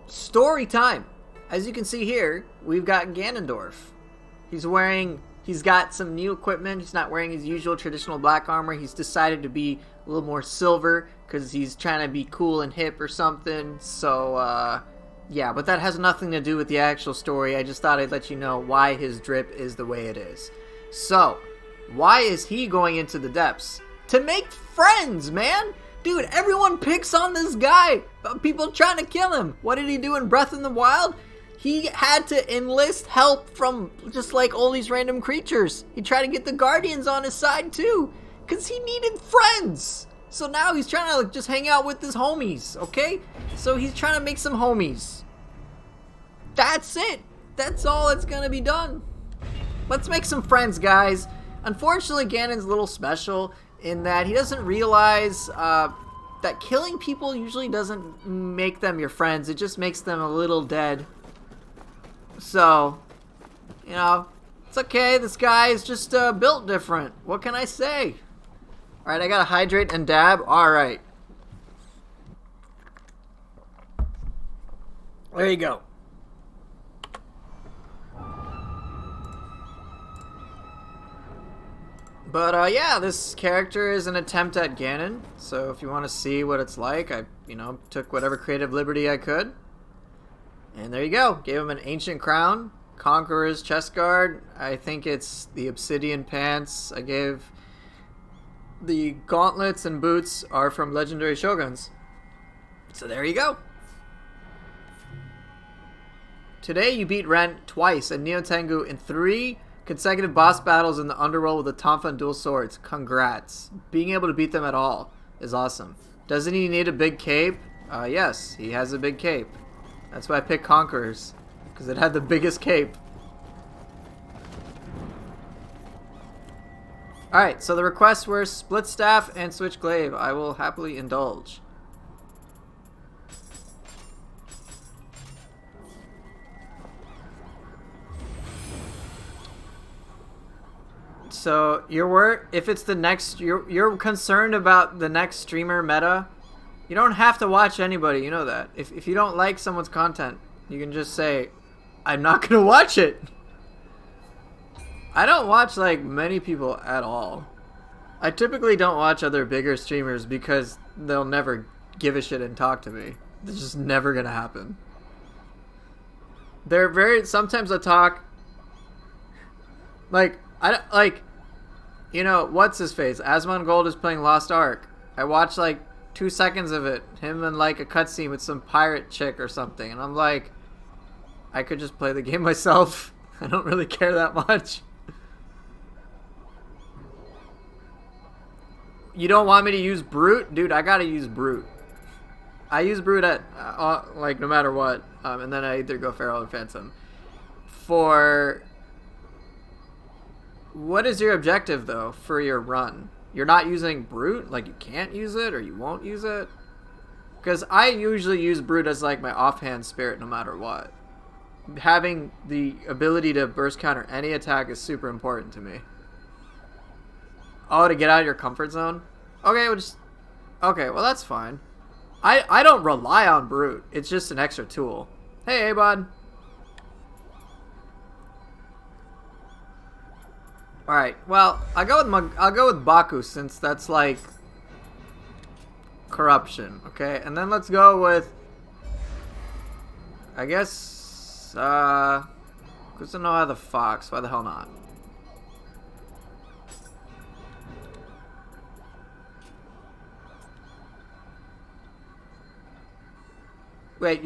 story time. As you can see here, we've got Ganondorf. He's got some new equipment. He's not wearing his usual traditional black armor. He's decided to be a little more silver because he's trying to be cool and hip or something. So, yeah, but that has nothing to do with the actual story. I just thought I'd let you know why his drip is the way it is. So, why is he going into the depths? To make friends, man! Dude, everyone picks on this guy. People trying to kill him. What did he do in Breath of the Wild? He had to enlist help from just like all these random creatures. He tried to get the Guardians on his side too, because he needed friends. So now he's trying to like, just hang out with his homies, okay? So he's trying to make some homies. That's it. That's all that's gonna be done. Let's make some friends, guys. Unfortunately, Ganon's a little special in that he doesn't realize that killing people usually doesn't make them your friends. It just makes them a little dead. So, you know, it's okay. This guy is just built different. What can I say? Alright, I gotta hydrate and dab. Alright. There you go. But, yeah, this character is an attempt at Ganon. So if you want to see what it's like, I, took whatever creative liberty I could. And there you go. Gave him an ancient crown, Conqueror's chest guard. I think it's the obsidian pants. I gave the gauntlets and boots are from legendary shoguns. So there you go. Today you beat Ren twice and Nioh Tengu in 3 consecutive boss battles in the underworld with the Tonfa and dual swords. Congrats. Being able to beat them at all is awesome. Doesn't he need a big cape? Yes, he has a big cape. That's why I picked Conquerors, because it had the biggest cape. Alright, so the requests were Split Staff and Switch Glaive. I will happily indulge. So, if it's the next, you're concerned about the next streamer meta. You don't have to watch anybody, you know that. If you don't like someone's content, you can just say, I'm not gonna watch it. I don't watch, like, many people at all. I typically don't watch other bigger streamers because they'll never give a shit and talk to me. It's just never gonna happen. Sometimes I talk, what's his face? Asmongold is playing Lost Ark. I watch, 2 seconds of it. Him in, a cutscene with some pirate chick or something. And I'm like, I could just play the game myself. I don't really care that much. You don't want me to use Brute? Dude, I gotta use Brute. I use Brute at, no matter what. And then I either go Feral or Phantom. What is your objective, though, for your run? You're not using Brute? Like, you can't use it or you won't use it? Because I usually use Brute as, my offhand spirit no matter what. Having the ability to burst counter any attack is super important to me. Oh, to get out of your comfort zone? Okay, well, that's fine. I don't rely on Brute. It's just an extra tool. Hey, bud. Alright, well, I'll go with Baku since that's corruption, okay? And then let's go with I guess Kusunoha the Fox, why the hell not? Wait,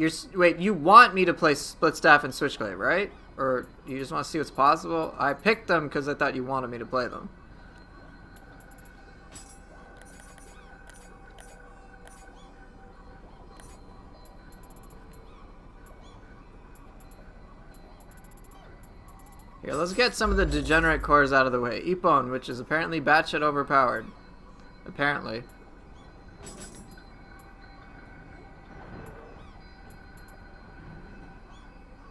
you want me to play Split Staff and Switchblade, right? Or you just want to see what's possible? I picked them because I thought you wanted me to play them. Here, let's get some of the degenerate cores out of the way. Ippon, which is apparently batshit overpowered. Apparently.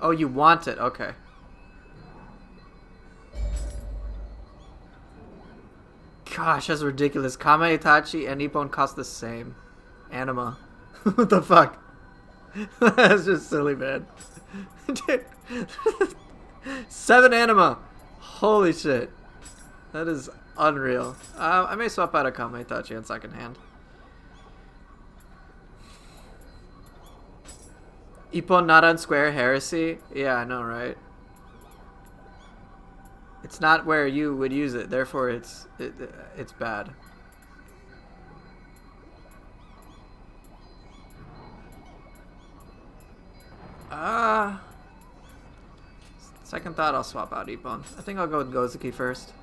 Oh, you want it. Okay. Gosh, that's ridiculous. Kame Itachi and Ippon cost the same. Anima. What the fuck? That's just silly, man. Dude. 7 anima. Holy shit. That is unreal. I may swap out a Kame Itachi on second hand. Ippon Naran Square Heresy? Yeah, I know, right? It's not where you would use it, therefore it's bad. Second thought, I'll swap out Ippon. I think I'll go with Gozuki first.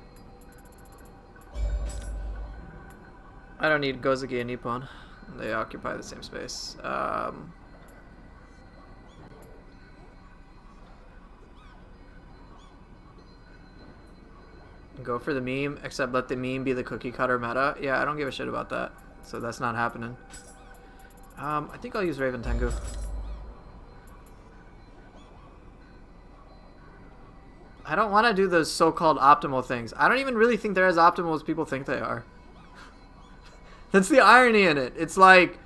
I don't need Gozuki and Ippon. They occupy the same space. Go for the meme, except let the meme be the cookie cutter meta. Yeah, I don't give a shit about that. So that's not happening. I think I'll use Raven Tengu. I don't want to do those so-called optimal things. I don't even really think they're as optimal as people think they are. That's the irony in it. It's like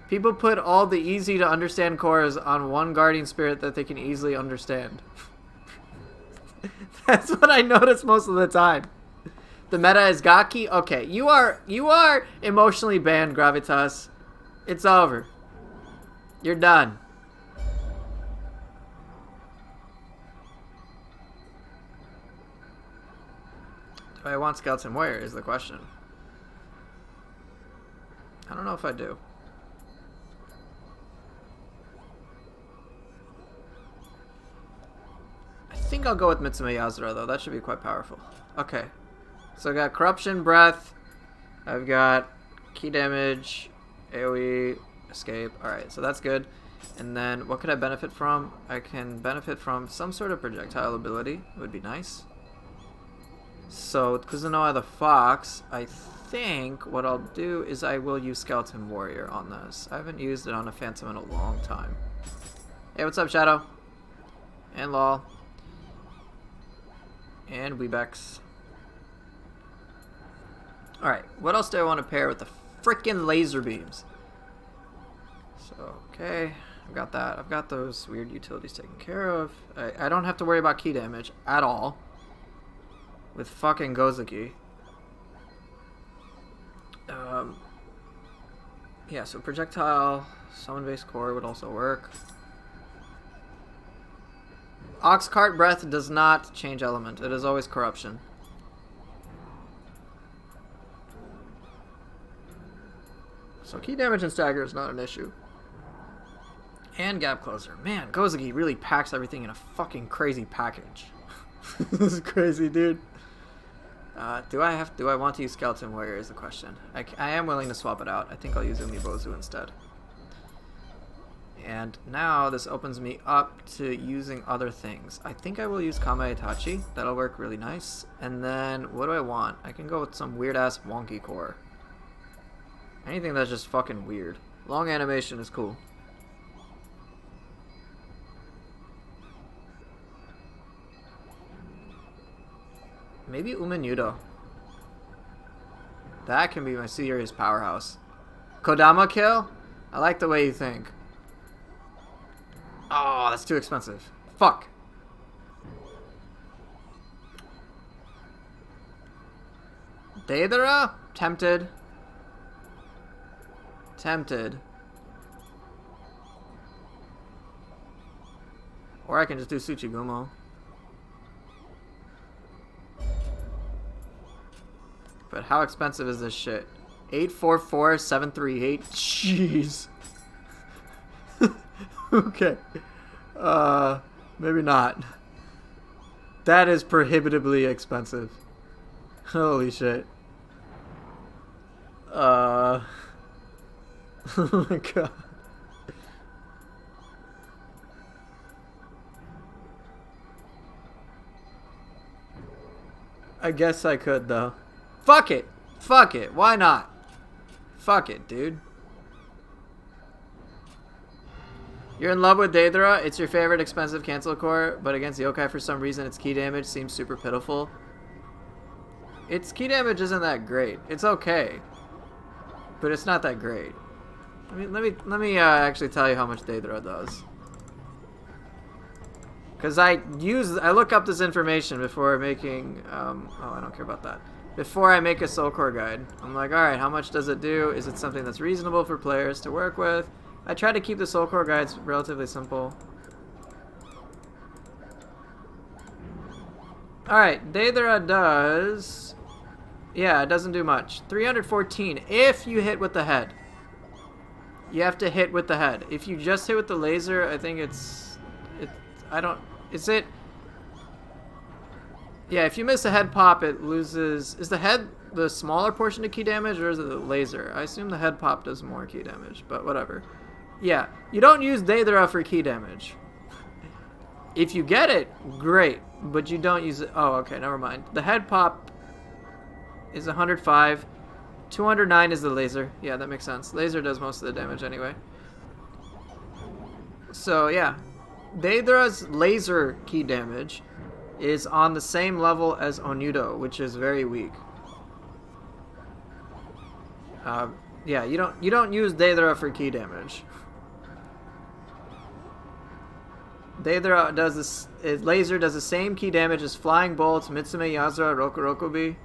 people put all the easy to understand cores on one guardian spirit that they can easily understand. That's what I notice most of the time. The meta is Gaki. Okay, you are emotionally banned, Gravitas. It's over. You're done. Do I want Skeleton Warrior is the question. I don't know if I do. I think I'll go with Mitsume Yazura, though. That should be quite powerful. Okay. So I got Corruption, Breath. I've got Key Damage, AoE, Escape. Alright, so that's good. And then what could I benefit from? I can benefit from some sort of projectile ability. It would be nice. So with Kuzunoa the Fox, I think what I'll do is I will use Skeleton Warrior on this. I haven't used it on a Phantom in a long time. Hey, what's up, Shadow? And Lol. And Weebex. Alright, what else do I want to pair with the frickin' laser beams? So, okay, I've got that. I've got those weird utilities taken care of. I don't have to worry about key damage at all. With fucking Gozuki. Yeah, so projectile, summon base core would also work. Oxcart Breath does not change element. It is always corruption. So key damage and stagger is not an issue. And gap closer. Man, Gozuki really packs everything in a fucking crazy package. This is crazy, dude. Do I want to use Skeleton Warrior is the question. I am willing to swap it out. I think I'll use Umibozu instead. And now this opens me up to using other things. I think I will use Kame Itachi. That'll work really nice. And then, what do I want? I can go with some weird-ass wonky core. Anything that's just fucking weird. Long animation is cool. Maybe Umenyudo. That can be my serious powerhouse. Kodama kill? I like the way you think. Oh, that's too expensive. Fuck. Deidara? Tempted. Tempted. Or I can just do Tsuchigumo. But how expensive is this shit? 844,738. Jeez. Okay. Maybe not. That is prohibitively expensive. Holy shit. Oh my god. I guess I could though. Fuck it. Fuck it. Why not? Fuck it, dude. You're in love with Deidara. It's your favorite expensive cancel core, but against yokai for some reason its key damage seems super pitiful. Its key damage isn't that great. It's okay. But it's not that great. Let me actually tell you how much Daedra does. Because I look up this information before making, oh, I don't care about that. Before I make a Soul Core guide. I'm like, alright, how much does it do? Is it something that's reasonable for players to work with? I try to keep the Soul Core guides relatively simple. Alright, Daedra does... Yeah, it doesn't do much. 314 if you hit with the head. You have to hit with the head. If you just hit with the laser, I think I don't... Is it... Yeah, if you miss a head pop, it loses... Is the head the smaller portion of key damage, or is it the laser? I assume the head pop does more key damage, but whatever. Yeah, you don't use Daedra for key damage. If you get it, great, but you don't use it... Oh, okay, never mind. The head pop is 105. 209 is the laser. Yeah, that makes sense. Laser does most of the damage anyway. So, yeah. Daedra's laser key damage is on the same level as Onudo, which is very weak. Yeah, you don't use Daedra for key damage. Daedra does this. Laser does the same key damage as Flying Bolts, Mitsume Yazura, Rokurokubi.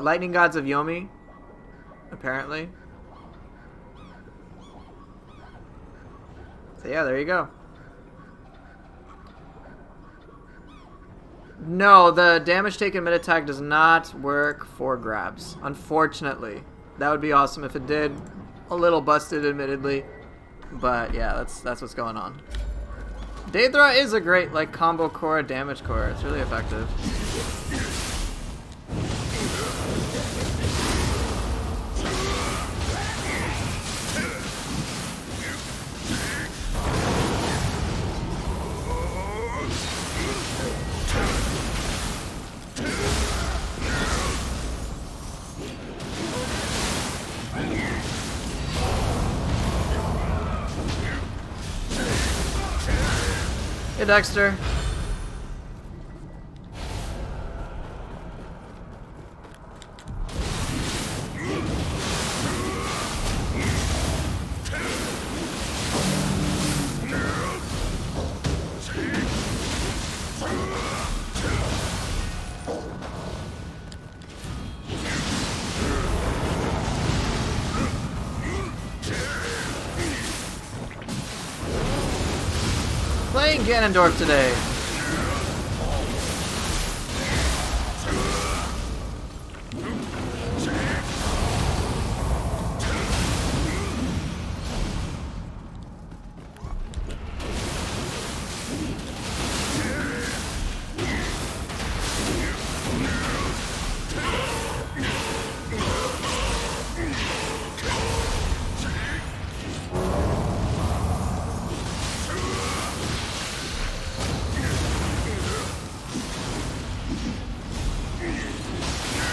Lightning Gods of Yomi, apparently. So yeah, there you go. No, the damage taken mid-attack does not work for grabs, unfortunately. That would be awesome if it did. A little busted, admittedly. But yeah, that's what's going on. Daedra is a great like combo core, damage core. It's really effective. Hey, Dexter. Playing Ganondorf today.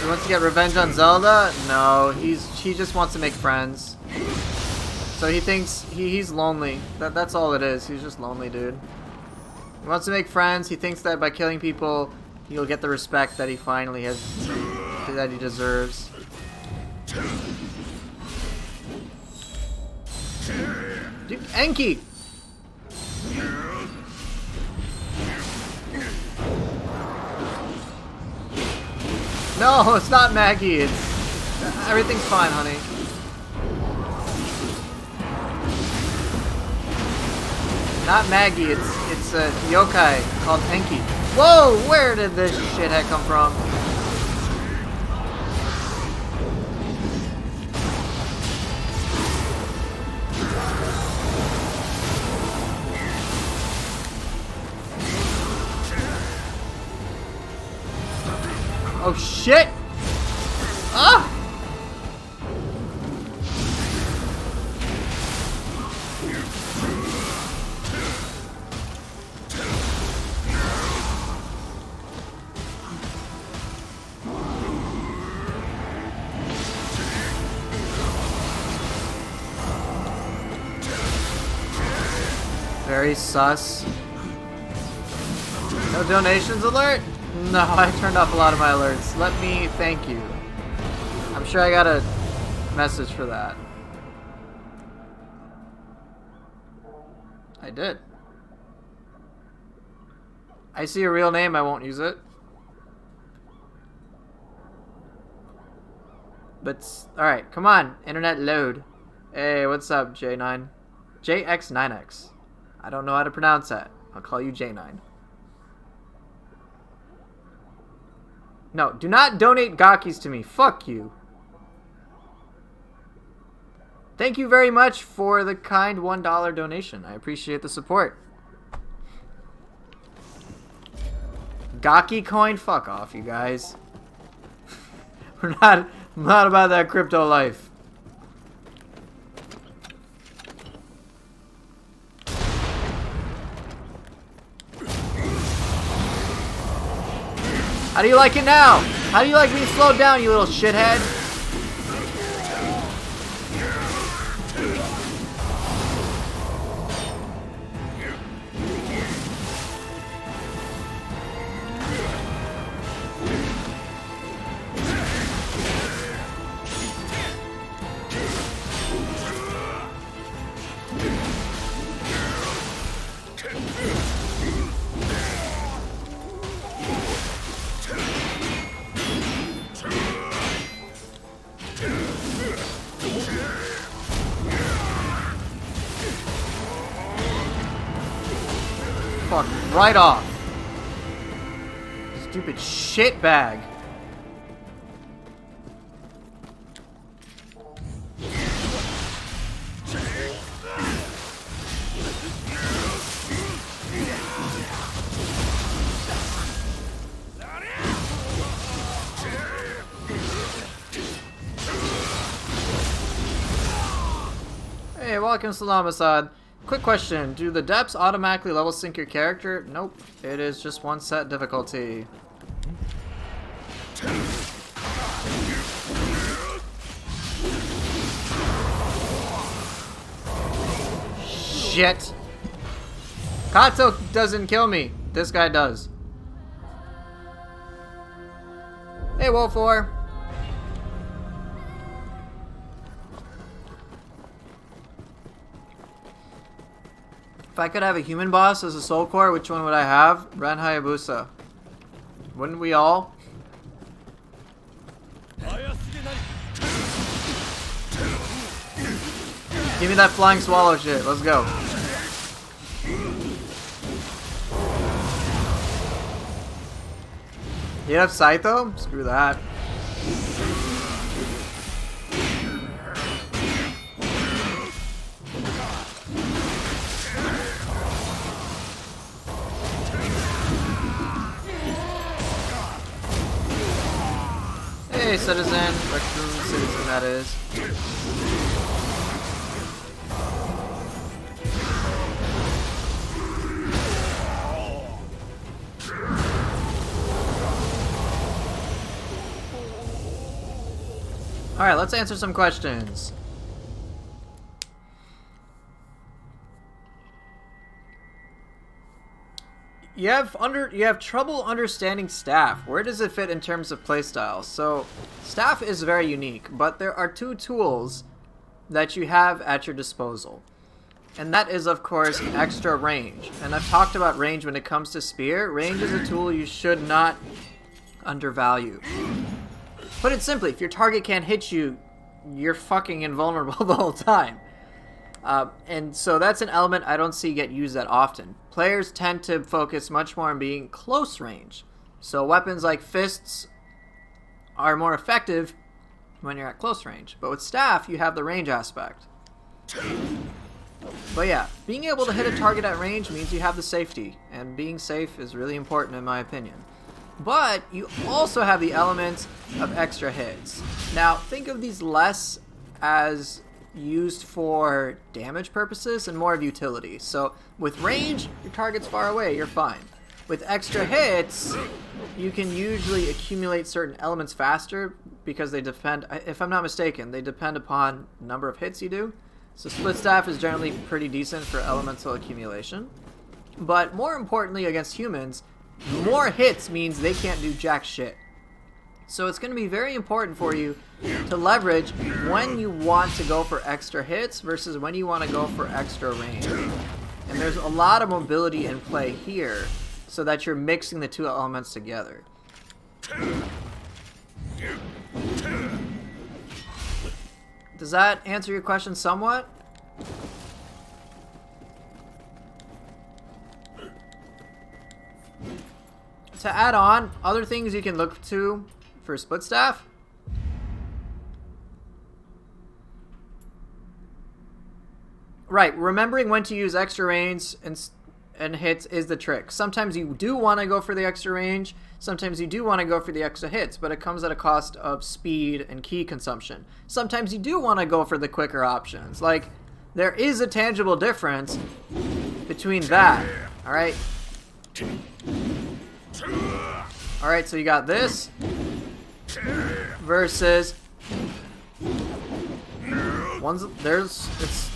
He wants to get revenge on Zelda? No, he just wants to make friends. So he thinks he's lonely. That's all it is. He's just lonely, dude. He wants to make friends. He thinks that by killing people, he'll get the respect that he finally has, that he deserves. Dude, Enki! No, it's not Maggie. Everything's fine, honey. Not Maggie. It's a yokai called Enki. Whoa! Where did this shithead come from? Oh shit! Ah! Very sus. No donations alert? No, I turned off a lot of my alerts. Let me thank you. I'm I'm sure I got a message for that. I did. I see a real name, I won't use it. But, alright, come on, internet load. Hey, what's up, J9? JX9X. I don't know how to pronounce that. I'll call you J9. No, do not donate Gakis to me. Fuck you. Thank you very much for the kind $1 donation. I appreciate the support. Gaki coin? Fuck off, you guys. I'm not about that crypto life. How do you like it now? How do you like being slowed down, you little shithead? Fuck right off. Stupid shitbag. Hey, welcome Salam Assad. Quick question, do the depths automatically level sync your character? Nope, it is just one set difficulty. Shit. Kato doesn't kill me. This guy does. Hey, Wolf 4. If I could have a human boss as a soul core, which one would I have? Ren Hayabusa. Wouldn't we all? Give me that flying swallow shit. Let's go. You have Saito? Screw that. Hey, citizen. Raccoon citizen, that is. Alright, let's answer some questions. You have trouble understanding staff. Where does it fit in terms of playstyle? So, staff is very unique, but there are two tools that you have at your disposal. And that is, of course, extra range. And I've talked about range when it comes to spear. Range is a tool you should not undervalue. Put it simply, if your target can't hit you, you're fucking invulnerable the whole time. And so that's an element I don't see get used that often. Players tend to focus much more on being close range. So weapons like fists are more effective when you're at close range. But with staff, you have the range aspect. But yeah, being able to hit a target at range means you have the safety. And being safe is really important in my opinion. But you also have the element of extra hits. Now, think of these less as used for damage purposes and more of utility. So with range, your target's far away, you're fine. With extra hits, you can usually accumulate certain elements faster because they depend, if I'm not mistaken, they depend upon the number of hits you do. So split staff is generally pretty decent for elemental accumulation. But more importantly against humans, more hits means they can't do jack shit. So it's going to be very important for you to leverage when you want to go for extra hits versus when you want to go for extra range. And there's a lot of mobility in play here so that you're mixing the two elements together. Does that answer your question somewhat? To add on, other things you can look to for split staff. Right, remembering when to use extra range and hits is the trick. Sometimes you do want to go for the extra range, sometimes you do want to go for the extra hits, but it comes at a cost of speed and key consumption. Sometimes you do want to go for the quicker options. Like, there is a tangible difference between that, alright? Alright, so you got this versus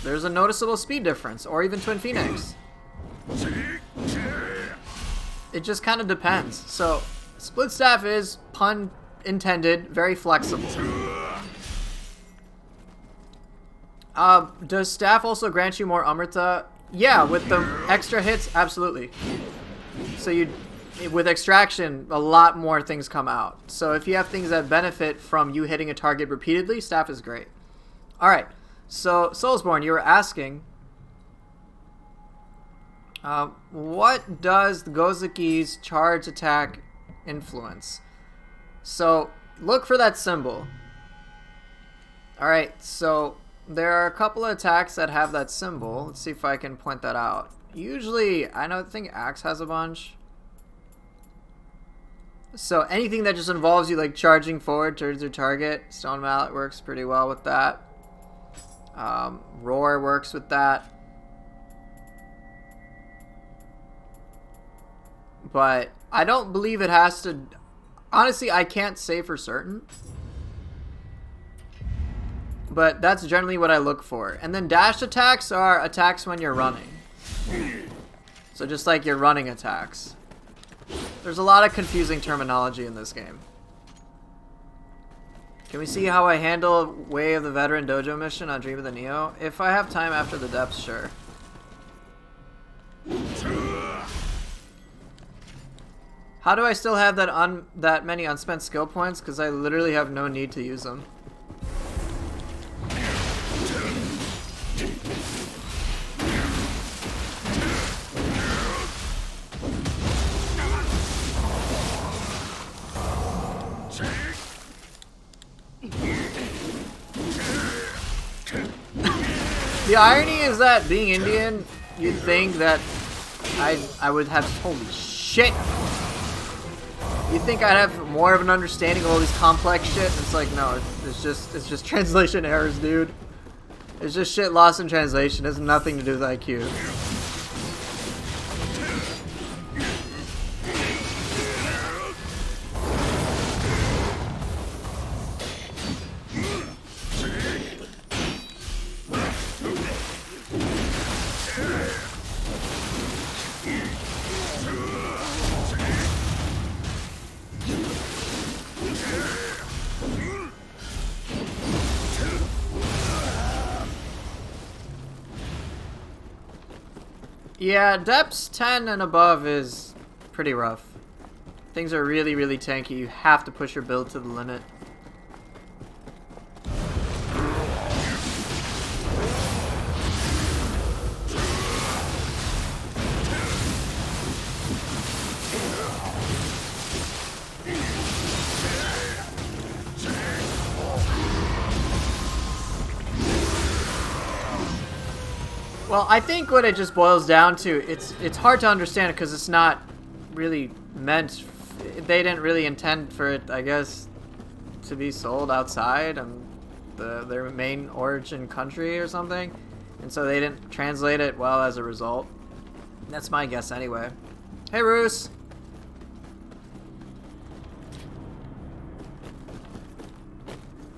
there's a noticeable speed difference, or even Twin Phoenix. It just kind of depends. So split staff is, pun intended, very flexible. Does staff also grant you more Amrita? Yeah, with the extra hits, absolutely. So with extraction, a lot more things come out. So if you have things that benefit from you hitting a target repeatedly, staff is great. Alright, so Soulsborne, you were asking, what does the Gozuki's charge attack influence? So look for that symbol. Alright, so there are a couple of attacks that have that symbol. Let's see if I can point that out. Usually, I think Axe has a bunch. So anything that just involves you like charging forward towards your target, Stone Mallet works pretty well with that. Roar works with that. But I don't believe it has to... Honestly, I can't say for certain. But that's generally what I look for. And then dash attacks are attacks when you're running. So just like your running attacks. There's a lot of confusing terminology in this game. Can we see how I handle Way of the Veteran Dojo mission on Dream of the Nioh? If I have time after the depths, sure. How do I still have that many unspent skill points? Because I literally have no need to use them. The irony is that being Indian, you'd think that I would have, holy shit! You'd think I'd have more of an understanding of all these complex shit. It's like, no, it's just translation errors, dude. It's just shit lost in translation. It has nothing to do with IQ. Yeah, depths 10 and above is pretty rough. Things are really, really tanky. You have to push your build to the limit. Well, I think what it just boils down to, it's hard to understand because it's not really meant, they didn't really intend for it, I guess, to be sold outside their main origin country or something, and so they didn't translate it well as a result. That's my guess anyway. Hey, Roos!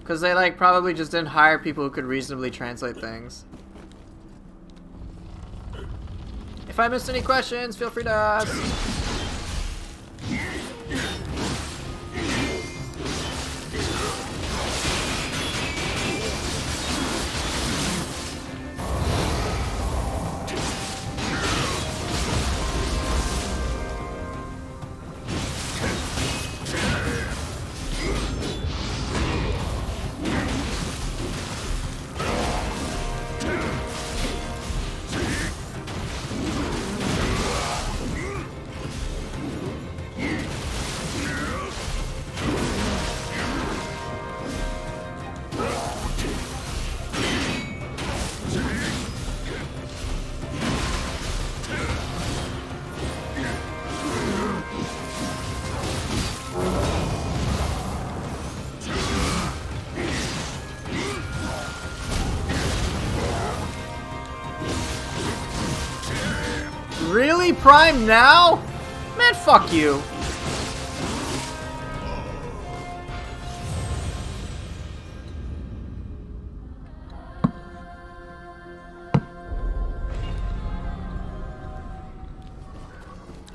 Because they like probably just didn't hire people who could reasonably translate things. If I missed any questions, feel free to ask. Really? Prime now? Man, fuck you.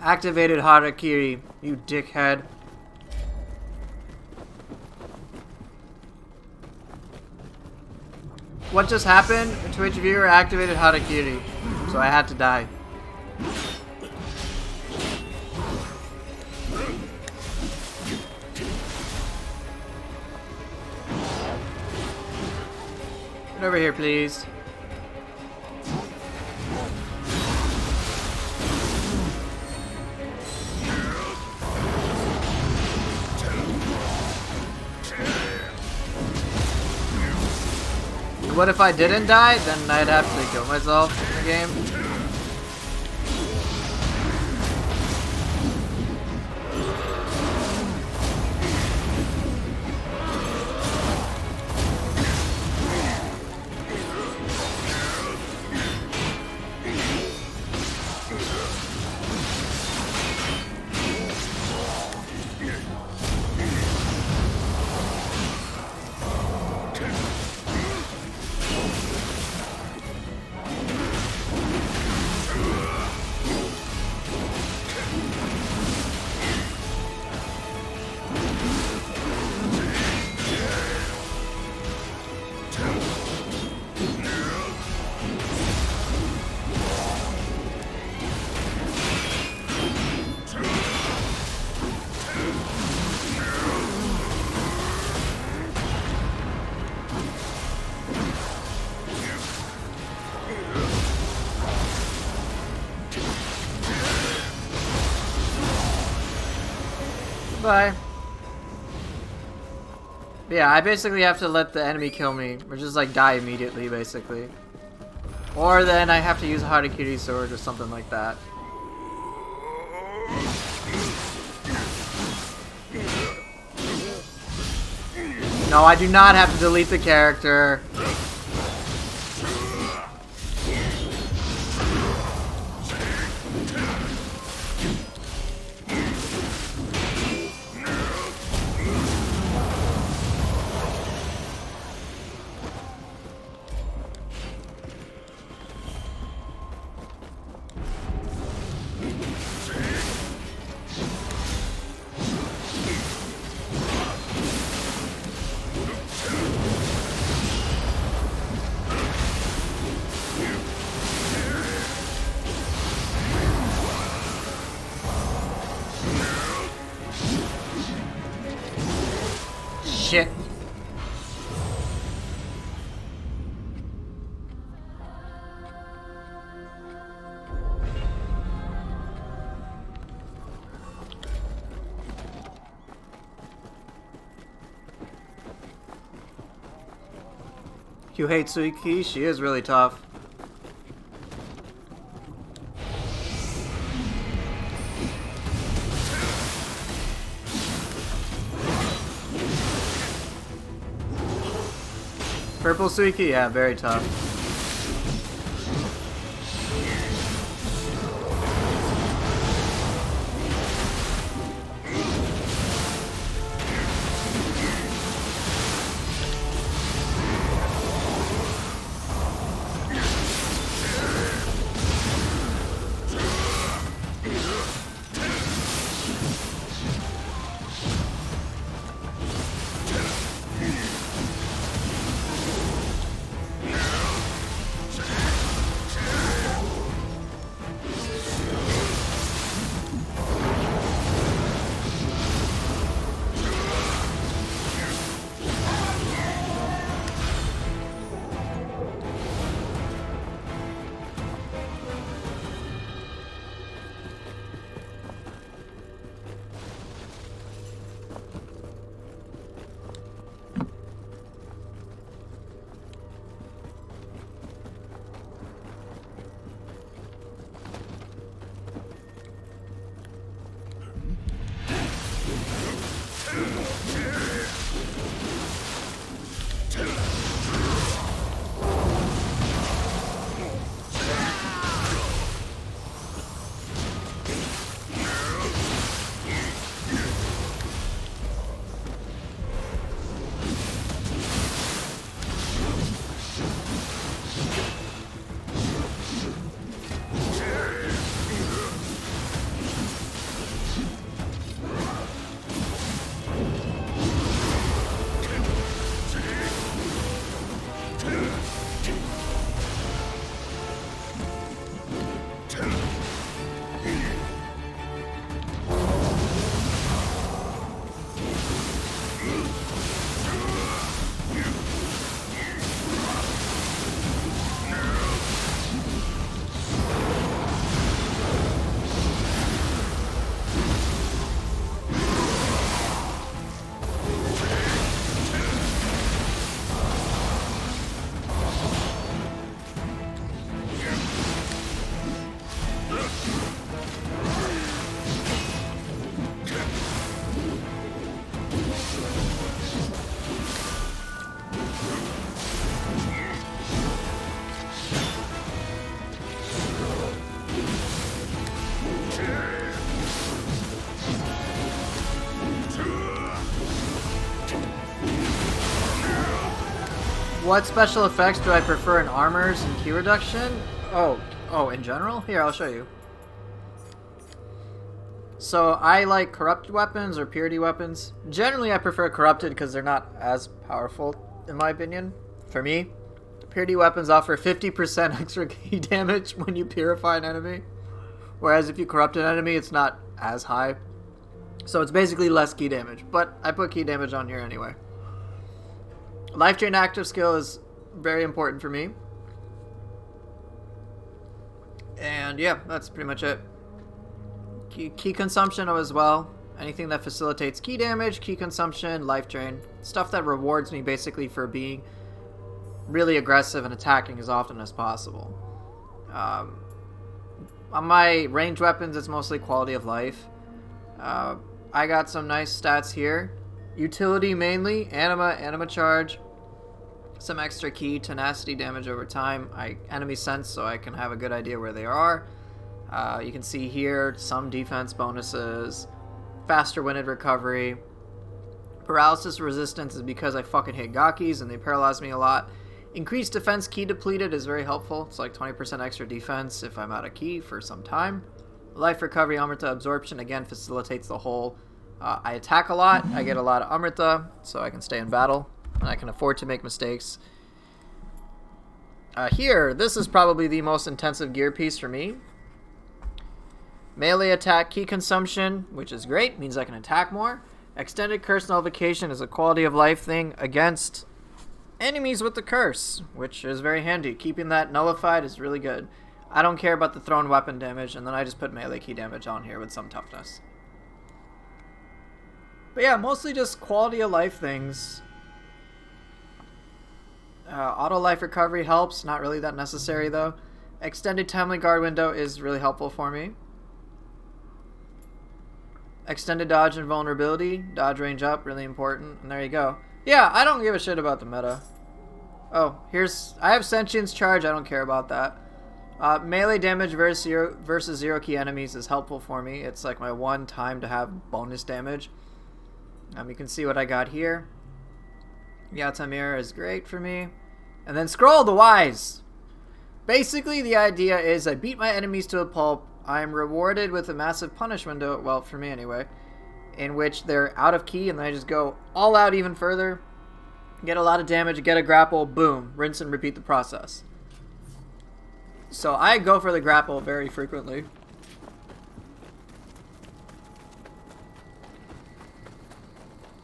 Activated Harakiri, you dickhead. What just happened? A Twitch viewer activated Harakiri, so I had to die. Get over here, please. What if I didn't die? Then I'd have to kill myself in the game. Bye. Yeah, I basically have to let the enemy kill me, or just like die immediately, basically. Or then I have to use a Harakiri sword or something like that. No, I do not have to delete the character. Shit. You hate Suiki? She is really tough. Purple Suiki? Yeah, very tough. What special effects do I prefer in armors and key reduction? Oh, in general? Here, I'll show you. So I like corrupted weapons or purity weapons. Generally, I prefer corrupted because they're not as powerful, in my opinion. For me, purity weapons offer 50% extra key damage when you purify an enemy. Whereas if you corrupt an enemy, it's not as high. So it's basically less key damage. But I put key damage on here anyway. Life Drain active skill is very important for me. And yeah, that's pretty much it. Key consumption as well. Anything that facilitates key damage, key consumption, life drain. Stuff that rewards me basically for being really aggressive and attacking as often as possible. On my ranged weapons, it's mostly quality of life. I got some nice stats here. Utility mainly, anima charge. Some extra key, tenacity damage over time. Enemy sense, so I can have a good idea where they are. You can see here some defense bonuses, faster winded recovery. Paralysis resistance is because I fucking hate Gakis and they paralyze me a lot. Increased defense key depleted is very helpful. It's like 20% extra defense if I'm out of key for some time. Life recovery Amrita absorption again facilitates the whole. I attack a lot, I get a lot of Amrita, so I can stay in battle and I can afford to make mistakes. Here, this is probably the most intensive gear piece for me. Melee attack key consumption, which is great, means I can attack more. Extended curse nullification is a quality of life thing against enemies with the curse, which is very handy. Keeping that nullified is really good. I don't care about the thrown weapon damage, and then I just put melee key damage on here with some toughness. But yeah, mostly just quality of life things. Auto life recovery helps, not really that necessary though. Extended timely guard window is really helpful for me. Extended dodge and vulnerability, dodge range up, really important, and there you go. Yeah, I don't give a shit about the meta. Oh, I have Sentience charge, I don't care about that. Melee damage versus zero key enemies is helpful for me. It's like my one time to have bonus damage. You can see what I got here. Yatamir is great for me. And then Scroll the Wise. Basically, the idea is I beat my enemies to a pulp. I am rewarded with a massive punish window, well, for me anyway, in which they're out of key, and then I just go all out even further, get a lot of damage, get a grapple, boom, rinse and repeat the process. So I go for the grapple very frequently.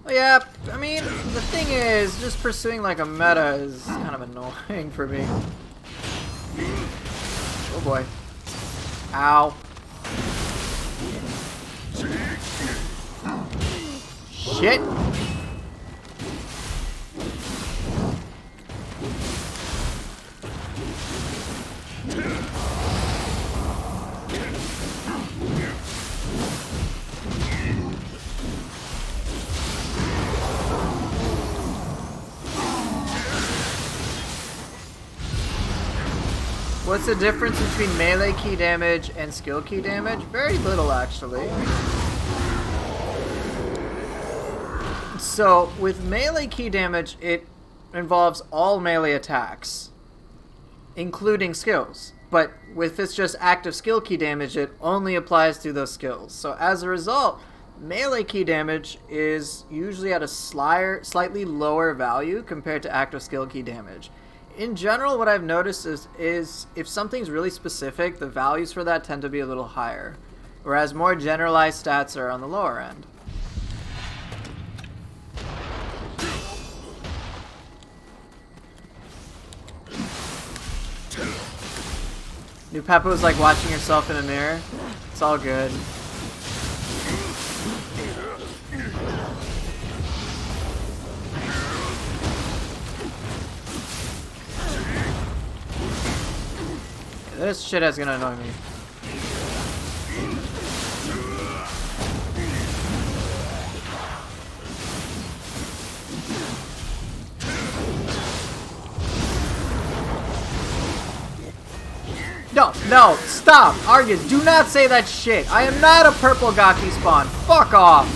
Well, yeah, I mean, the thing is, just pursuing like a meta is kind of annoying for me. Oh boy. Ow. Shit. What's the difference between melee key damage and skill key damage? Very little, actually. So, with melee key damage, it involves all melee attacks, including skills. But if it's just active skill key damage, it only applies to those skills. So as a result, melee key damage is usually at a slightly lower value compared to active skill key damage. In general, what I've noticed is if something's really specific, the values for that tend to be a little higher, whereas more generalized stats are on the lower end. New Peppa was like watching herself in a mirror. It's all good. This shit is gonna annoy me. No, stop! Argus, do not say that shit! I am not a purple Gaki spawn! Fuck off!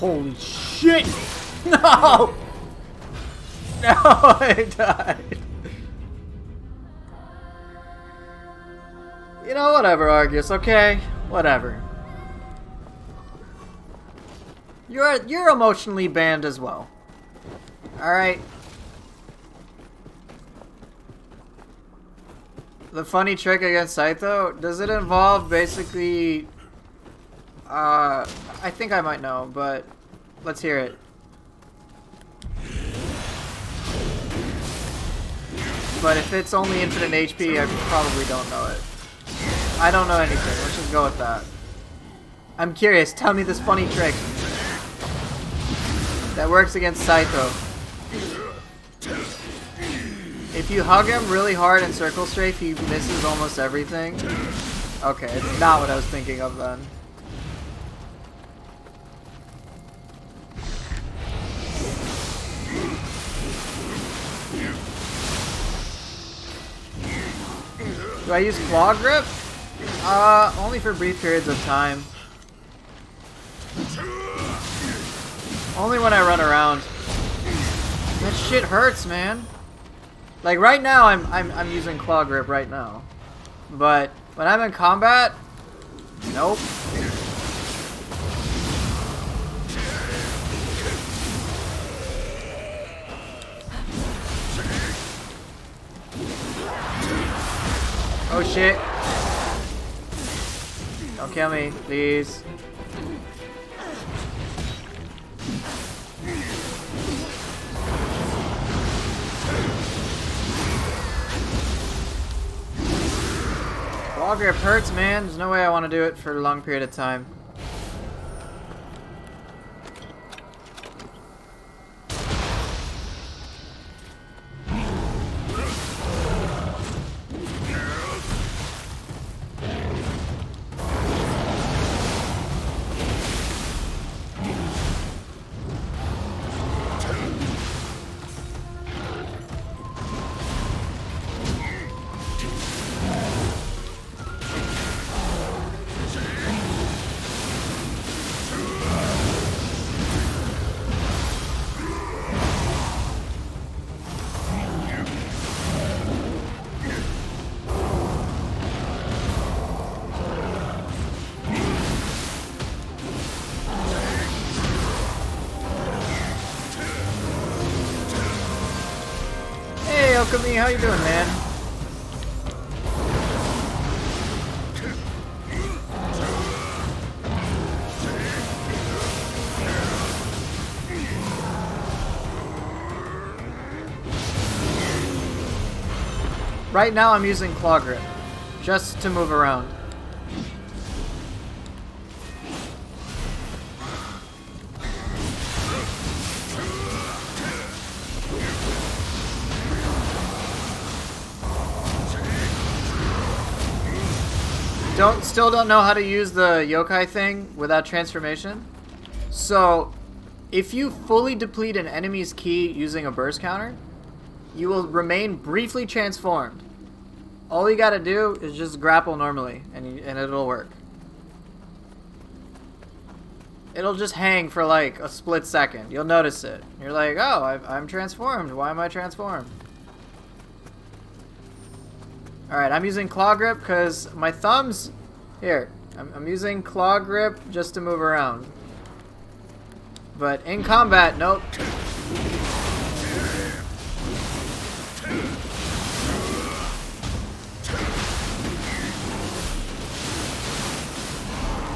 Holy shit! No! No, I died. You know, whatever, Argus, okay? Whatever. You're emotionally banned as well. Alright. The funny trick against Saito, does it involve basically... I think I might know, but let's hear it. But if it's only infinite HP, I probably don't know it. I don't know anything. Let's just go with that. I'm curious. Tell me this funny trick that works against Saito. If you hug him really hard and circle strafe, he misses almost everything. Okay, it's not what I was thinking of then. Do I use claw grip? Only for brief periods of time. Only when I run around. That shit hurts, man. Like right now, I'm using claw grip right now, but when I'm in combat, nope. Oh shit. Don't kill me, please. Claw grip hurts, man. There's no way I want to do it for a long period of time. Okami, how you doing, man? Right now I'm using claw grip, just to move around. Still don't know how to use the yokai thing without transformation. So, if you fully deplete an enemy's ki using a burst counter, you will remain briefly transformed. All you gotta do is just grapple normally, and it'll work. It'll just hang for like a split second. You'll notice it. You're like, oh, I'm transformed. Why am I transformed? Alright, I'm using claw grip because my thumbs... Here, I'm using claw grip just to move around. But in combat, nope.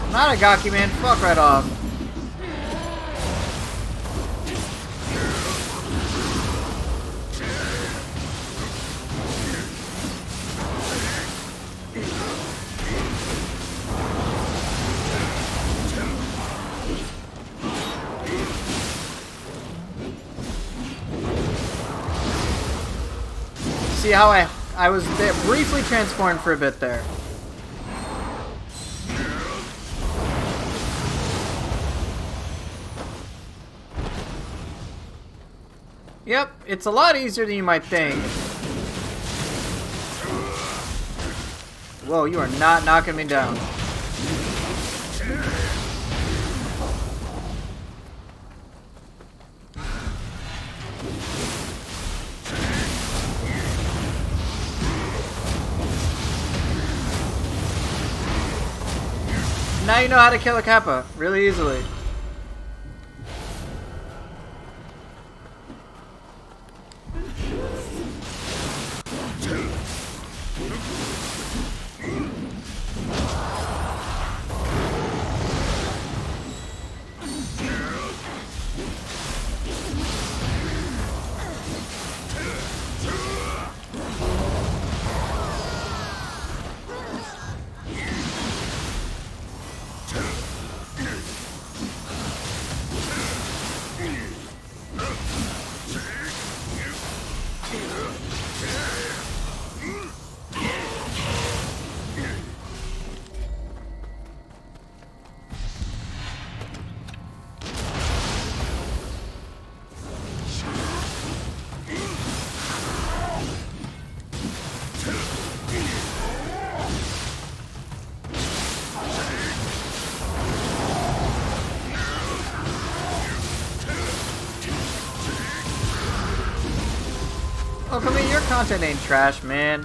I'm not a Gaki, man. Fuck right off. See how I was briefly transformed for a bit there. Yep, it's a lot easier than you might think. Whoa, you are not knocking me down. now you know how to kill a Kappa really easily. Oh, come here, your content ain't trash, man.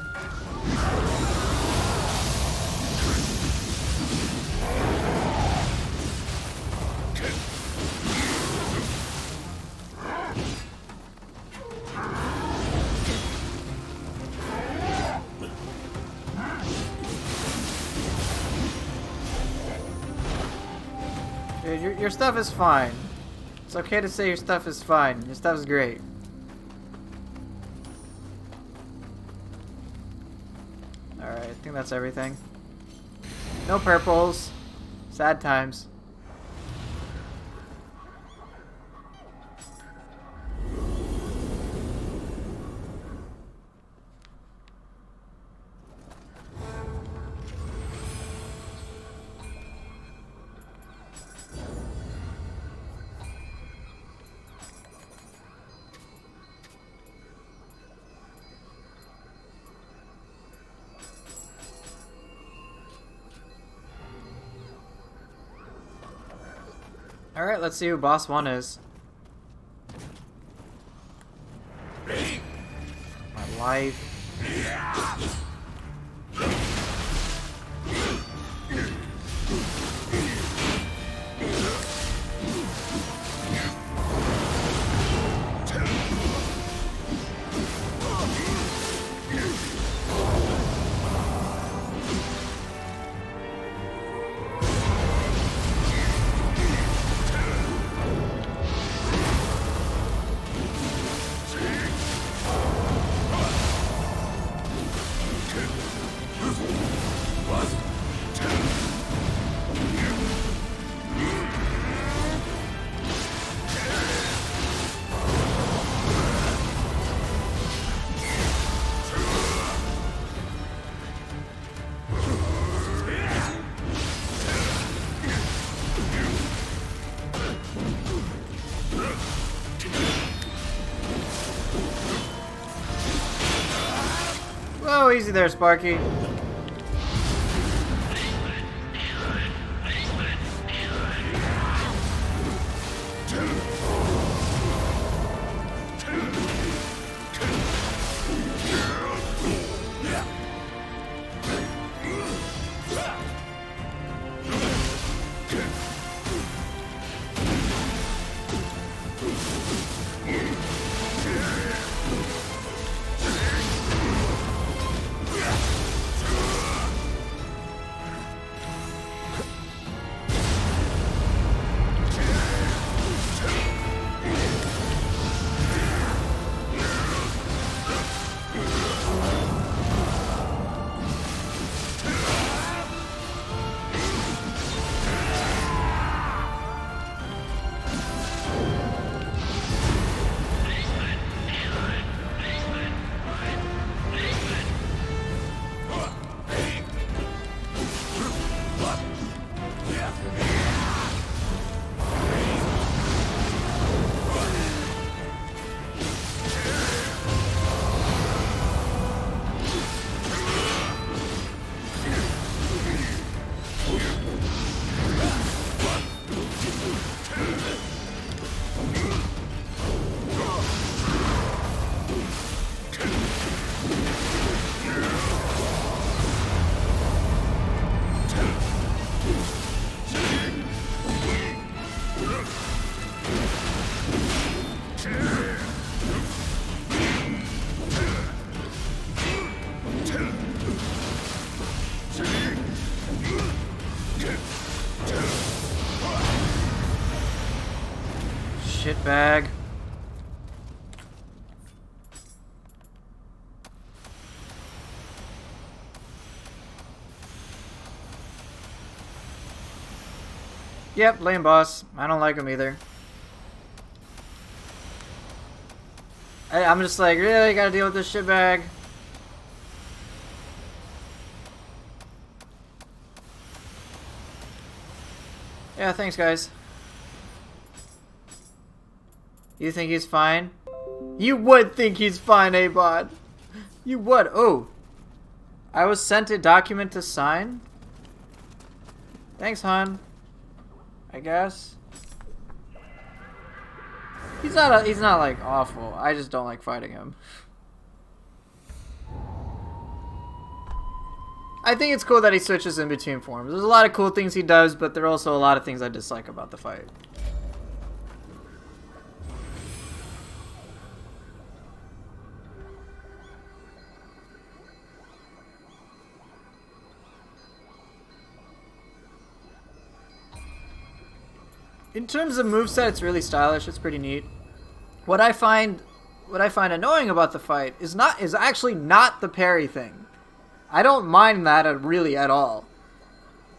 Dude, your stuff is fine. It's okay to say your stuff is fine. Your stuff is great. Alright, I think that's everything. No purples. Sad times. Alright, let's see who boss 1 is. My life. Whoa, easy there, Sparky. shitbag. Yep, lame boss. I don't like him either. I'm just like, really gotta deal with this shitbag. Yeah, thanks guys. You think he's fine? You would think he's fine, A-Bod. You would. Oh. I was sent a document to sign? Thanks, hon. I guess. He's not like awful. I just don't like fighting him. I think it's cool that he switches in between forms. There's a lot of cool things he does, but there are also a lot of things I dislike about the fight. In terms of moveset, it's really stylish. It's pretty neat. What I find annoying about the fight is actually not the parry thing. I don't mind that really at all.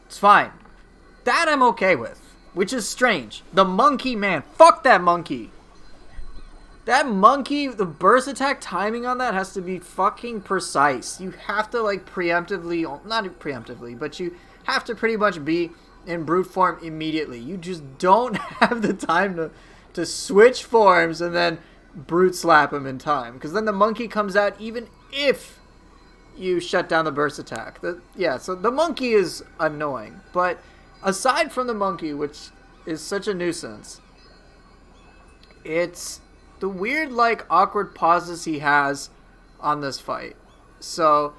It's fine. That I'm okay with, which is strange. The monkey, man, fuck that monkey. That monkey, the burst attack timing on that has to be fucking precise. You have to like preemptively, not preemptively, but you have to pretty much be in brute form immediately. You just don't have the time to switch forms and then brute slap him in time, because then the monkey comes out even if you shut down the burst attack. So the monkey is annoying, but aside from the monkey, which is such a nuisance, it's the weird like awkward pauses he has on this fight. So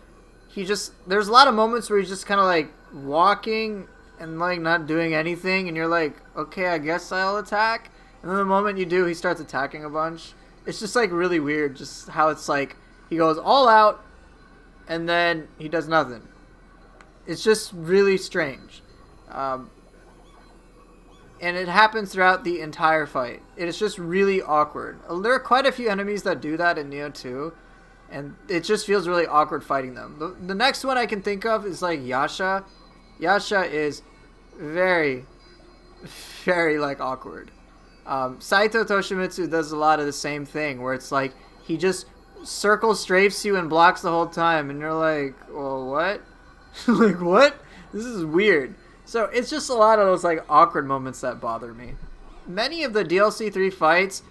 there's a lot of moments where he's just kind of like walking and like not doing anything, and you're like, okay, I guess I'll attack. And then the moment you do, he starts attacking a bunch. It's just like really weird, just how it's like he goes all out and then he does nothing. It's just really strange. And it happens throughout the entire fight. It is just really awkward. There are quite a few enemies that do that in Nioh 2, and it just feels really awkward fighting them. The next one I can think of is like Yasha. Yasha is very, very like awkward. Saito Toshimitsu does a lot of the same thing, where it's like he just circle strafes you and blocks the whole time, and you're like, well, what? Like, what? This is weird. So it's just a lot of those like awkward moments that bother me. Many of the DLC 3 fights,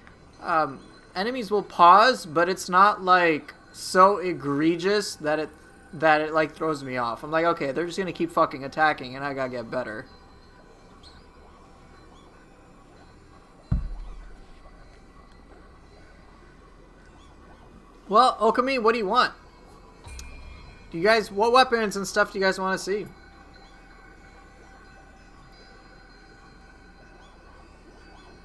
enemies will pause, but it's not like so egregious that it like throws me off. I'm like, okay, they're just gonna keep fucking attacking, and I gotta get better. Well, Okami, what do you want? What weapons and stuff do you guys want to see?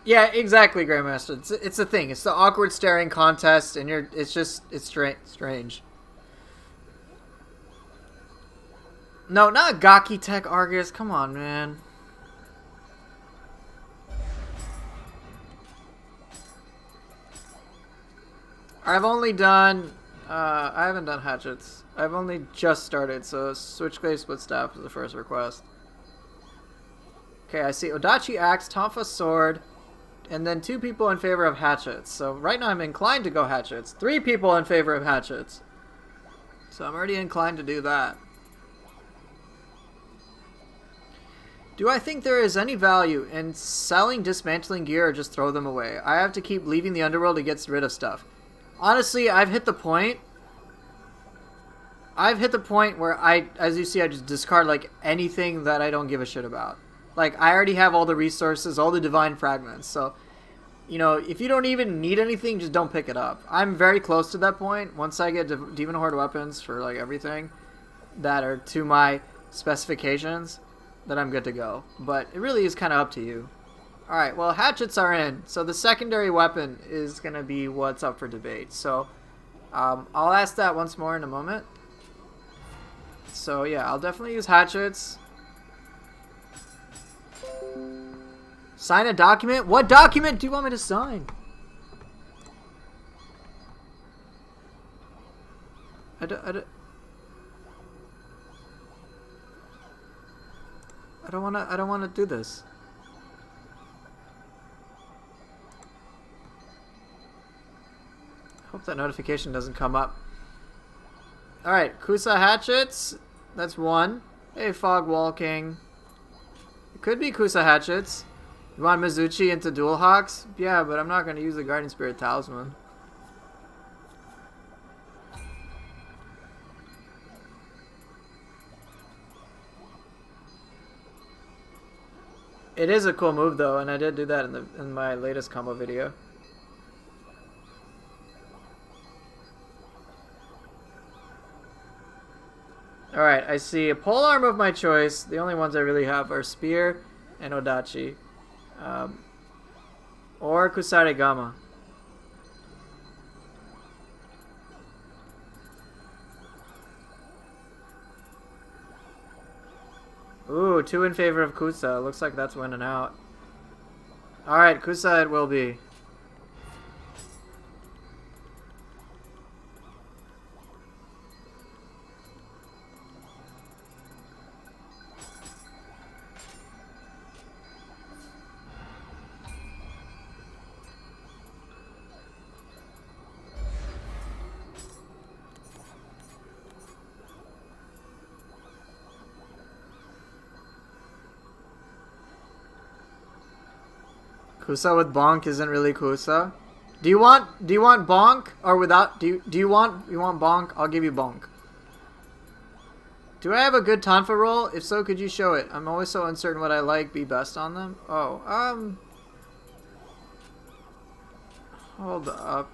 Yeah, exactly, Grandmaster. It's a thing. It's the awkward staring contest, and it's strange. No, not Gaki Tech Argus. Come on, man. I've only done, I haven't done hatchets. I've only just started, so Switchblade Split Staff is the first request. Okay, I see Odachi Axe, Tonfa Sword, and then 2 people in favor of hatchets. So right now I'm inclined to go hatchets. 3 people in favor of hatchets. So I'm already inclined to do that. Do I think there is any value in selling dismantling gear or just throw them away? I have to keep leaving the underworld to get rid of stuff. Honestly, I've hit the point where as you see, I just discard like anything that I don't give a shit about. Like, I already have all the resources, all the divine fragments. So, you know, if you don't even need anything, just don't pick it up. I'm very close to that point. Once I get Demon Horde weapons for like everything that are to my specifications, then I'm good to go. But it really is kind of up to you. Alright, well, hatchets are in, so the secondary weapon is going to be what's up for debate. So, I'll ask that once more in a moment. So, yeah, I'll definitely use hatchets. Sign a document? What document do you want me to sign? I don't wanna do this. Hope that notification doesn't come up. Alright, Kusa hatchets. That's one. Hey, Fog Walking. It could be Kusa hatchets. You want Mizuchi into Dual Hawks? Yeah, but I'm not going to use the Guardian Spirit Talisman. It is a cool move though, and I did do that in my latest combo video. Alright, I see a polearm of my choice. The only ones I really have are Spear and Odachi. Or Kusare Gama. Ooh, 2 in favor of Kusa. Looks like that's winning out. Alright, Kusa it will be. Kusa with Bonk isn't really Kusa. Do you want Bonk or without? Do you want Bonk? I'll give you Bonk. Do I have a good Tonfa roll? If so, could you show it? I'm always so uncertain what I like be best on them. Oh, hold up.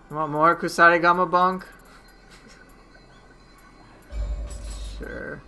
You want more Kusare Gama Bonk? Sure.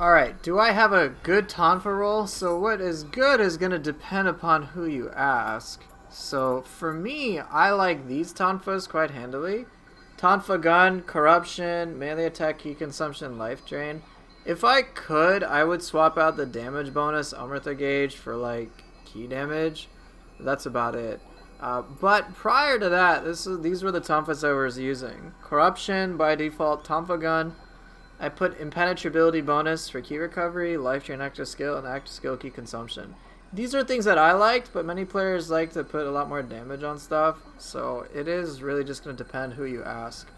Alright, do I have a good Tonfa roll? So what is good is going to depend upon who you ask. So for me, I like these Tonfas quite handily. Tonfa Gun, Corruption, Melee Attack, Key Consumption, Life Drain. If I could, I would swap out the damage bonus Amrita Gauge for like key damage. That's about it. But prior to that, these were the Tonfas I was using. Corruption by default, Tonfa Gun. I put Impenetrability bonus for key recovery, Life Drain active skill, and active skill key consumption. These are things that I liked, but many players like to put a lot more damage on stuff. So it is really just going to depend who you ask.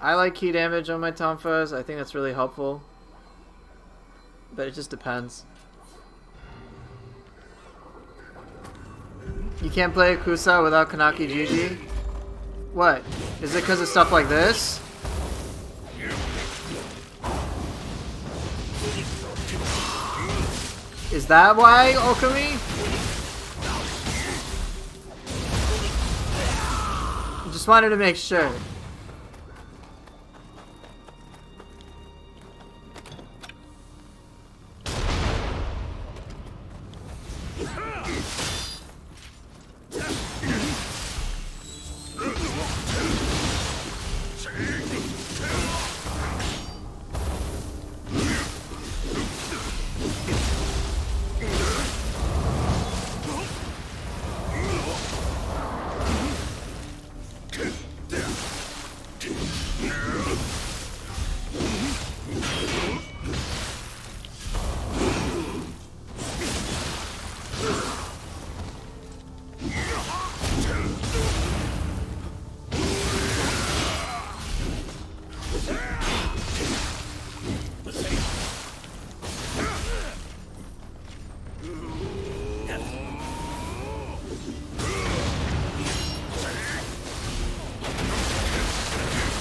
I like key damage on my Tonfas. I think that's really helpful. But it just depends. You can't play Kusa without Kanaki Gigi? What? Is it because of stuff like this? Is that why, Okami? Just wanted to make sure.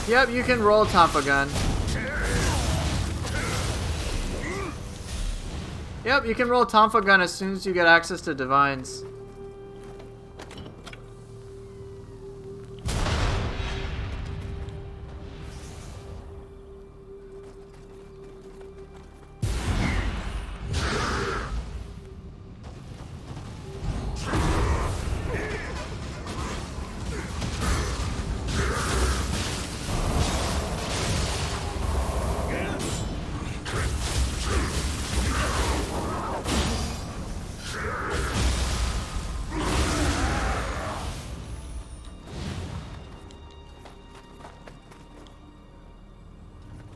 Yep, you can roll Tonfa Gun. Yep, you can roll Tonfa Gun as soon as you get access to Divines.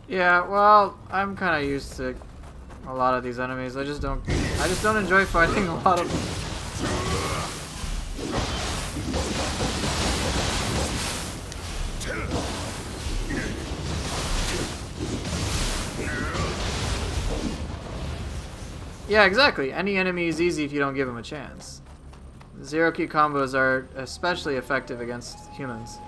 Yeah, well, I'm kind of used to a lot of these enemies. I just don't enjoy fighting a lot of them. Yeah, exactly. Any enemy is easy if you don't give them a chance. Zero key combos are especially effective against humans.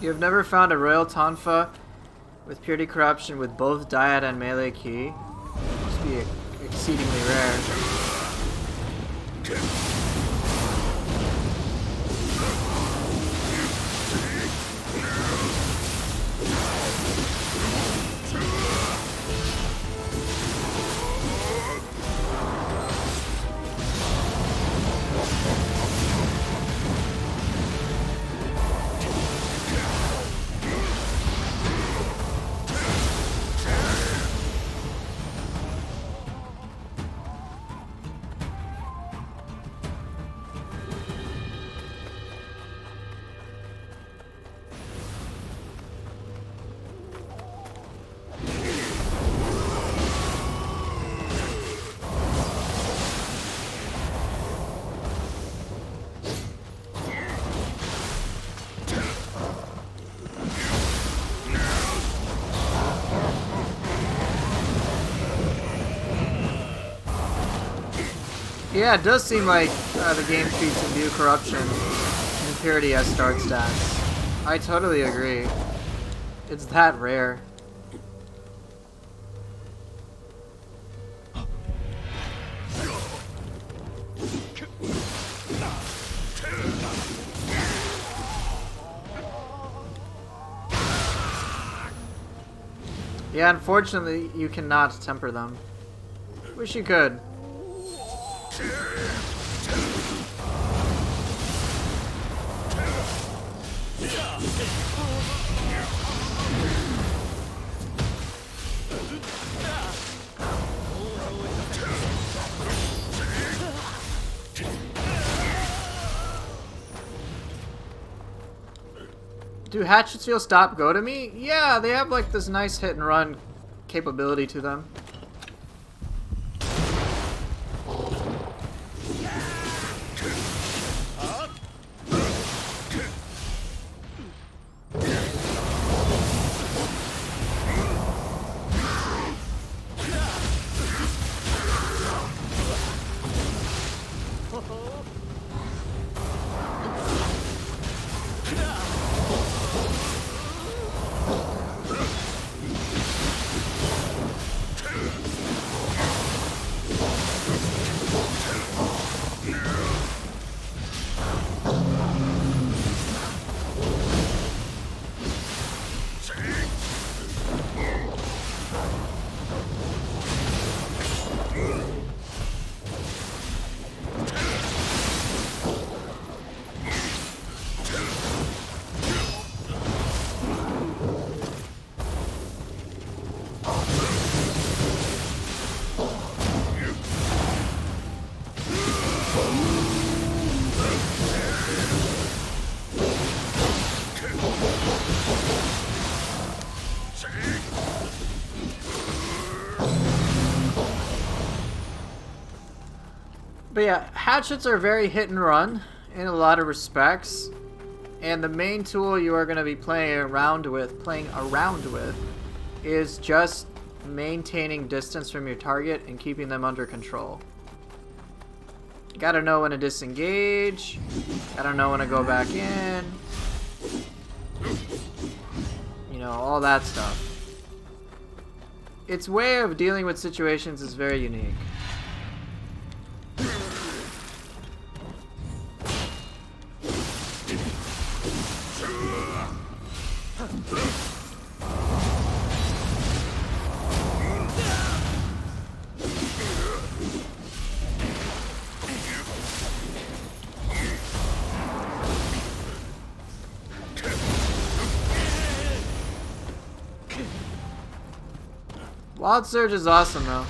You have never found a Royal Tonfa with Purity Corruption with both Dyad and Melee Key. It must be exceedingly rare. Yeah, it does seem like the game treats imbue corruption and impurity as start stats. I totally agree. It's that rare. Yeah, unfortunately, you cannot temper them. Wish you could. Do hatchets feel stop go to me? Yeah, they have like this nice hit and run capability to them. But yeah, hatchets are very hit and run in a lot of respects. And the main tool you are going to be playing around with is just maintaining distance from your target and keeping them under control. You gotta know when to disengage, gotta know when to go back in, you know, all that stuff. Its way of dealing with situations is very unique. Wild Surge is awesome though.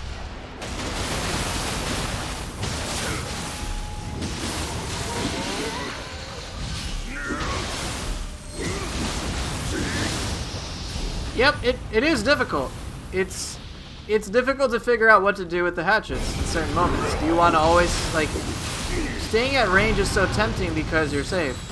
Yep, it is difficult. It's difficult to figure out what to do with the hatchets in certain moments. Do you want to always, like, staying at range is so tempting because you're safe.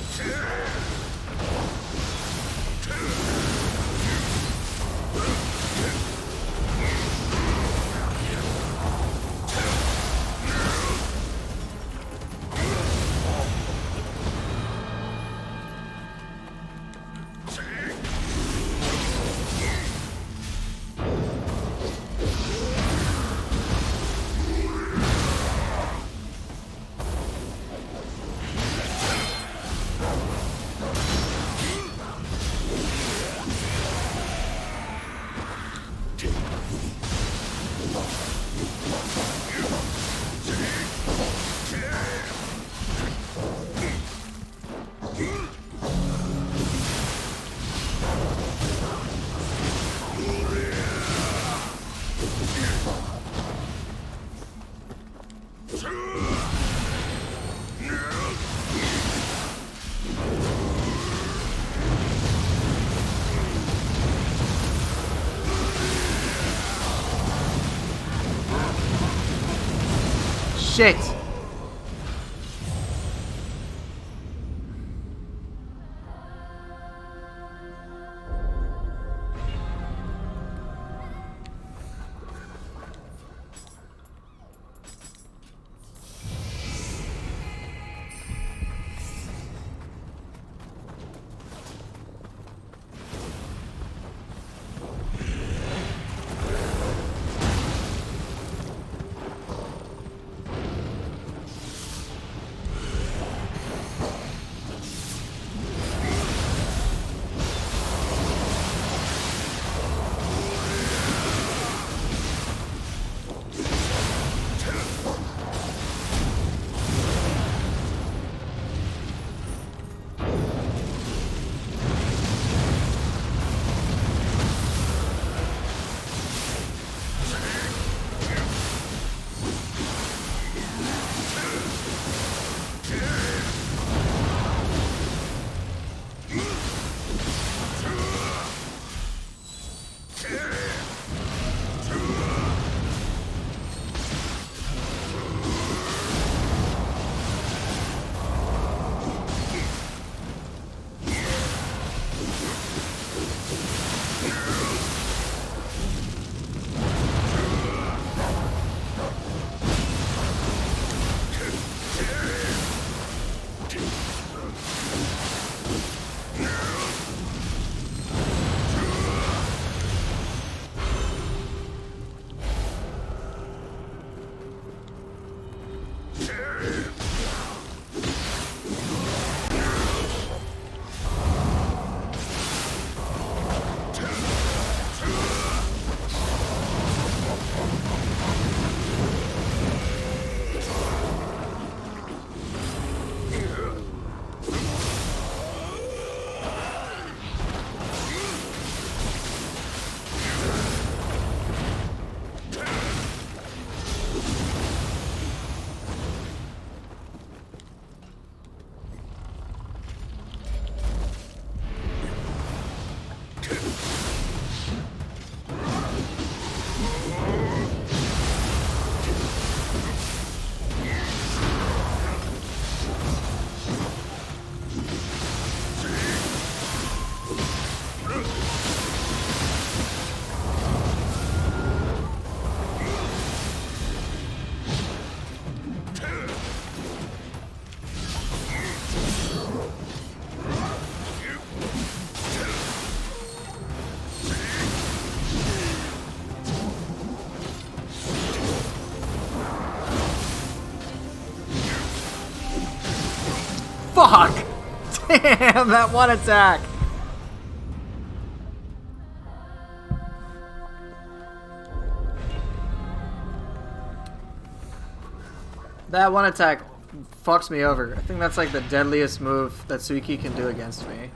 Shit! Fuck! Damn, that one attack! That one attack fucks me over. I think that's like the deadliest move that Suiki can do against me.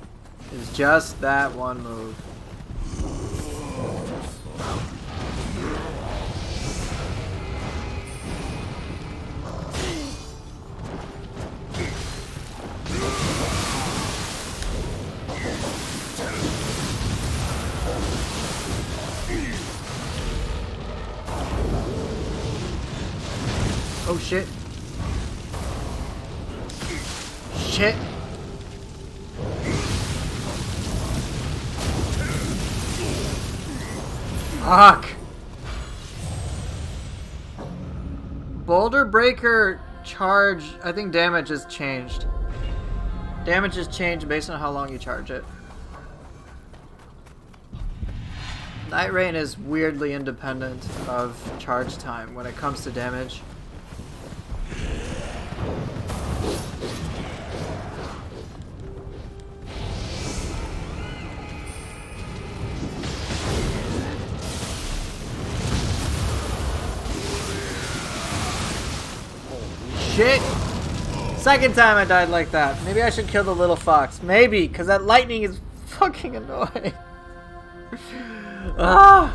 Is just that one move. Oh shit. Shit. Fuck. Boulder Breaker charge, I think damage has changed. Damage has changed based on how long you charge it. Night Rain is weirdly independent of charge time when it comes to damage. Shit! Second time I died like that. Maybe I should kill the little fox. Maybe, because that lightning is fucking annoying. Ah!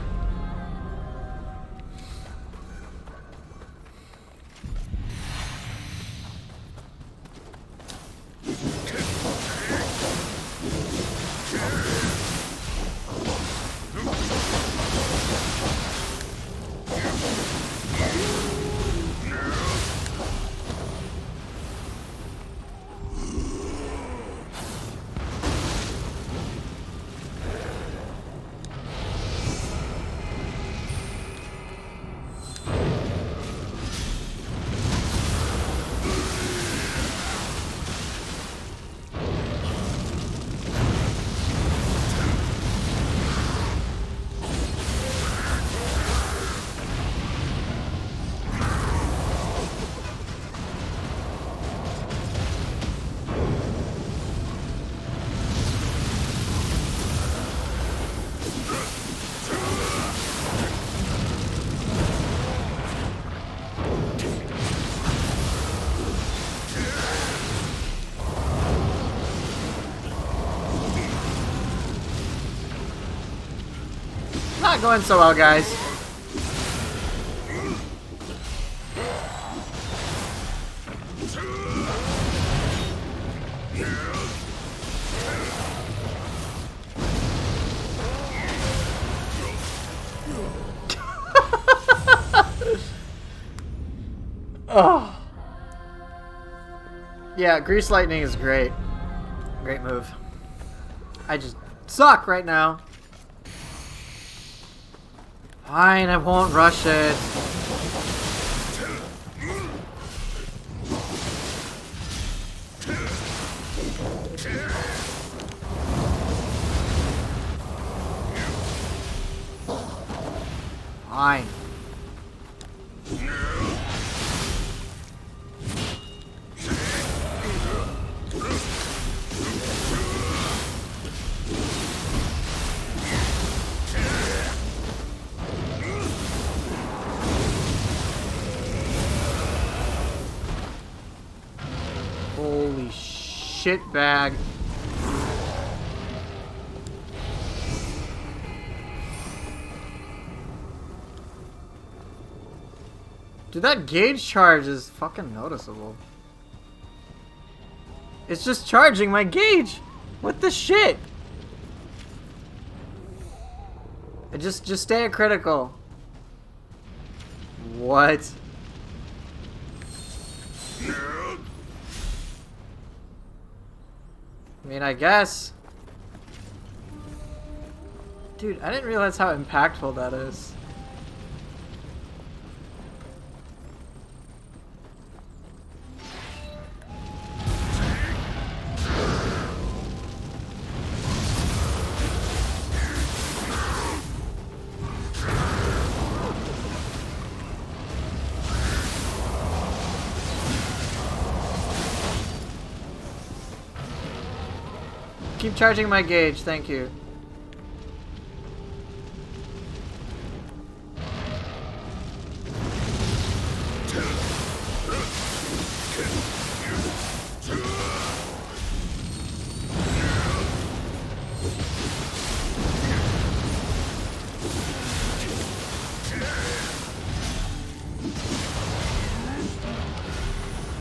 Not going so well, guys. Oh. Yeah, Grease Lightning is great. Great move. I just suck right now. Fine, I won't rush it. Fine. Holy shit bag. Dude, that gauge charge is fucking noticeable. It's just charging my gauge. What the shit? Just stay at critical. What? I mean, I guess. Dude, I didn't realize how impactful that is. Keep charging my gauge, thank you.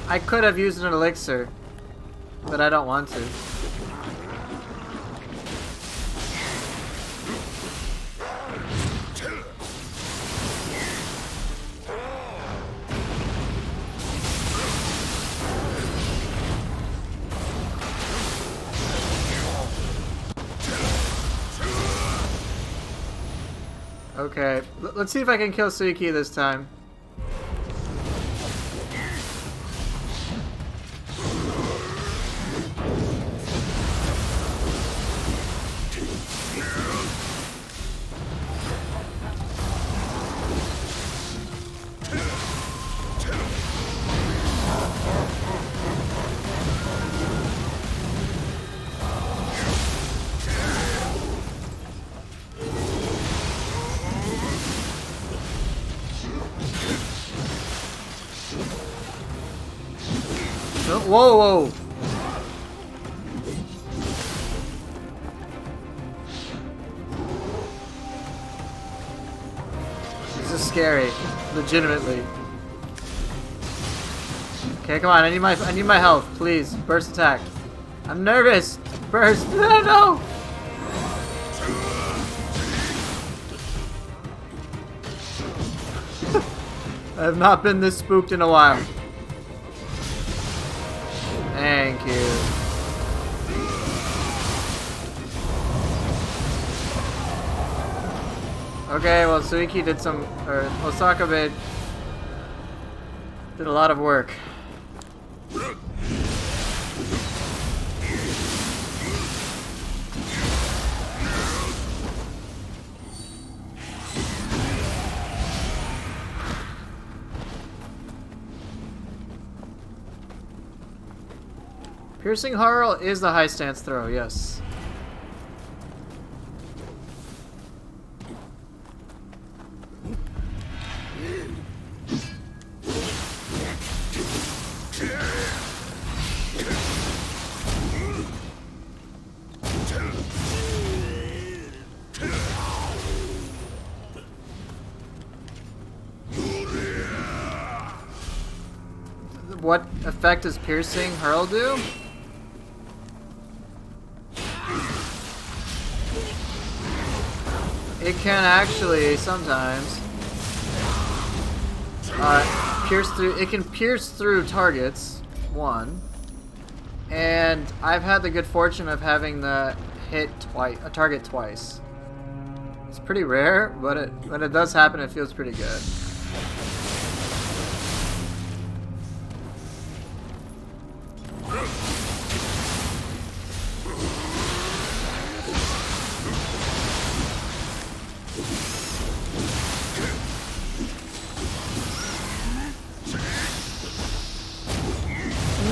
I could have used an elixir, but I don't want to. Okay, let's see if I can kill Suiki this time. Whoa, whoa. This is scary, legitimately. Okay, come on. I need my health, please. Burst attack. I'm nervous. Burst. No, no. I have not been this spooked in a while. Thank you. Okay, well, Suiki did some, or Osaka did a lot of work. Piercing Hurl is the high stance throw, yes. What effect does Piercing Hurl do? It can actually sometimes pierce through. It can pierce through targets. One, and I've had the good fortune of having the hit a target twice. It's pretty rare, but when it does happen, it feels pretty good.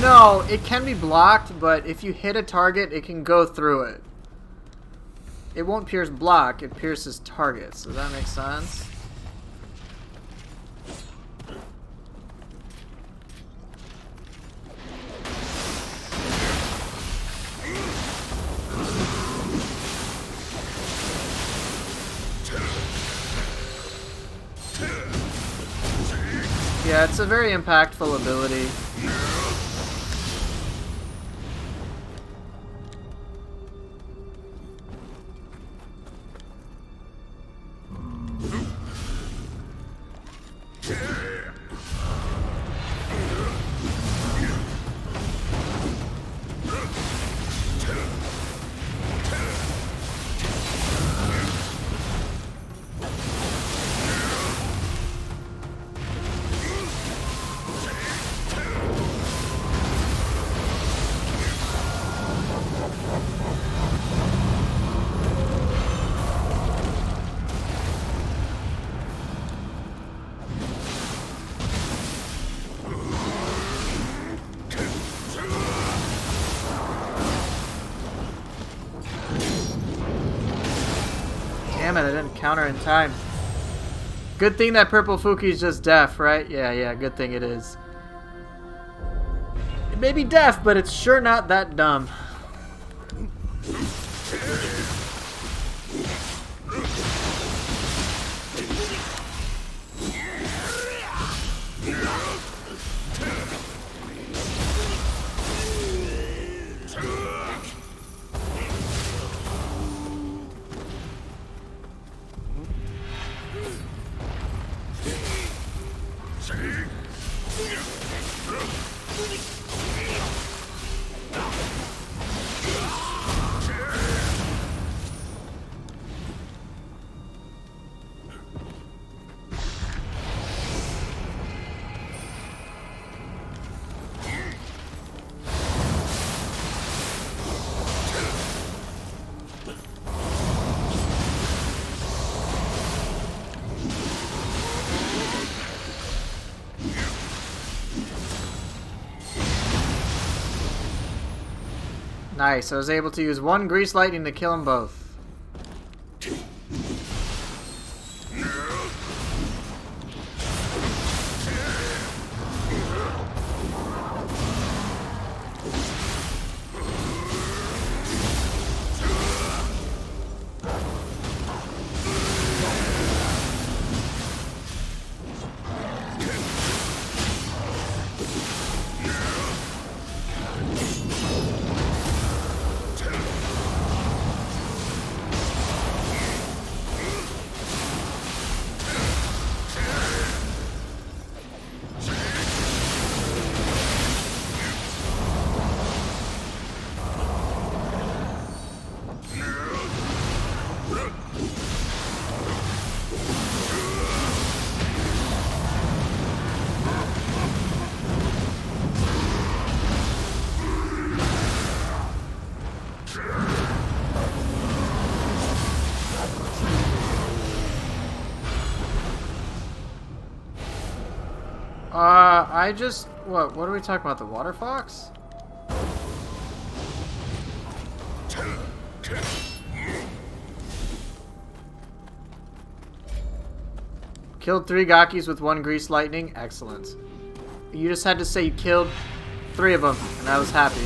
No, it can be blocked, but if you hit a target, it can go through it. It won't pierce block, it pierces targets. Does that make sense? Yeah, it's a very impactful ability. Damn it, I didn't counter in time. Good thing that purple Fuki's just deaf, right? Yeah, good thing it is. It may be deaf, but it's sure not that dumb. Nice, I was able to use one Grease Lightning to kill them both. What are we talking about? The water fox? Killed 3 Gakis with 1 Grease Lightning. Excellent. You just had to say you killed 3 of them, and I was happy.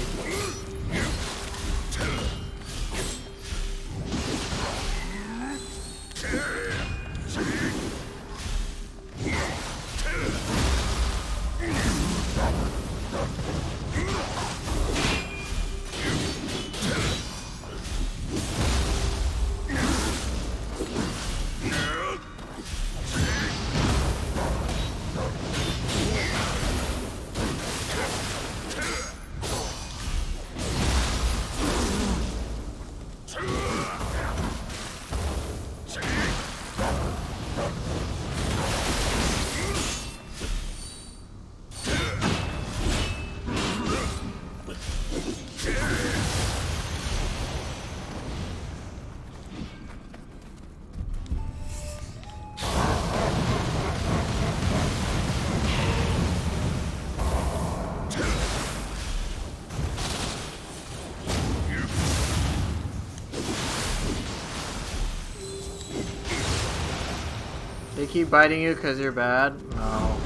They keep biting you because you're bad? No.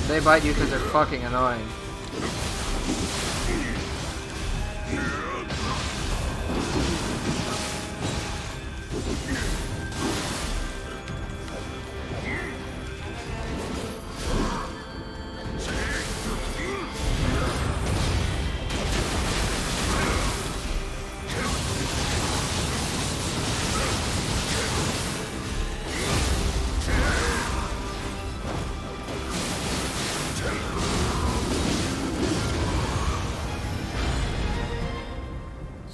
They bite you because they're fucking annoying.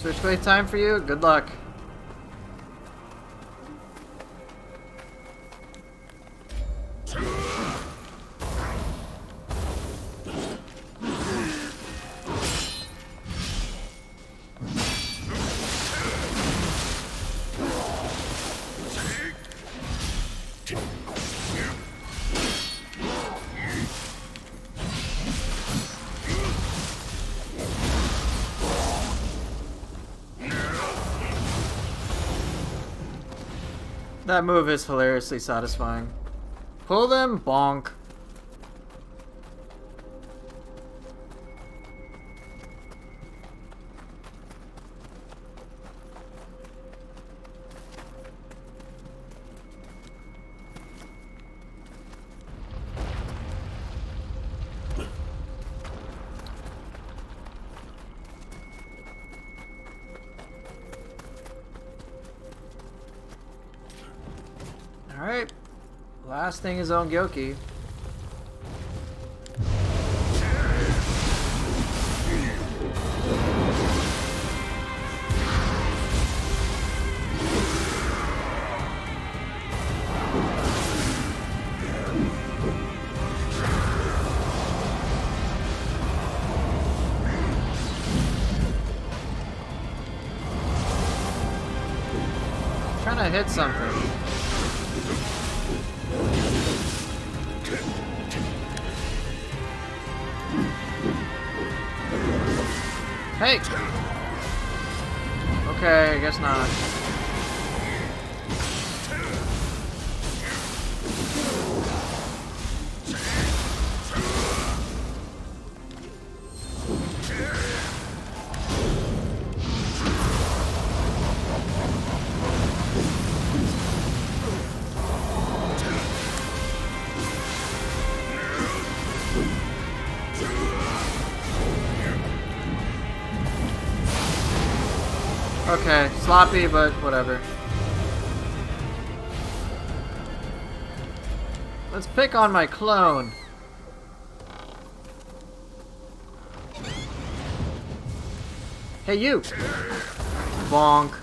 Switchblade time for you? Good luck. That move is hilariously satisfying. Pull them, bonk. Alright. Last thing is Ongyoki. Trying to hit something. Hey! Okay, I guess not. Okay, sloppy, but whatever. Let's pick on my clone. Hey, you! Bonk.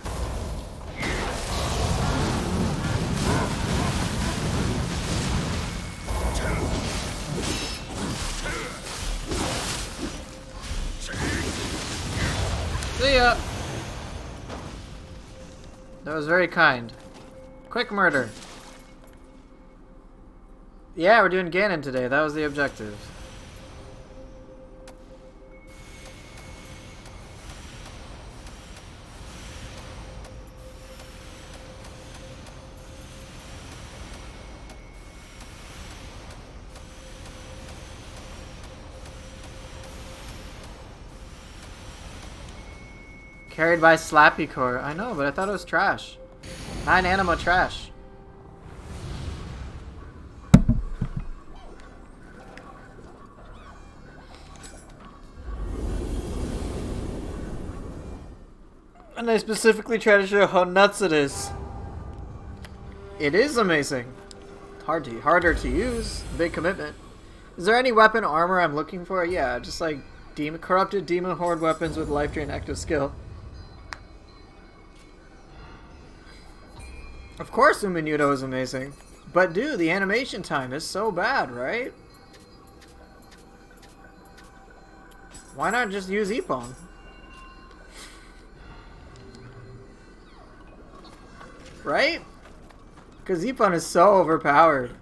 See ya! That was very kind. Quick murder. Yeah, we're doing Ganon today. That was the objective. Carried by Slappy Core. I know, but I thought it was trash. 9 anima trash. And I specifically try to show how nuts it is. It is amazing. Harder to use. Big commitment. Is there any weapon armor I'm looking for? Yeah, just like corrupted demon horde weapons with life drain active skill. Of course Umanudo is amazing. But dude, the animation time is so bad, right? Why not just use Ippon? Right? Because Ippon is so overpowered.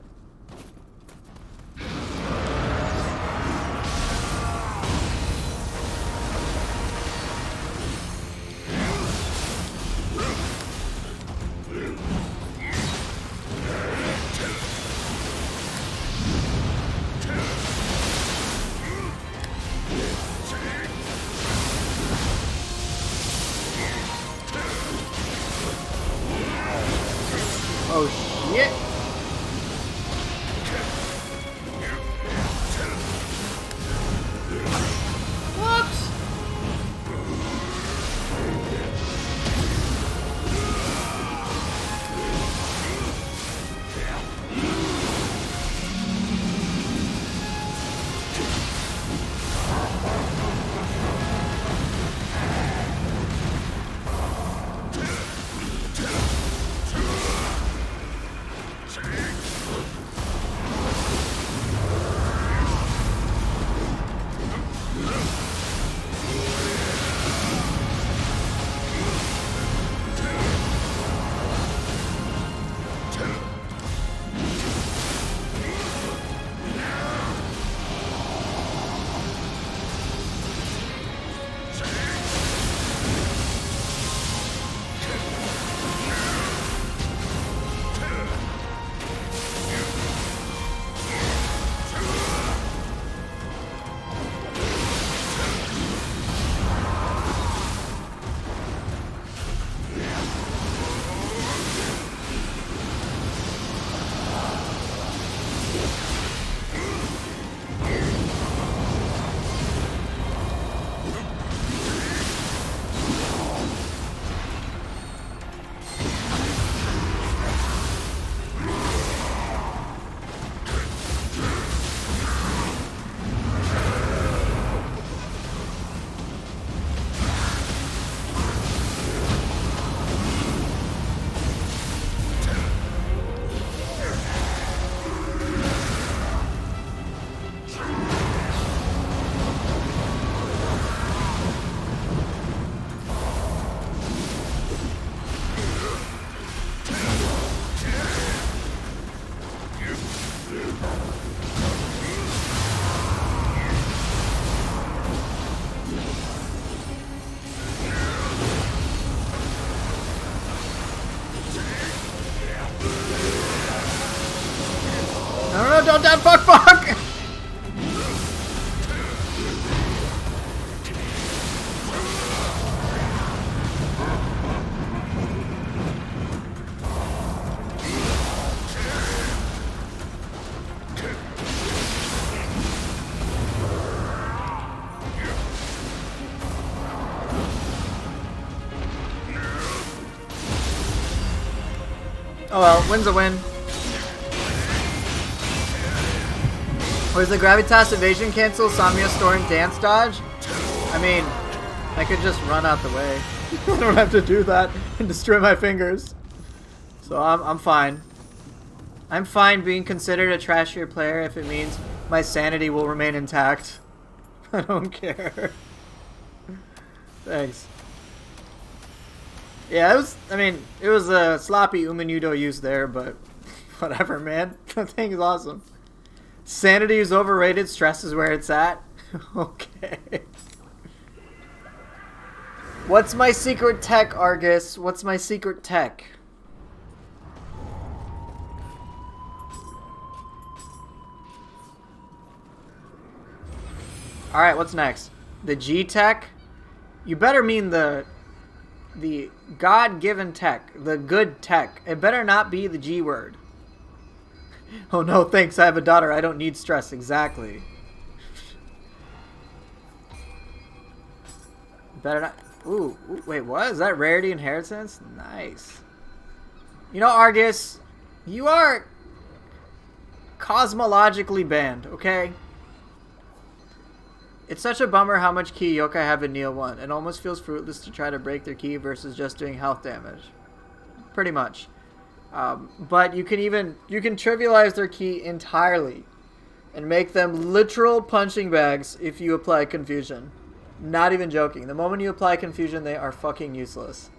Oh shit! Whoops! Oh well, win's a win. Was the Gravitas evasion cancel Samia Store and dance dodge? I mean, I could just run out the way. I don't have to do that and destroy my fingers. So I'm fine. I'm fine being considered a trashier player if it means my sanity will remain intact. I don't care. Thanks. Yeah, it was a sloppy Umanudo use there, but whatever, man. That thing is awesome. Sanity is overrated, stress is where it's at. Okay. What's my secret tech, Argus? What's my secret tech? Alright, what's next? The G tech? You better mean the God-given tech. The good tech. It better not be the G word. Oh no, thanks, I have a daughter. I don't need stress. Exactly. Better not... Ooh, wait, what? Is that rarity inheritance? Nice. You know, Argus, you are cosmologically banned, okay? It's such a bummer how much ki yokai have in Nioh 1. It almost feels fruitless to try to break their ki versus just doing health damage. Pretty much. But you can trivialize their ki entirely and make them literal punching bags if you apply confusion. Not even joking. The moment you apply confusion, they are fucking useless.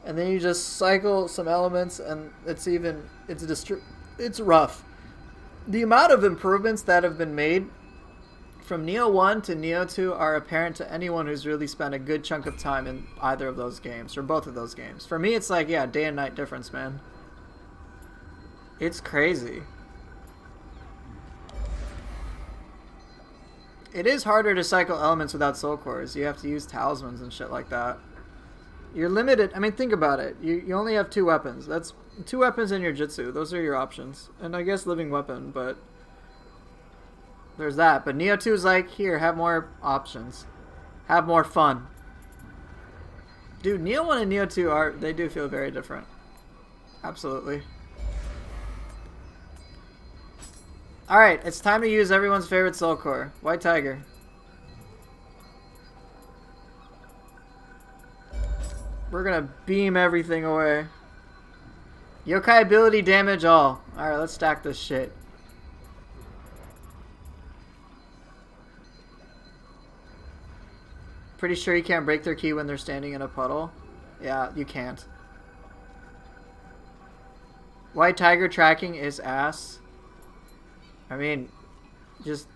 And then you just cycle some elements and it's rough. The amount of improvements that have been made from Nioh 1 to Nioh 2 are apparent to anyone who's really spent a good chunk of time in either of those games, or both of those games. For me, it's like, yeah, day and night difference, man. It's crazy. It is harder to cycle elements without soul cores. You have to use talismans and shit like that. You're limited. I mean, think about it. You only have 2 weapons. That's 2 weapons in your jutsu. Those are your options. And I guess living weapon, but there's that. But Nioh 2 is like, here, have more options. Have more fun. Dude, Nioh 1 and Nioh 2 they do feel very different. Absolutely. Alright, it's time to use everyone's favorite soul core. White Tiger. We're gonna beam everything away. Yokai ability damage all. Alright, let's stack this shit. Pretty sure you can't break their ki when they're standing in a puddle. Yeah, you can't. White Tiger tracking is ass. I mean, just,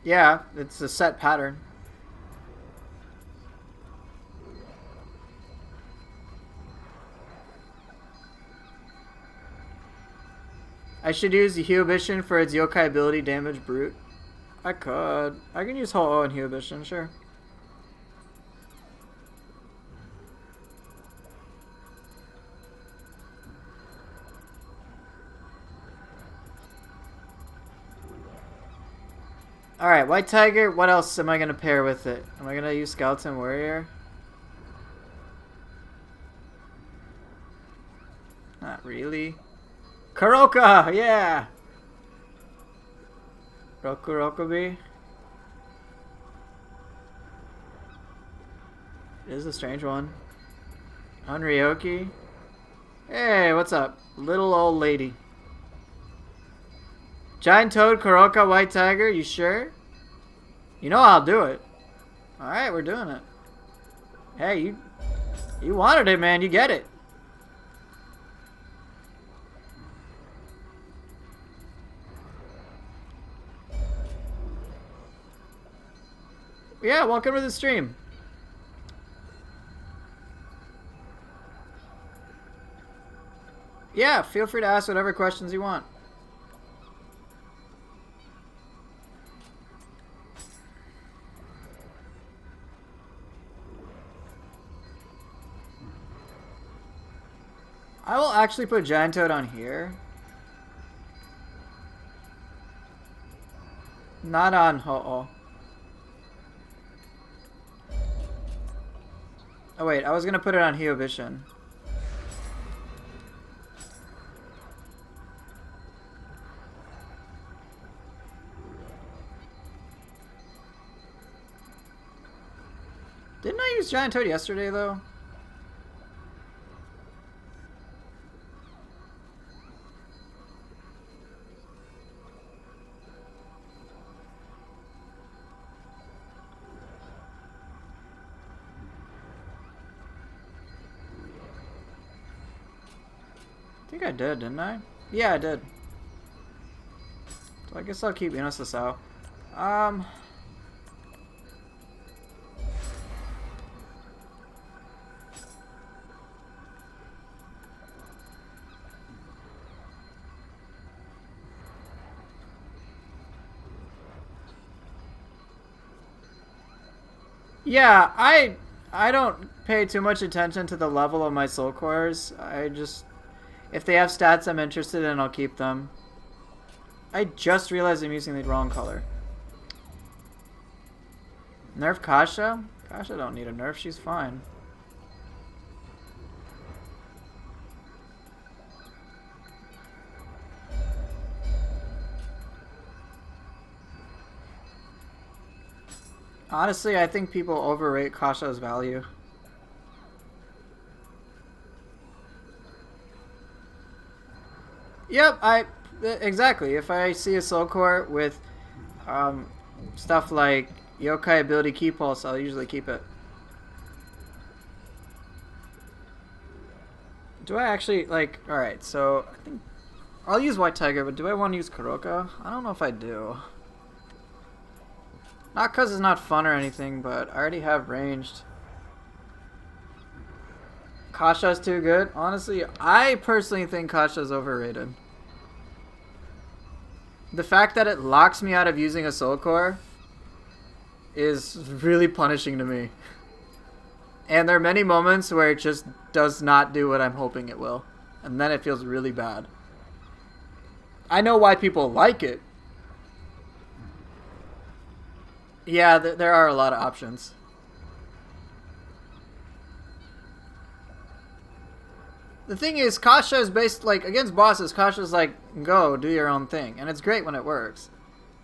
yeah, it's a set pattern. I should use the Hyobishin for its yokai ability damage brute. I could. I can use Ho-Oh and Hyobishin, sure. Alright, White Tiger, what else am I going to pair with it? Am I going to use Skeleton Warrior? Not really. Kuroka! Yeah! Rokurokubi. It is a strange one. Unryoki. Hey, what's up? Little old lady. Giant Toad, Kuroka, White Tiger, you sure? You know I'll do it. Alright, we're doing it. Hey, you wanted it, man. You get it. Yeah, welcome to the stream. Yeah, feel free to ask whatever questions you want. I will actually put Giant Toad on here. Not on Ho-Oh. Oh wait, I was gonna put it on Hyobishin. Didn't I use Giant Toad yesterday, though? I think I did, didn't I? Yeah, I did. So I guess I'll keep Enos out. Yeah, I don't pay too much attention to the level of my soul cores. I just, if they have stats I'm interested in, I'll keep them. I just realized I'm using the wrong color. Nerf Kasha? Kasha don't need a nerf, she's fine. Honestly, I think people overrate Kasha's value. Yep, exactly. If I see a soul core with stuff like Yokai ability Key Pulse, I'll usually keep it. Do I actually, like, alright, so I think I'll use White Tiger, but do I want to use Kuroka? I don't know if I do. Not because it's not fun or anything, but I already have ranged. Kasha's too good. Honestly, I personally think Kasha's overrated. The fact that it locks me out of using a soul core is really punishing to me. And there are many moments where it just does not do what I'm hoping it will. And then it feels really bad. I know why people like it. Yeah, there are a lot of options. The thing is, Kasha is based, like, against bosses, Kasha's like, go, do your own thing. And it's great when it works.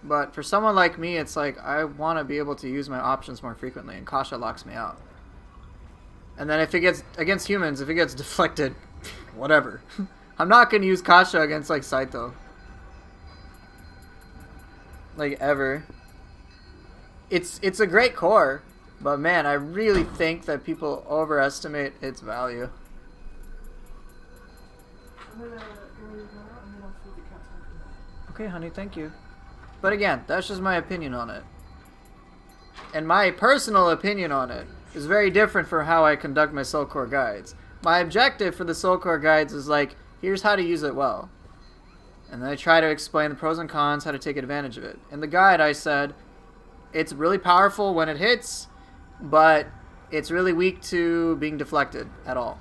But for someone like me, it's like, I want to be able to use my options more frequently, and Kasha locks me out. And then if it gets, against humans, if it gets deflected, whatever. I'm not going to use Kasha against, like, Saito. Like, ever. It's a great core, but man, I really think that people overestimate its value. Okay, honey, thank you. But again, that's just my opinion on it. And my personal opinion on it is very different for how I conduct my Soul Core guides. My objective for the Soul Core guides is like, here's how to use it well. And then I try to explain the pros and cons, how to take advantage of it. In the guide, I said, it's really powerful when it hits, but it's really weak to being deflected at all.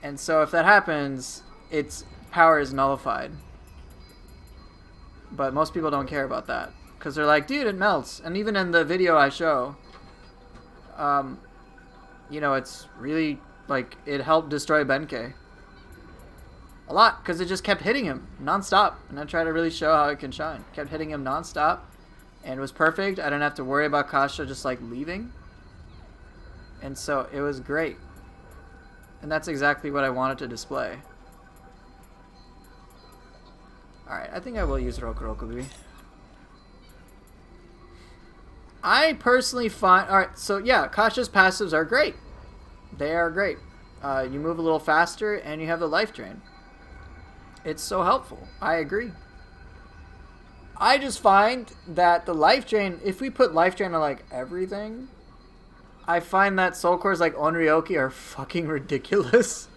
And so if that happens, its power is nullified. But most people don't care about that. Because they're like, dude, it melts. And even in the video I show, you know, it's really, like, it helped destroy Benkei. A lot, because it just kept hitting him non-stop. And I try to really show how it can shine. Kept hitting him non-stop. And it was perfect. I didn't have to worry about Kasha just, like, leaving. And so it was great. And that's exactly what I wanted to display. Alright, I think I will use Rokurokubi. I personally find... Alright, so yeah, Kasha's passives are great. They are great. You move a little faster and you have the life drain. It's so helpful. I agree. I just find that the life drain... If we put life drain on, like, everything... I find that soul cores like Onryoki are fucking ridiculous.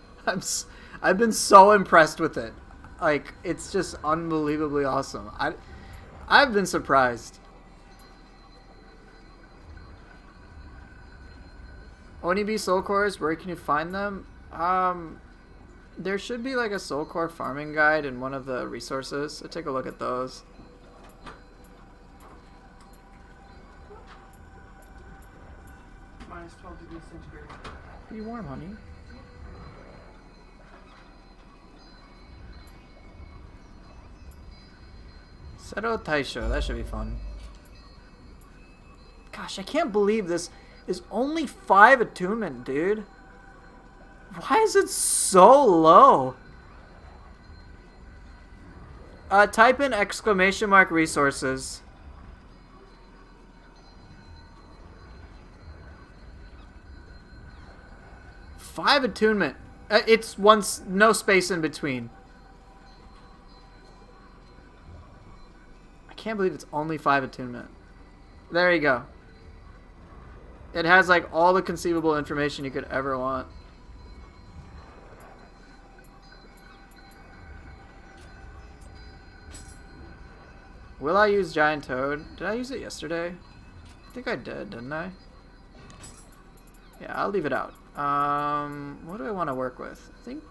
I've been so impressed with it. Like, it's just unbelievably awesome. I've been surprised. Onibi soul cores, where can you find them? There should be like a soul core farming guide in one of the resources, so take a look at those. Minus 12 degrees centigrade. Pretty warm, honey. Seto Taisho, that should be fun. Gosh, I can't believe this is only 5 attunement, dude. Why is it so low? Type in ! resources. Five attunement. It's no space in between. I can't believe it's only 5 attunement. There you go. It has like all the conceivable information you could ever want. Will I use Giant Toad? Did I use it yesterday? I think I did, didn't I? Yeah, I'll leave it out. What do I want to work with? I think...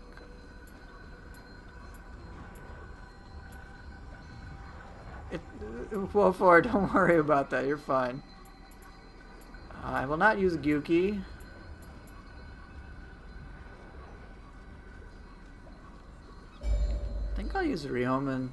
Well, 4, don't worry about that. You're fine. I will not use Gyuki. I think I'll use Ryomen.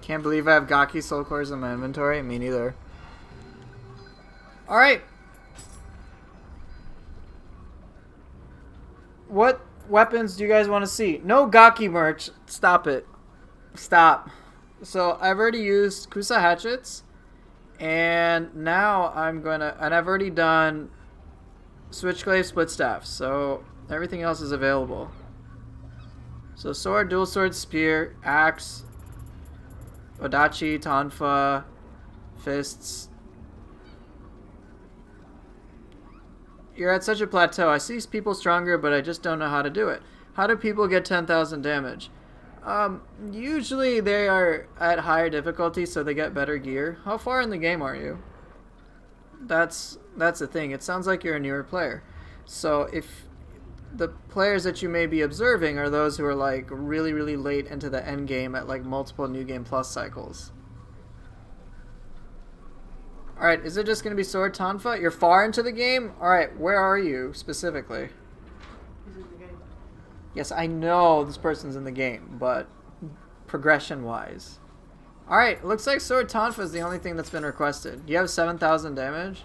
Can't believe I have Gaki Soul Cores in my inventory. Me neither. Alright. What weapons do you guys want to see? No Gaki merch. Stop it. Stop. So I've already used Kusa hatchets. And now I'm gonna... And I've already done Switchglaive split staff. So everything else is available. So sword, dual sword, spear, axe... Odachi, Tonfa, fists. You're at such a plateau. I see people stronger, but I just don't know how to do it. How do people get 10,000 damage? Usually they are at higher difficulty, so they get better gear. How far in the game are you? That's the thing. It sounds like you're a newer player. So if the players that you may be observing are those who are like really, really late into the end game at like multiple New Game Plus cycles. Alright, is it just going to be Sword Tonfa? You're far into the game? Alright, where are you specifically? He's in the game. Yes, I know this person's in the game, but progression-wise. Alright, looks like Sword Tonfa is the only thing that's been requested. You have 7,000 damage?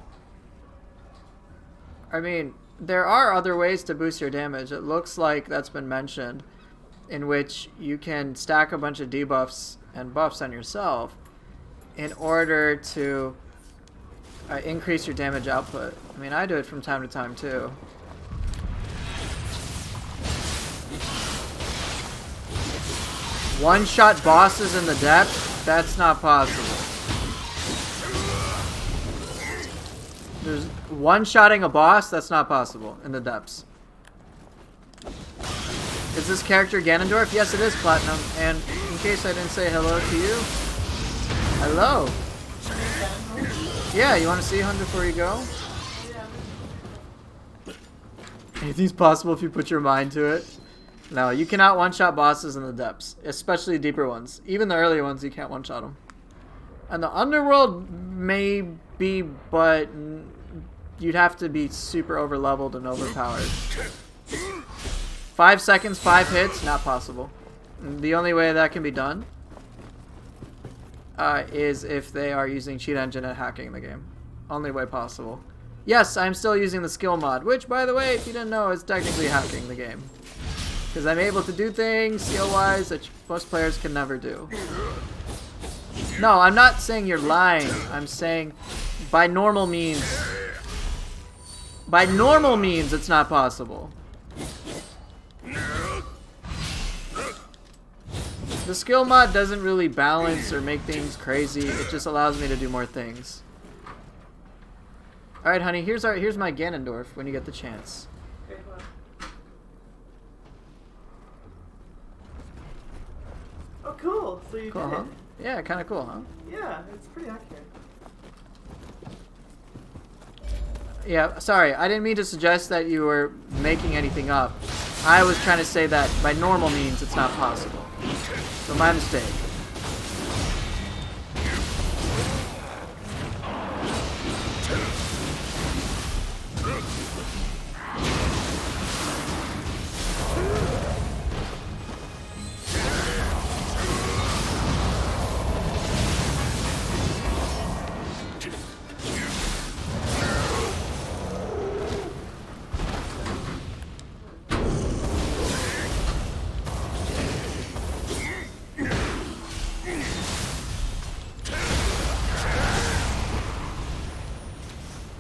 I mean... There are other ways to boost your damage. It looks like that's been mentioned, in which you can stack a bunch of debuffs and buffs on yourself in order to increase your damage output. I mean, I do it from time to time too. One-shot bosses in the depths? That's not possible. There's one-shotting a boss? That's not possible in the depths. Is this character Ganondorf? Yes, it is Platinum. And in case I didn't say hello to you, hello. Yeah, you want to see him before you go? Anything's possible if you put your mind to it. No, you cannot one-shot bosses in the depths, especially deeper ones. Even the earlier ones, you can't one-shot them. And the underworld may be, but you'd have to be super over-leveled and overpowered. 5 seconds, 5 hits, not possible. The only way that can be done is if they are using cheat engine and hacking the game. Only way possible. Yes, I'm still using the skill mod, which, by the way, if you didn't know, is technically hacking the game. Because I'm able to do things, skill-wise, that most players can never do. No, I'm not saying you're lying. I'm saying by normal means. By normal means, it's not possible. The skill mod doesn't really balance or make things crazy. It just allows me to do more things. All right, honey. Here's my Ganondorf when you get the chance. Okay, hold on. Oh, cool. So you Cool, did huh? it. Yeah, kind of cool, huh? Yeah, it's pretty accurate. Yeah, sorry. I didn't mean to suggest that you were making anything up. I was trying to say that by normal means it's not possible. So my mistake.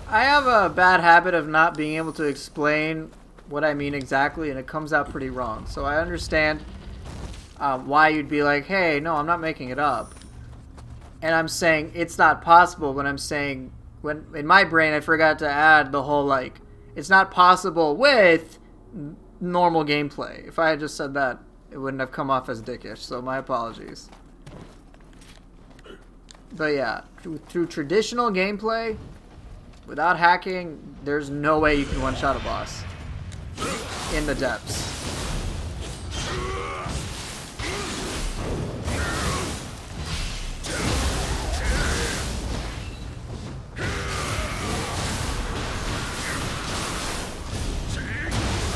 I have a bad habit of not being able to explain what I mean exactly, and it comes out pretty wrong. So I understand why you'd be like, hey, no, I'm not making it up. And I'm saying it's not possible when I'm saying, when in my brain I forgot to add the whole, like, it's not possible with normal gameplay. If I had just said that, it wouldn't have come off as dickish, so my apologies. But yeah, through traditional gameplay, without hacking, there's no way you can one-shot a boss in the depths.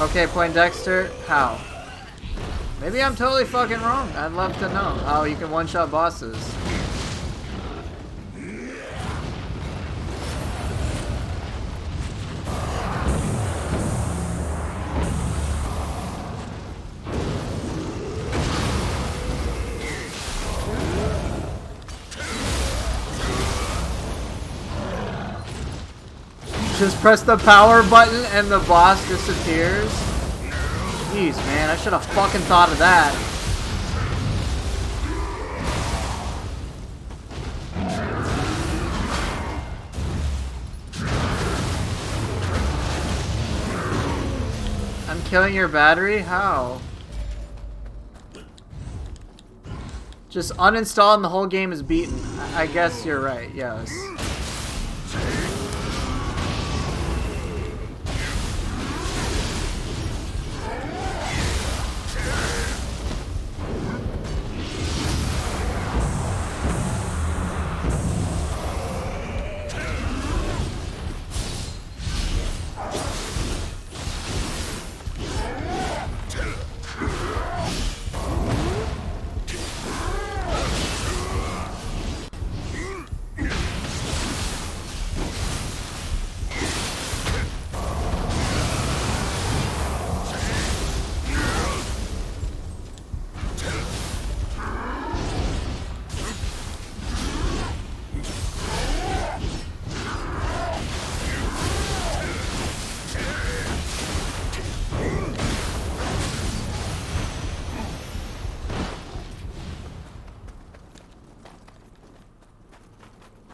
Okay, Poindexter, how? Maybe I'm totally fucking wrong. I'd love to know how you can one-shot bosses. Just press the power button and the boss disappears? Jeez, man, I should have fucking thought of that. I'm killing your battery? How? Just uninstall and the whole game is beaten. I guess you're right, yes.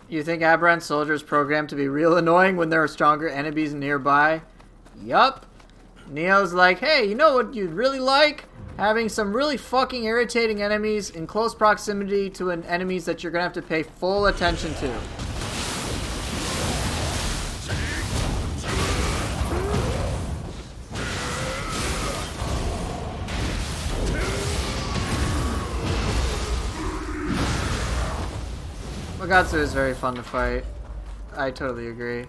You think Aberrant Soldier is programmed to be real annoying when there are stronger enemies nearby? Yup. Nioh's like, hey, you know what you'd really like? Having some really fucking irritating enemies in close proximity to enemies that you're gonna have to pay full attention to. Magatsu is very fun to fight. I totally agree.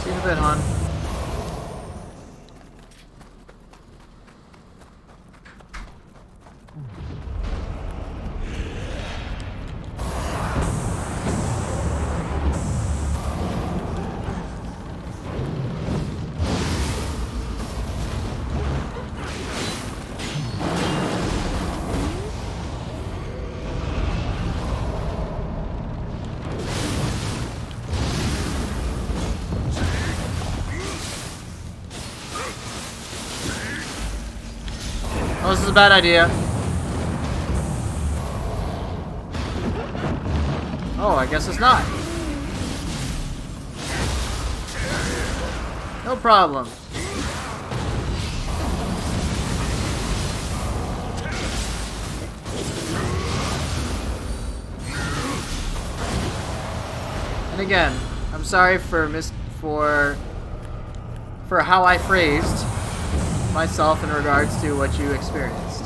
See you in a bit, hon. Oh, this is a bad idea. Oh, I guess it's not. No problem. And again, I'm sorry for how I phrased myself in regards to what you experienced.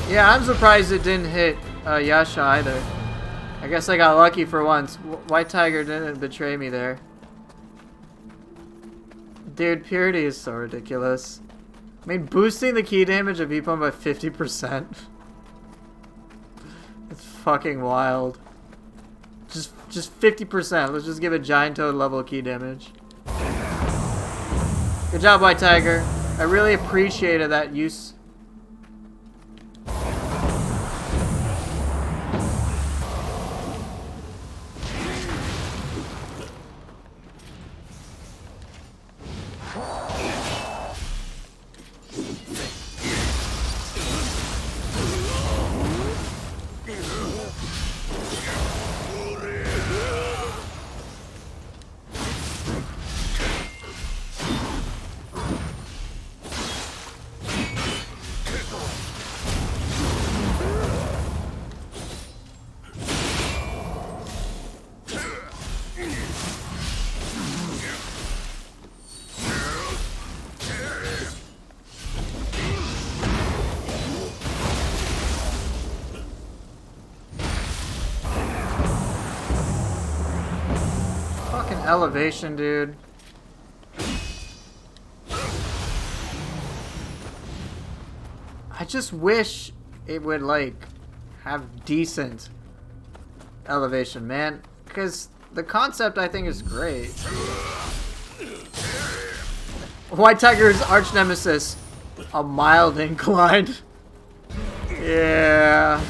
Yeah, I'm surprised it didn't hit Yasha either. I guess I got lucky for once. White Tiger didn't betray me there. Dude, Purity is so ridiculous. I mean, boosting the key damage of Epon by 50%. It's fucking wild. Just 50%. Let's just give it Giant Toad level key damage. Good job, White Tiger. I really appreciated that use. Elevation, dude. I just wish it would, like, have decent elevation, man. Because the concept, I think, is great. White Tiger's arch nemesis. A mild incline. Yeah.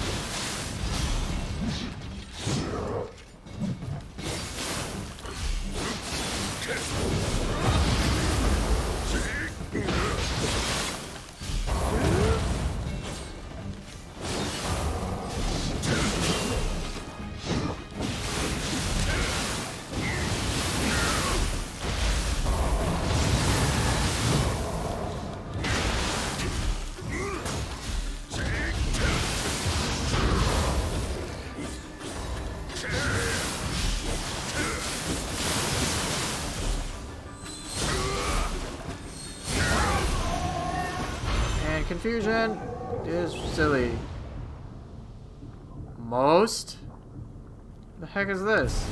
Confusion is silly. Most? The heck is this?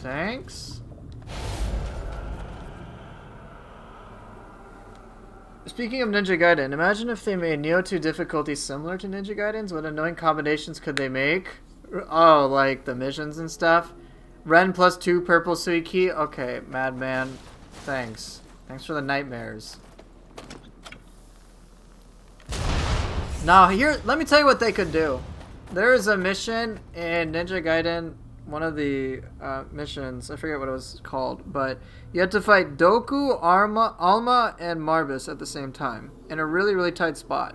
Thanks? Speaking of Ninja Gaiden, imagine if they made Nioh 2 difficulty similar to Ninja Gaiden's. What annoying combinations could they make? Oh, like the missions and stuff. Ren plus 2 purple Suiki. Okay, Madman. Thanks. Thanks for the nightmares. Now here, let me tell you what they could do. There is a mission in Ninja Gaiden, one of the missions, I forget what it was called, but you had to fight Doku, Alma, and Marbus at the same time in a really, really tight spot.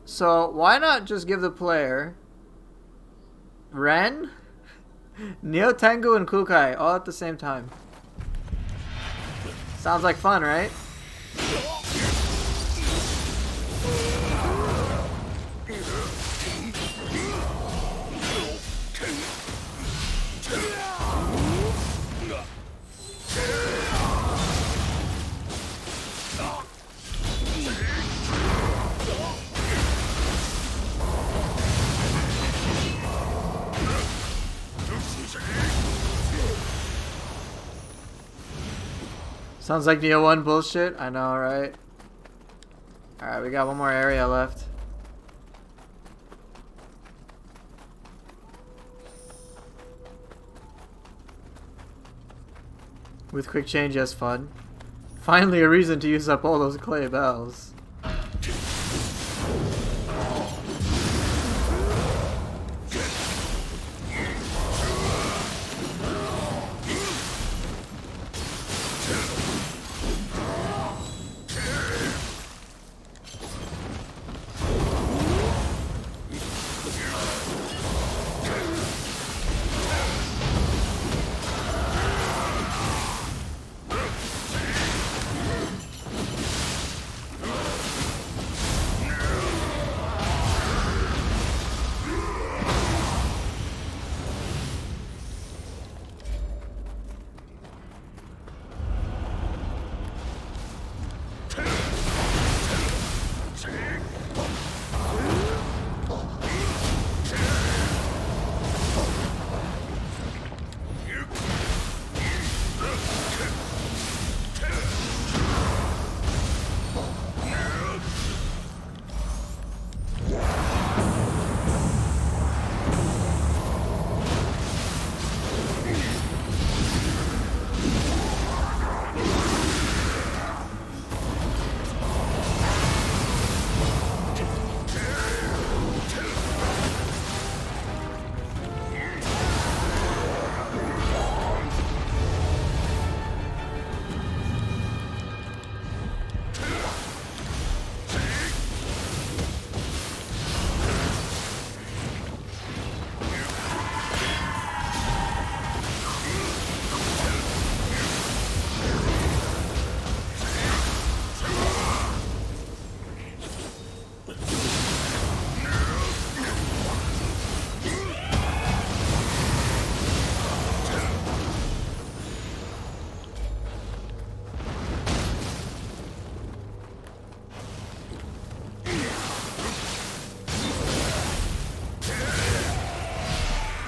So why not just give the player Ren, Nioh, Tengu, and Kukai all at the same time? Sounds like fun, right? Sounds like Nioh 1 bullshit. I know, right? Alright, we got one more area left. With quick change, yes, fun. Finally a reason to use up all those clay bells.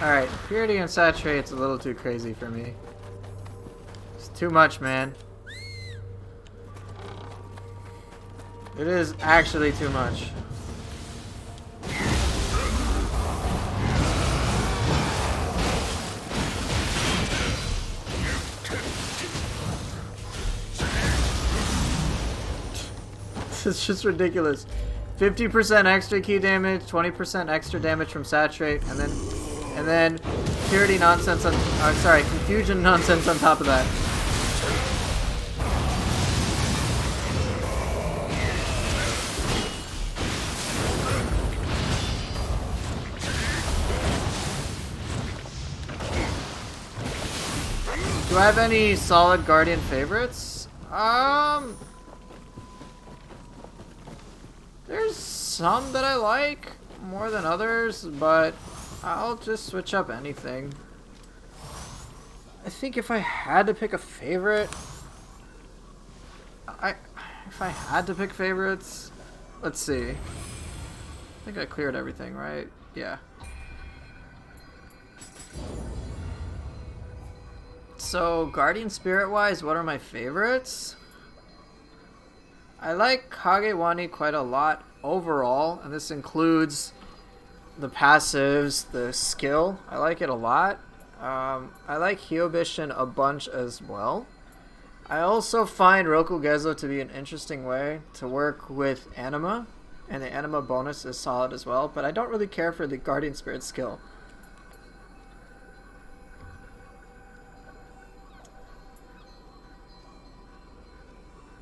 Alright, purity and saturate's a little too crazy for me. It's too much, man. It is actually too much. It's just ridiculous. 50% extra key damage, 20% extra damage from saturate, and then purity nonsense on, sorry, confusion nonsense on top of that. Do I have any solid Guardian favorites? There's some that I like more than others, but I'll just switch up anything. I think if I had to pick a favorite, if I had to pick favorites, let's see. I think I cleared everything, right? Yeah. So, Guardian Spirit-wise, what are my favorites? I like Kagewani quite a lot overall, and this includes the passives, the skill. I like it a lot. I like Hyobishin a bunch as well. I also find Rokugezo to be an interesting way to work with Anima, and the Anima bonus is solid as well, but I don't really care for the Guardian Spirit skill.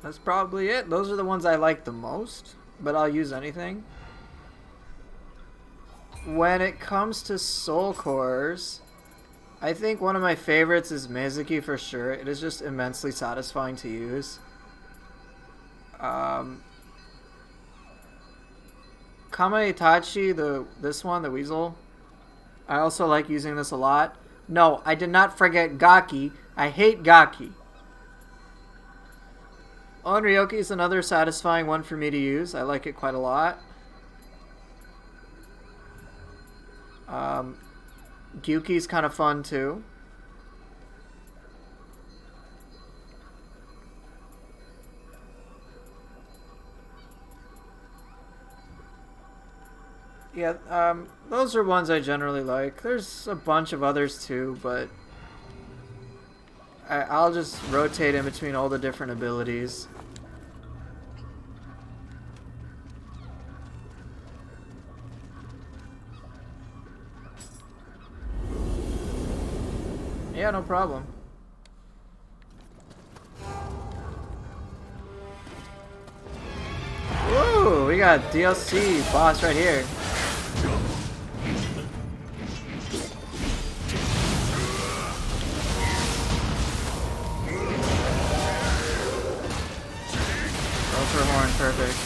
That's probably it. Those are the ones I like the most, but I'll use anything. When it comes to soul cores, I think one of my favorites is Mizuki for sure. It is just immensely satisfying to use. Kamaitachi, this one, the weasel. I also like using this a lot. No, I did not forget Gaki. I hate Gaki. Onryoki is another satisfying one for me to use. I like it quite a lot. Gyuki's kind of fun too. Yeah, those are ones I generally like. There's a bunch of others too, but I'll just rotate in between all the different abilities. Yeah, no problem. Woo! We got DLC boss right here. Gopher horn, perfect.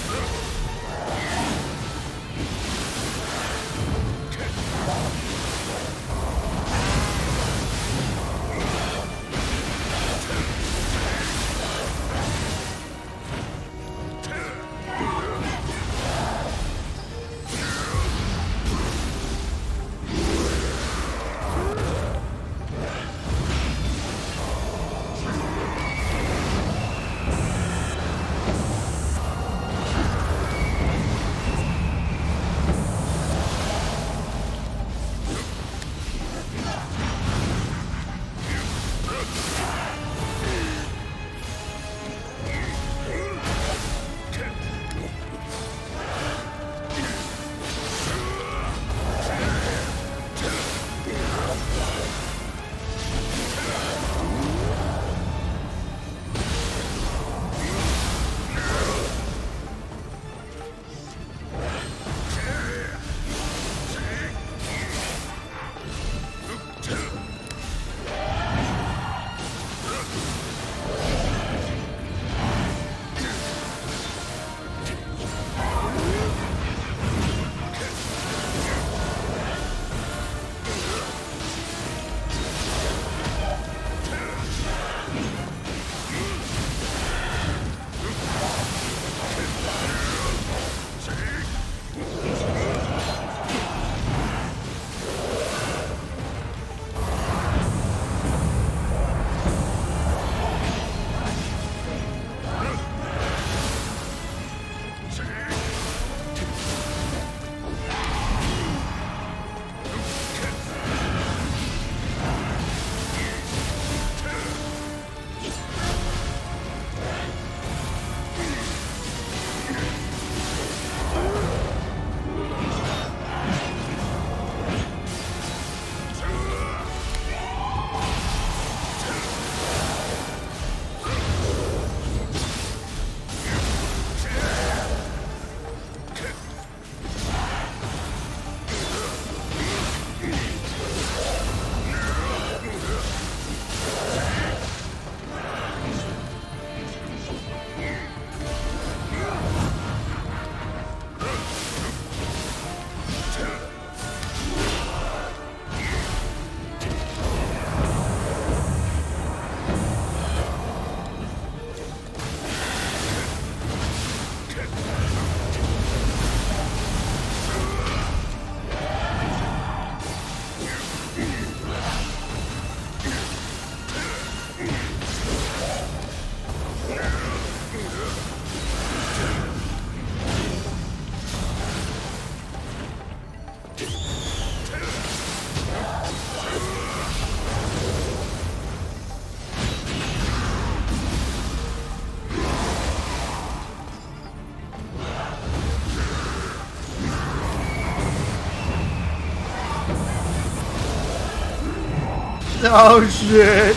Oh shit!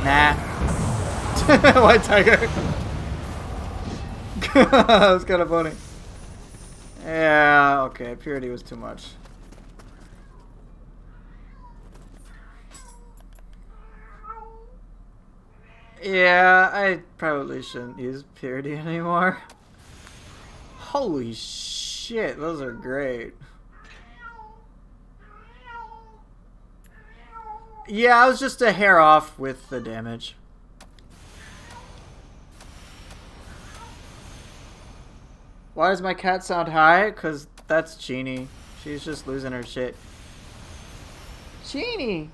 Nah. White tiger. That was kind of funny. Yeah, okay, purity was too much. Yeah, I probably shouldn't use purity anymore. Holy shit, those are great. Yeah, I was just a hair off with the damage. Why does my cat sound high? Because that's Genie. She's just losing her shit. Genie!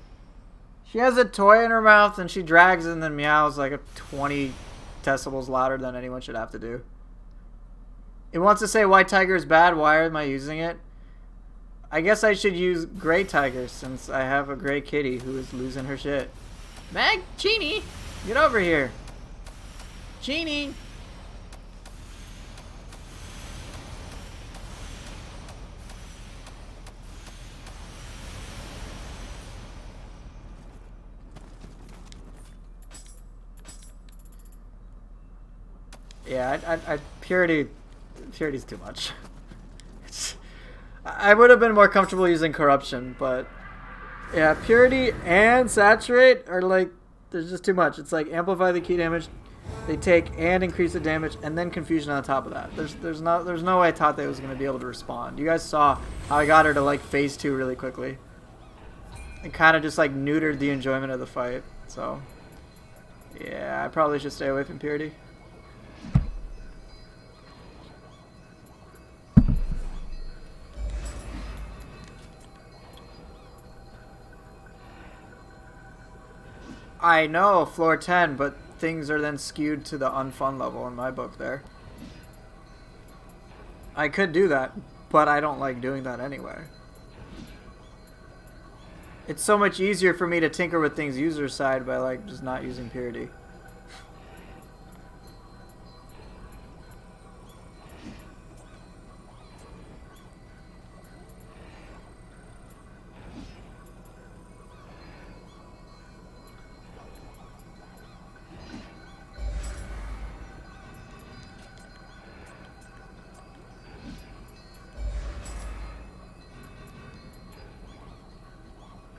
She has a toy in her mouth and she drags and then meows like a 20 decibels louder than anyone should have to do. It wants to say white tiger is bad. Why am I using it? I guess I should use gray tiger since I have a gray kitty who is losing her shit. Meg, Genie, get over here. Genie. Yeah, Purity's too much. I would have been more comfortable using corruption, but yeah, purity and saturate are like, there's just too much. It's like amplify the key damage they take and increase the damage, and then confusion on top of that. There's no way I thought that I was gonna be able to respond. You guys saw how I got her to like phase 2 really quickly. It kind of just like neutered the enjoyment of the fight. So yeah, I probably should stay away from purity. I know, floor 10, but things are then skewed to the unfun level in my book there. I could do that, but I don't like doing that anyway. It's so much easier for me to tinker with things user side by like just not using purity.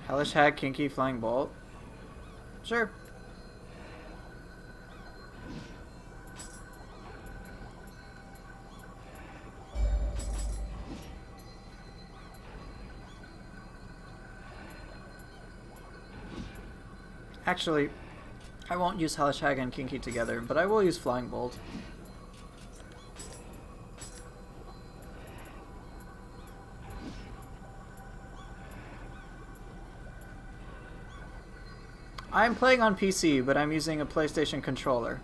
Hellish Hag, Kinky, Flying Bolt. Sure. Actually, I won't use Hellish Hag and Kinky together, but I will use Flying Bolt. I'm playing on PC, but I'm using a PlayStation controller.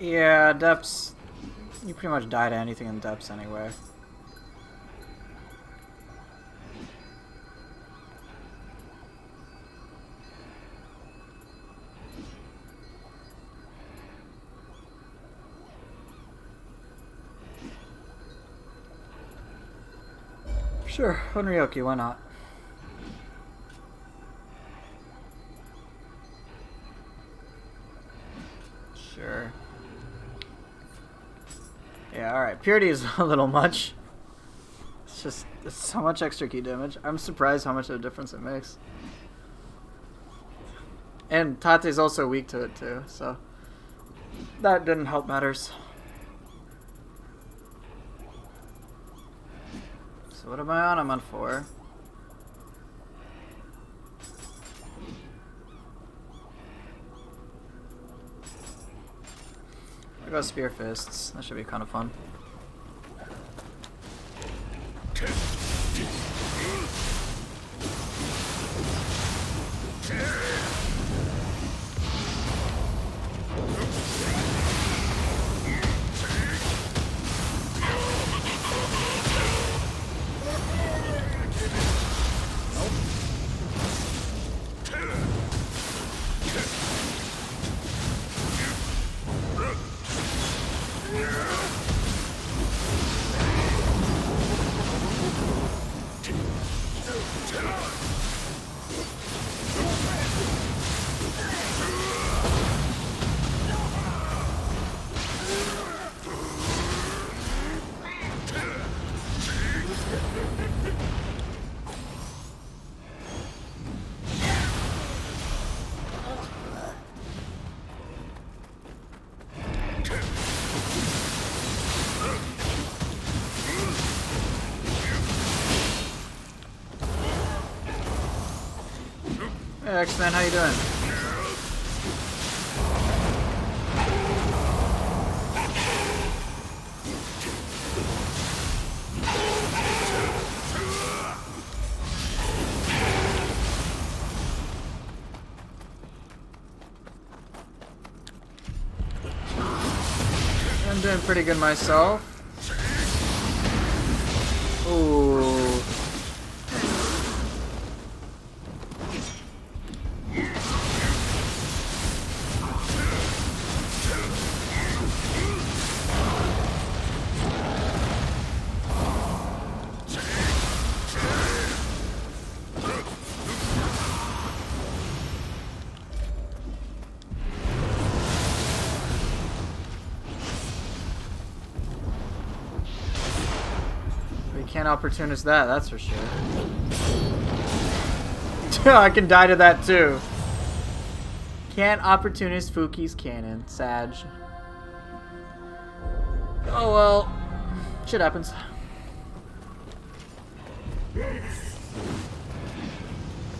Yeah, depths. You pretty much die to anything in depths anyway. Sure, Onryoki, why not? Yeah, alright. Purity is a little much. It's so much extra key damage. I'm surprised how much of a difference it makes. And Tate's also weak to it too, so that didn't help matters. So what am I on? I'm on 4. I'll go Spear Fists. That should be kind of fun. Hey X-Man, how you doing? I'm doing pretty good myself. Ooh. Can't opportunist that's for sure. I can die to that too. Can't opportunist Fuki's cannon. Sag. Oh well. Shit happens.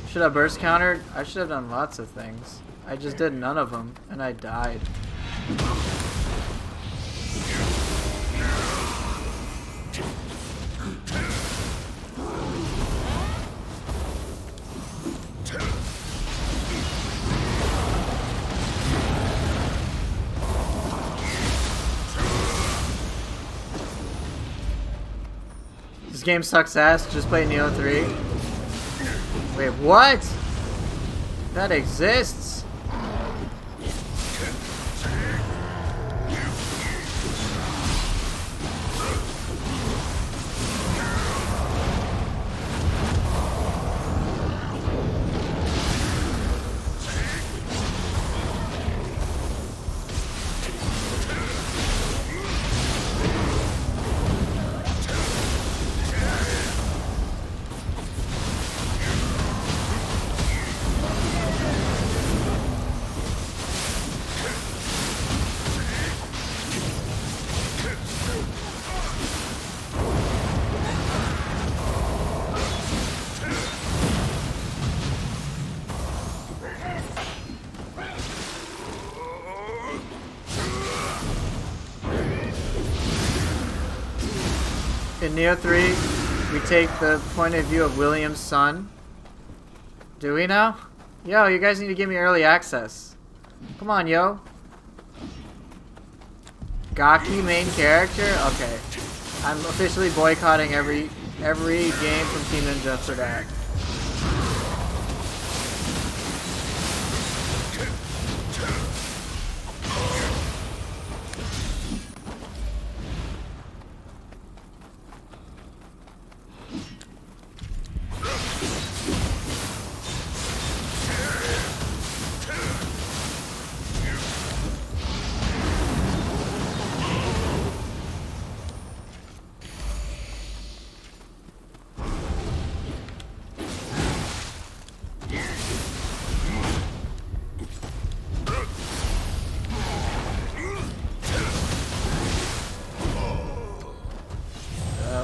Should I burst countered? I should have done lots of things. I just did none of them, and I died. This game sucks ass. Just play Nioh 3. Wait, what? That exists? In Nioh 3, we take the point of view of William's son. Do we now? Yo, you guys need to give me early access. Come on, yo. Gaki main character? Okay. I'm officially boycotting every game from Team Ninja for that.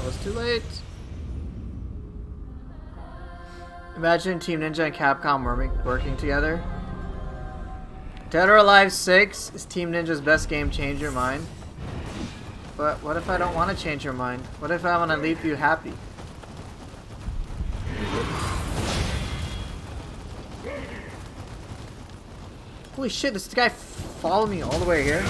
Almost too late. Imagine Team Ninja and Capcom working together. Dead or Alive 6 is Team Ninja's best game. Change your mind. But what if I don't want to change your mind? What if I want to leave you happy? Holy shit, this guy followed me all the way here.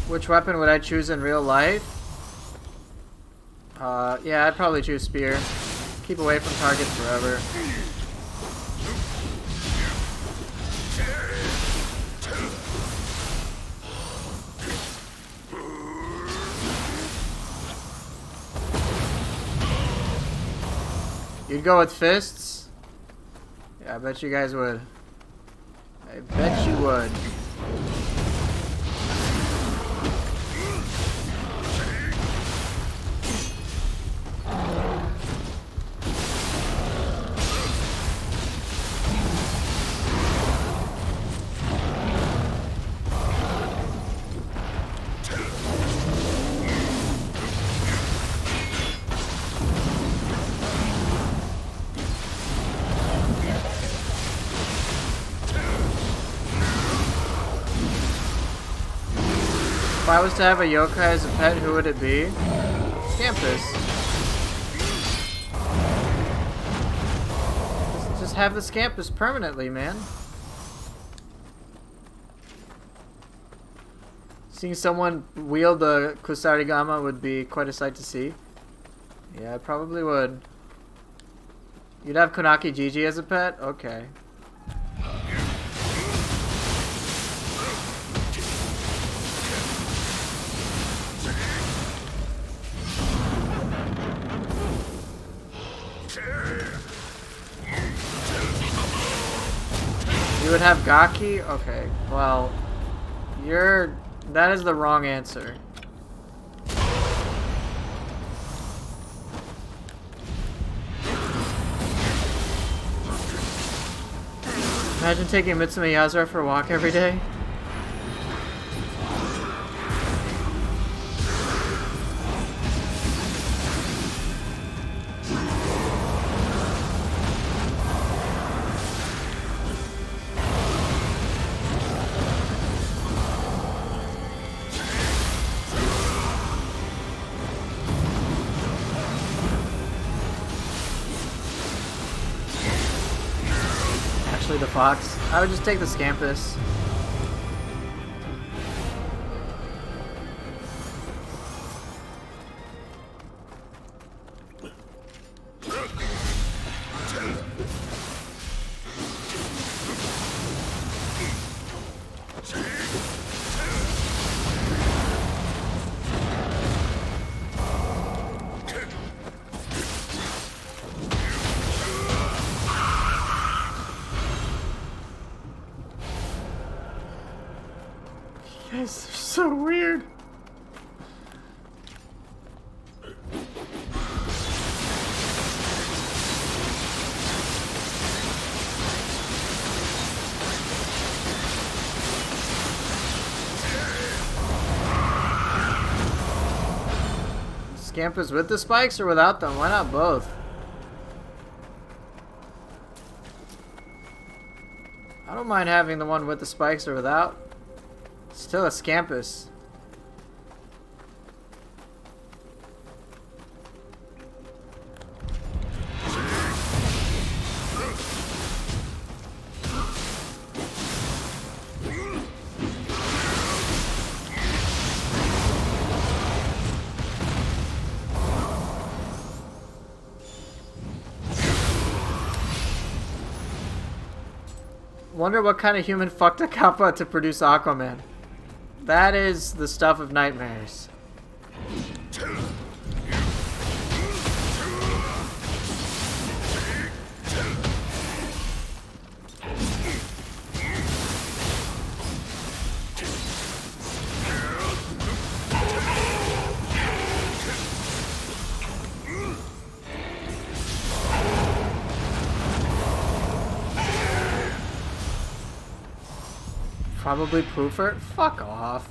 Which weapon would I choose in real life? Yeah, I'd probably choose Spear. Keep away from targets forever. You'd go with fists? Yeah, I bet you guys would. I bet you would. If I was to have a yokai as a pet, who would it be? Scampus. Just have the Scampus permanently, man. Seeing someone wield the Kusarigama would be quite a sight to see. Yeah, it probably would. You'd have Konaki Gigi as a pet? Okay. You would have Gaki? Okay, well, that is the wrong answer. Imagine taking Mitsume Yazura for a walk every day. The fox. I would just take the Scampus. You guys are so weird. Scampus with the spikes or without them? Why not both? I don't mind having the one with the spikes or without. Still a Scampus. Wonder what kind of human fucked a kappa to produce Aquaman. That is the stuff of nightmares. Probably Poofer? Fuck off.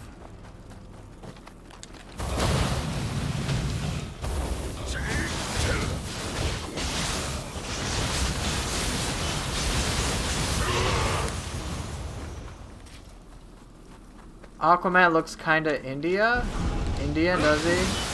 Aquaman looks kinda Indian, does he?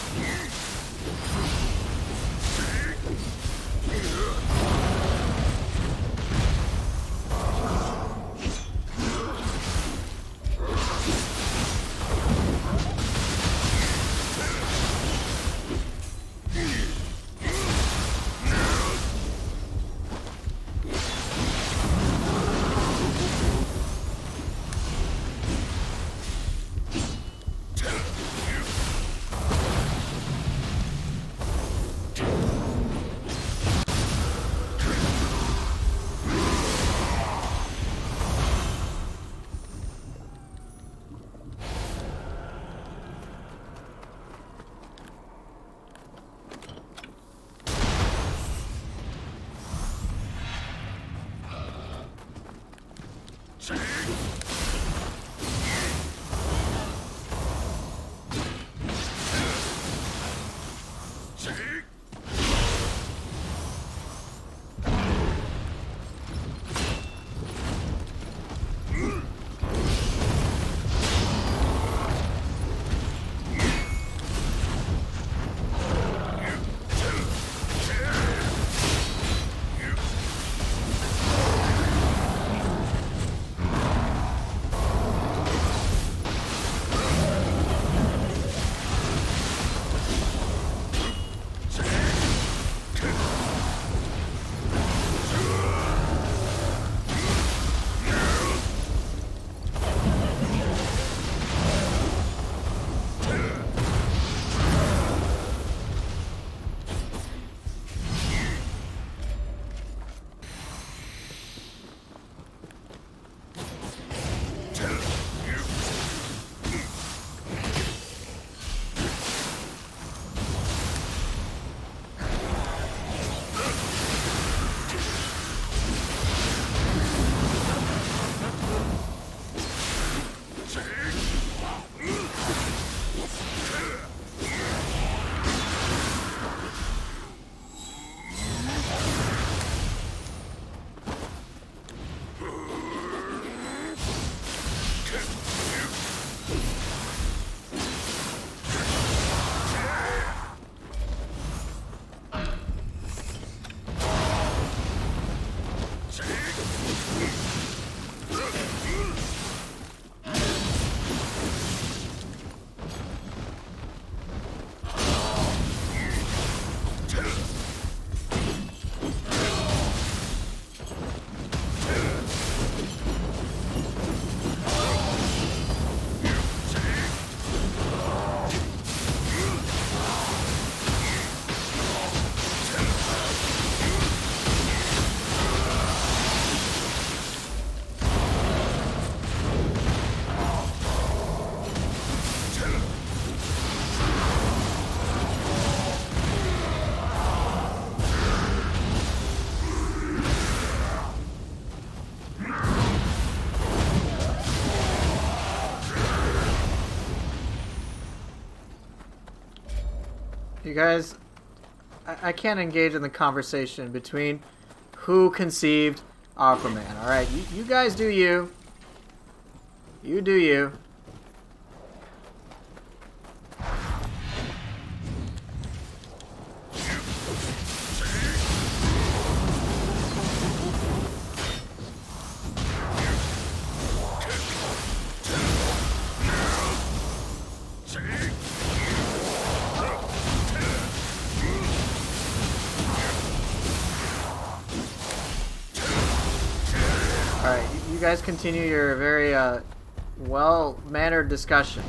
You guys, I can't engage in the conversation between who conceived Aquaman. Alright, you guys do you. You do you. You guys continue your very well-mannered discussion.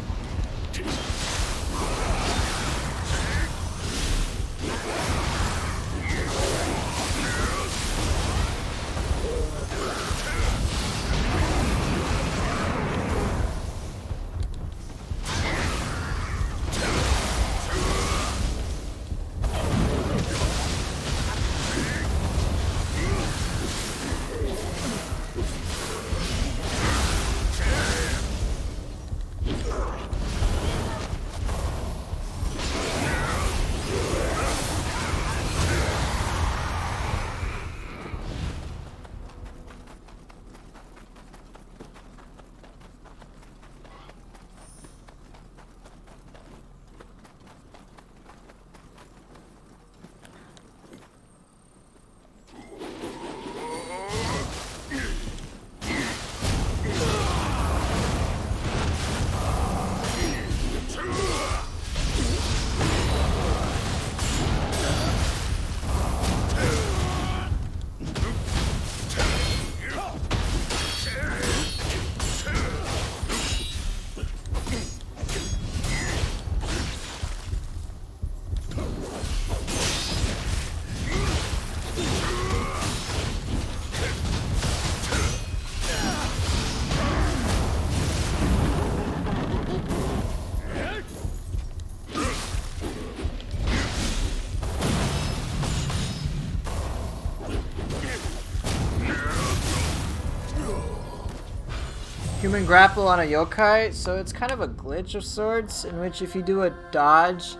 Human grapple on a yokai, so it's kind of a glitch of sorts, in which if you do a dodge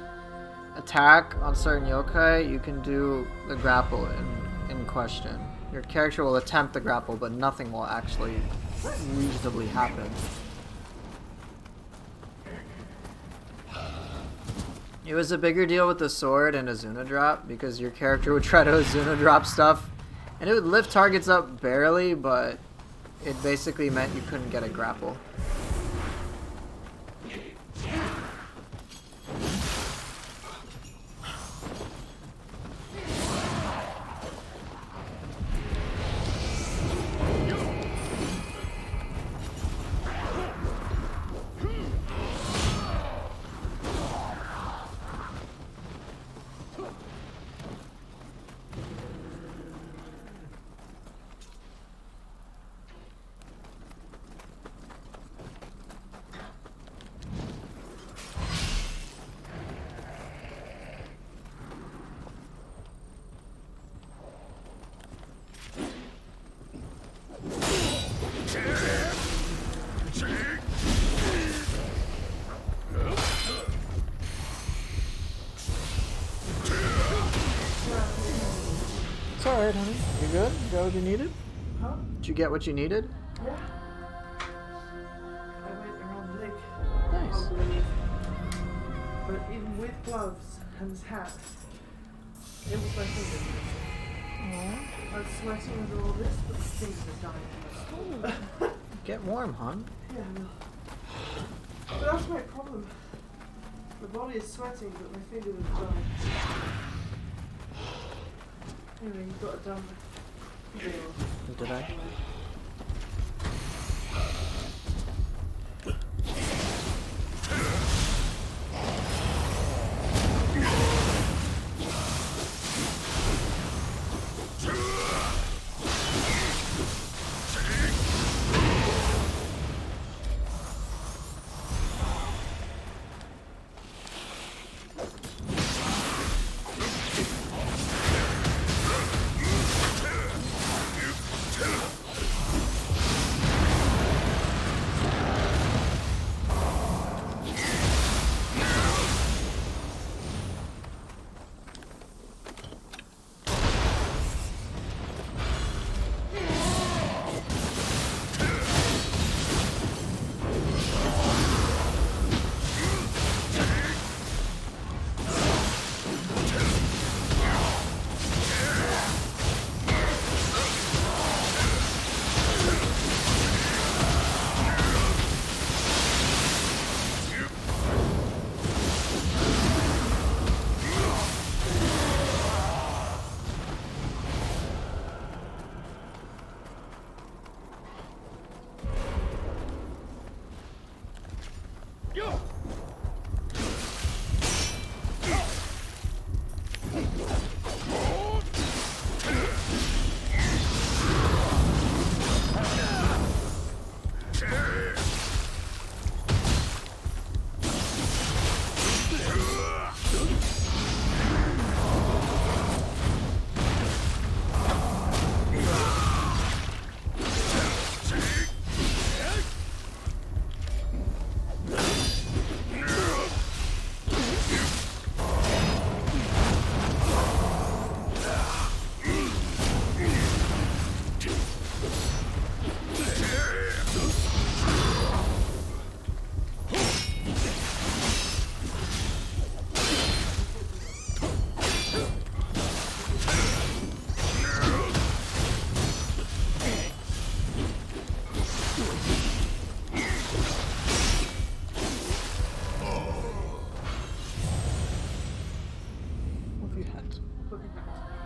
attack on certain yokai, you can do the grapple in question. Your character will attempt the grapple, but nothing will actually reasonably happen. It was a bigger deal with the sword and Azuna drop, because your character would try to Azuna drop stuff, and it would lift targets up barely, but it basically meant you couldn't get a grapple. It's alright, honey. You good? You got what you needed? Huh? Did you get what you needed? Yeah. I went around the lake. Nice. But even with gloves and this hat, it was my fingers. Aww. I was sweating under all this, but the fingers are dying. Get warm, hon. Yeah, I will. But that's my problem. My body is sweating, but my fingers are dying. Anyway, you got it done. Did I?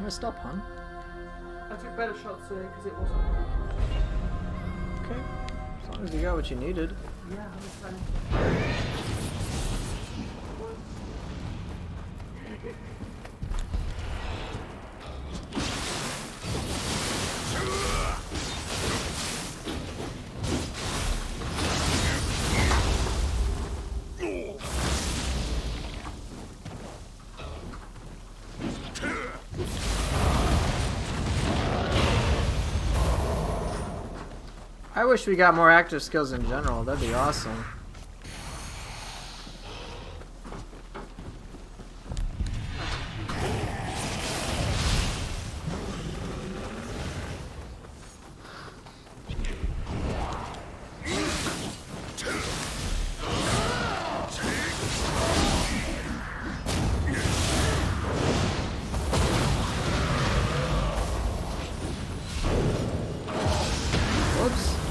messed up, hon. I took better shots today because it wasn't really Okay. As long as you got what you needed. Yeah, I understand. I wish we got more active skills in general. That'd be awesome. Whoops.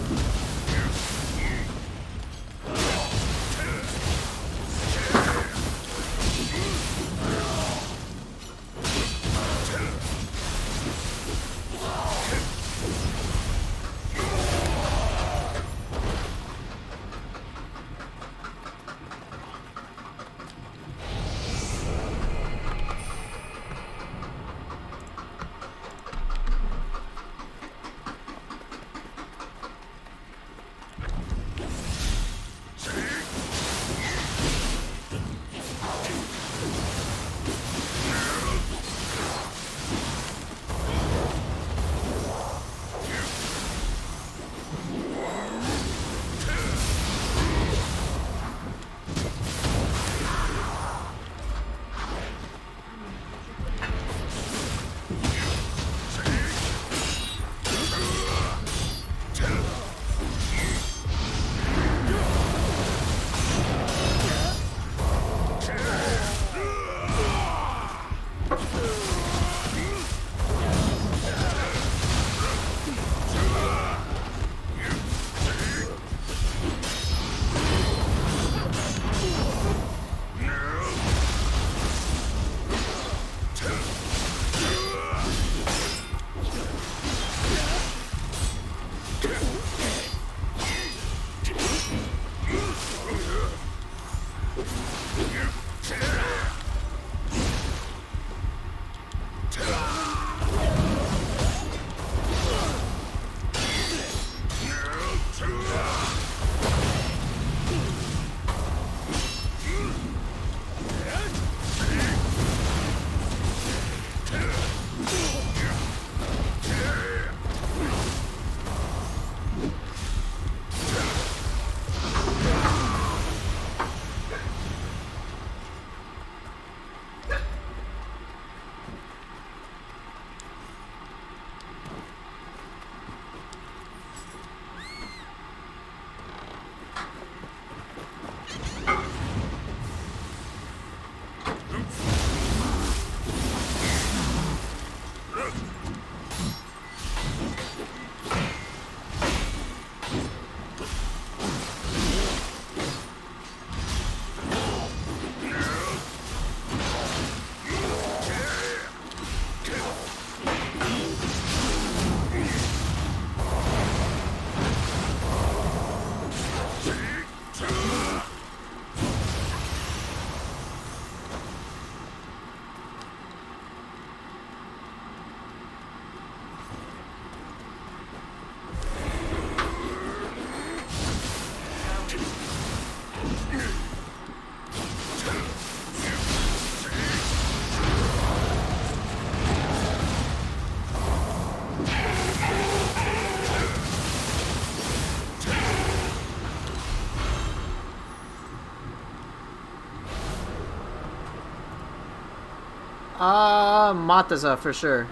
Mataza for sure.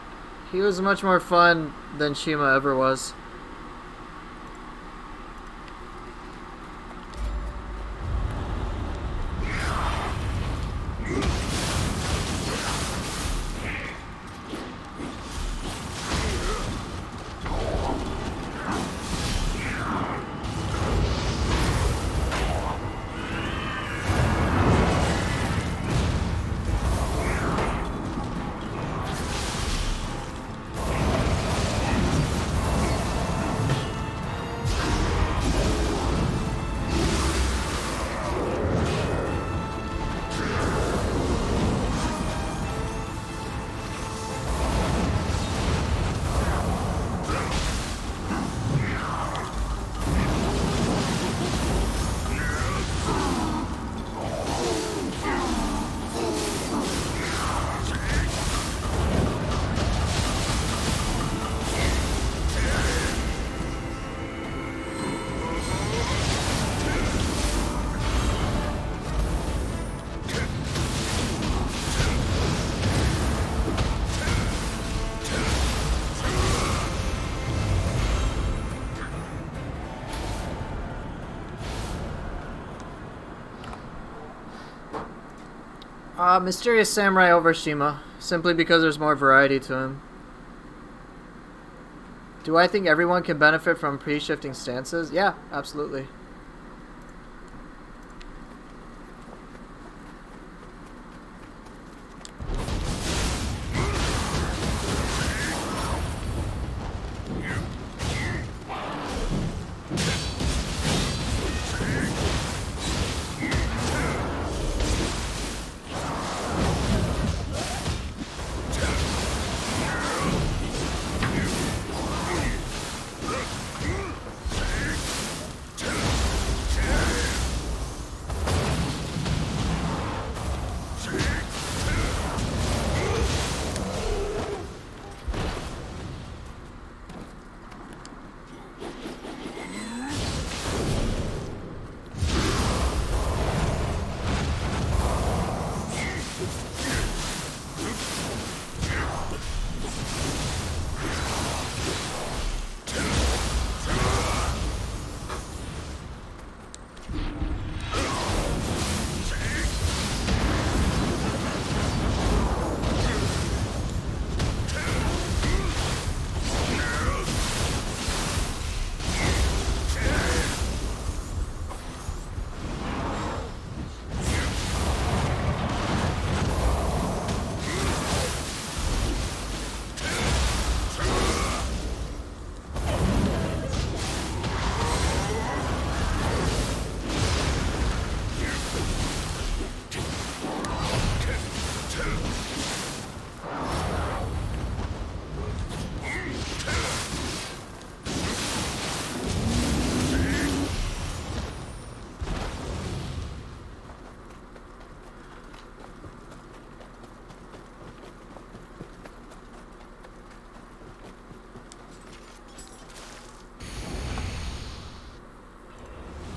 He was much more fun than Shima ever was. Mysterious Samurai over Shima, simply because there's more variety to him. Do I think everyone can benefit from pre-shifting stances? Yeah, absolutely.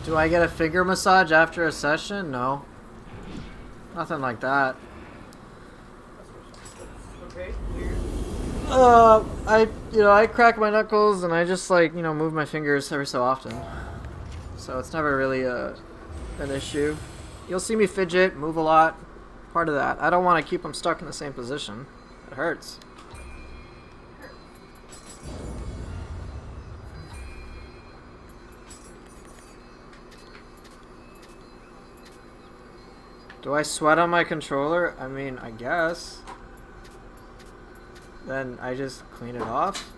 Do I get a finger massage after a session? No. Nothing like that. Okay, weird. I crack my knuckles and I just move my fingers every so often. So it's never really an issue. You'll see me fidget, move a lot. Part of that. I don't want to keep them stuck in the same position. It hurts. Do I sweat on my controller? I mean, I guess. Then I just clean it off.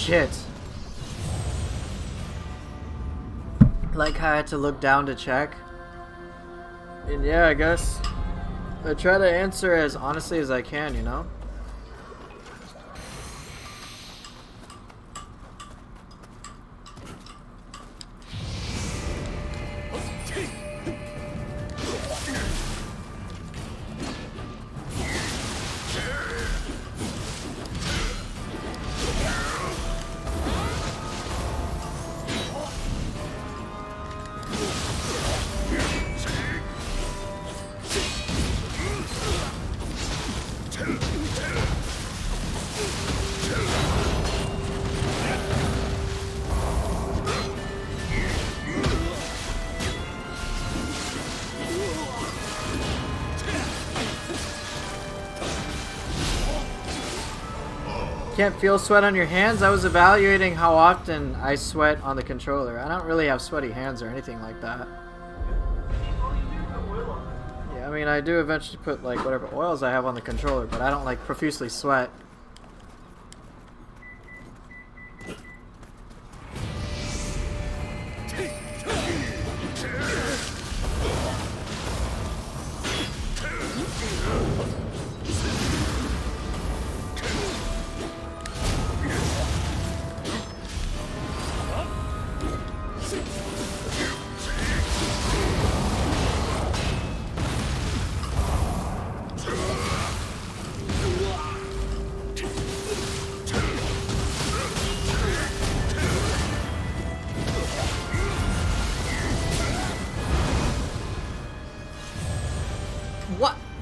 Shit. Like how I had to look down to check. And yeah, I guess I try to answer as honestly as I can, you know? Can't feel sweat on your hands? I was evaluating how often I sweat on the controller. I don't really have sweaty hands or anything like that. Yeah, I mean, I do eventually put like whatever oils I have on the controller, but I don't like profusely sweat.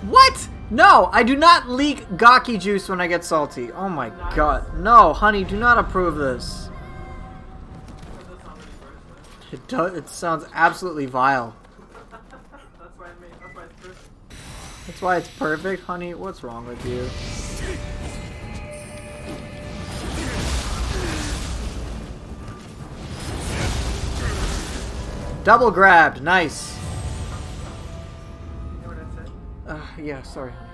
What? No, I do not leak gaki juice when I get salty. Oh my god. No, honey, do not approve this. It sounds absolutely vile. That's why it's perfect, honey. What's wrong with you? Double grabbed, nice. Yeah, sorry, honey.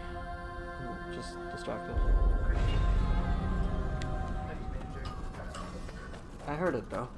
I'm just distracted. I heard it, though.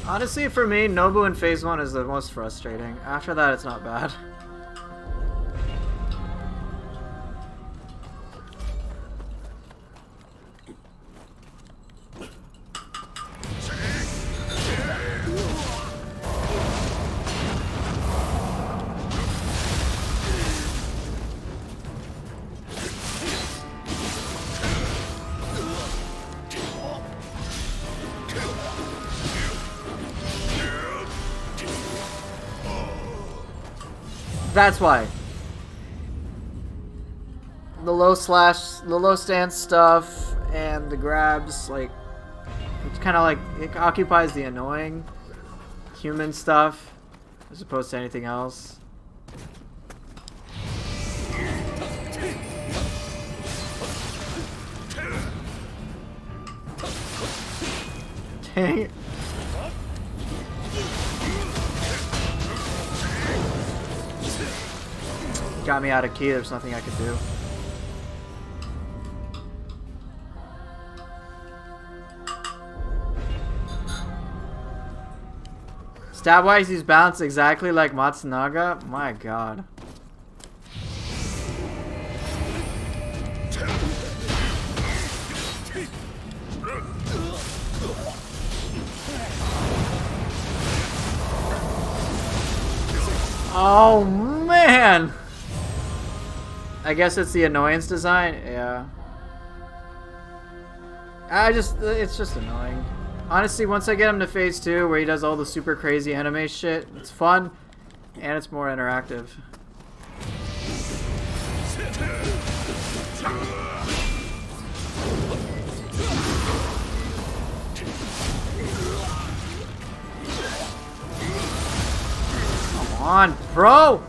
Honestly, for me, Nobu in Phase 1 is the most frustrating. After that, it's not bad. That's why. The low stance stuff and the grabs, like, it's kind of like, it occupies the annoying human stuff as opposed to anything else. Dang it. Got me out of key, there's nothing I could do. Stat-wise, he's balanced exactly like Matsunaga? My god. Oh, man! I guess it's the annoyance design? Yeah. It's just annoying. Honestly, once I get him to Phase 2, where he does all the super crazy anime shit, it's fun, and it's more interactive. Come on, bro!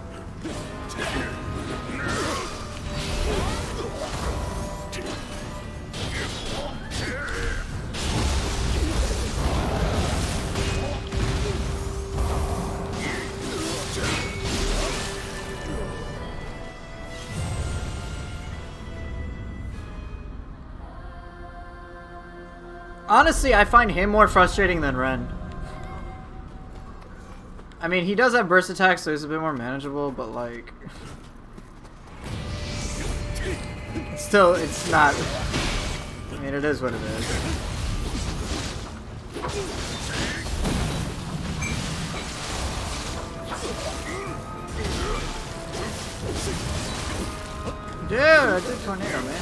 Honestly, I find him more frustrating than Ren. I mean, he does have burst attacks, so he's a bit more manageable, but like... Still, it's not... I mean, it is what it is. Dude, I did tornado, man.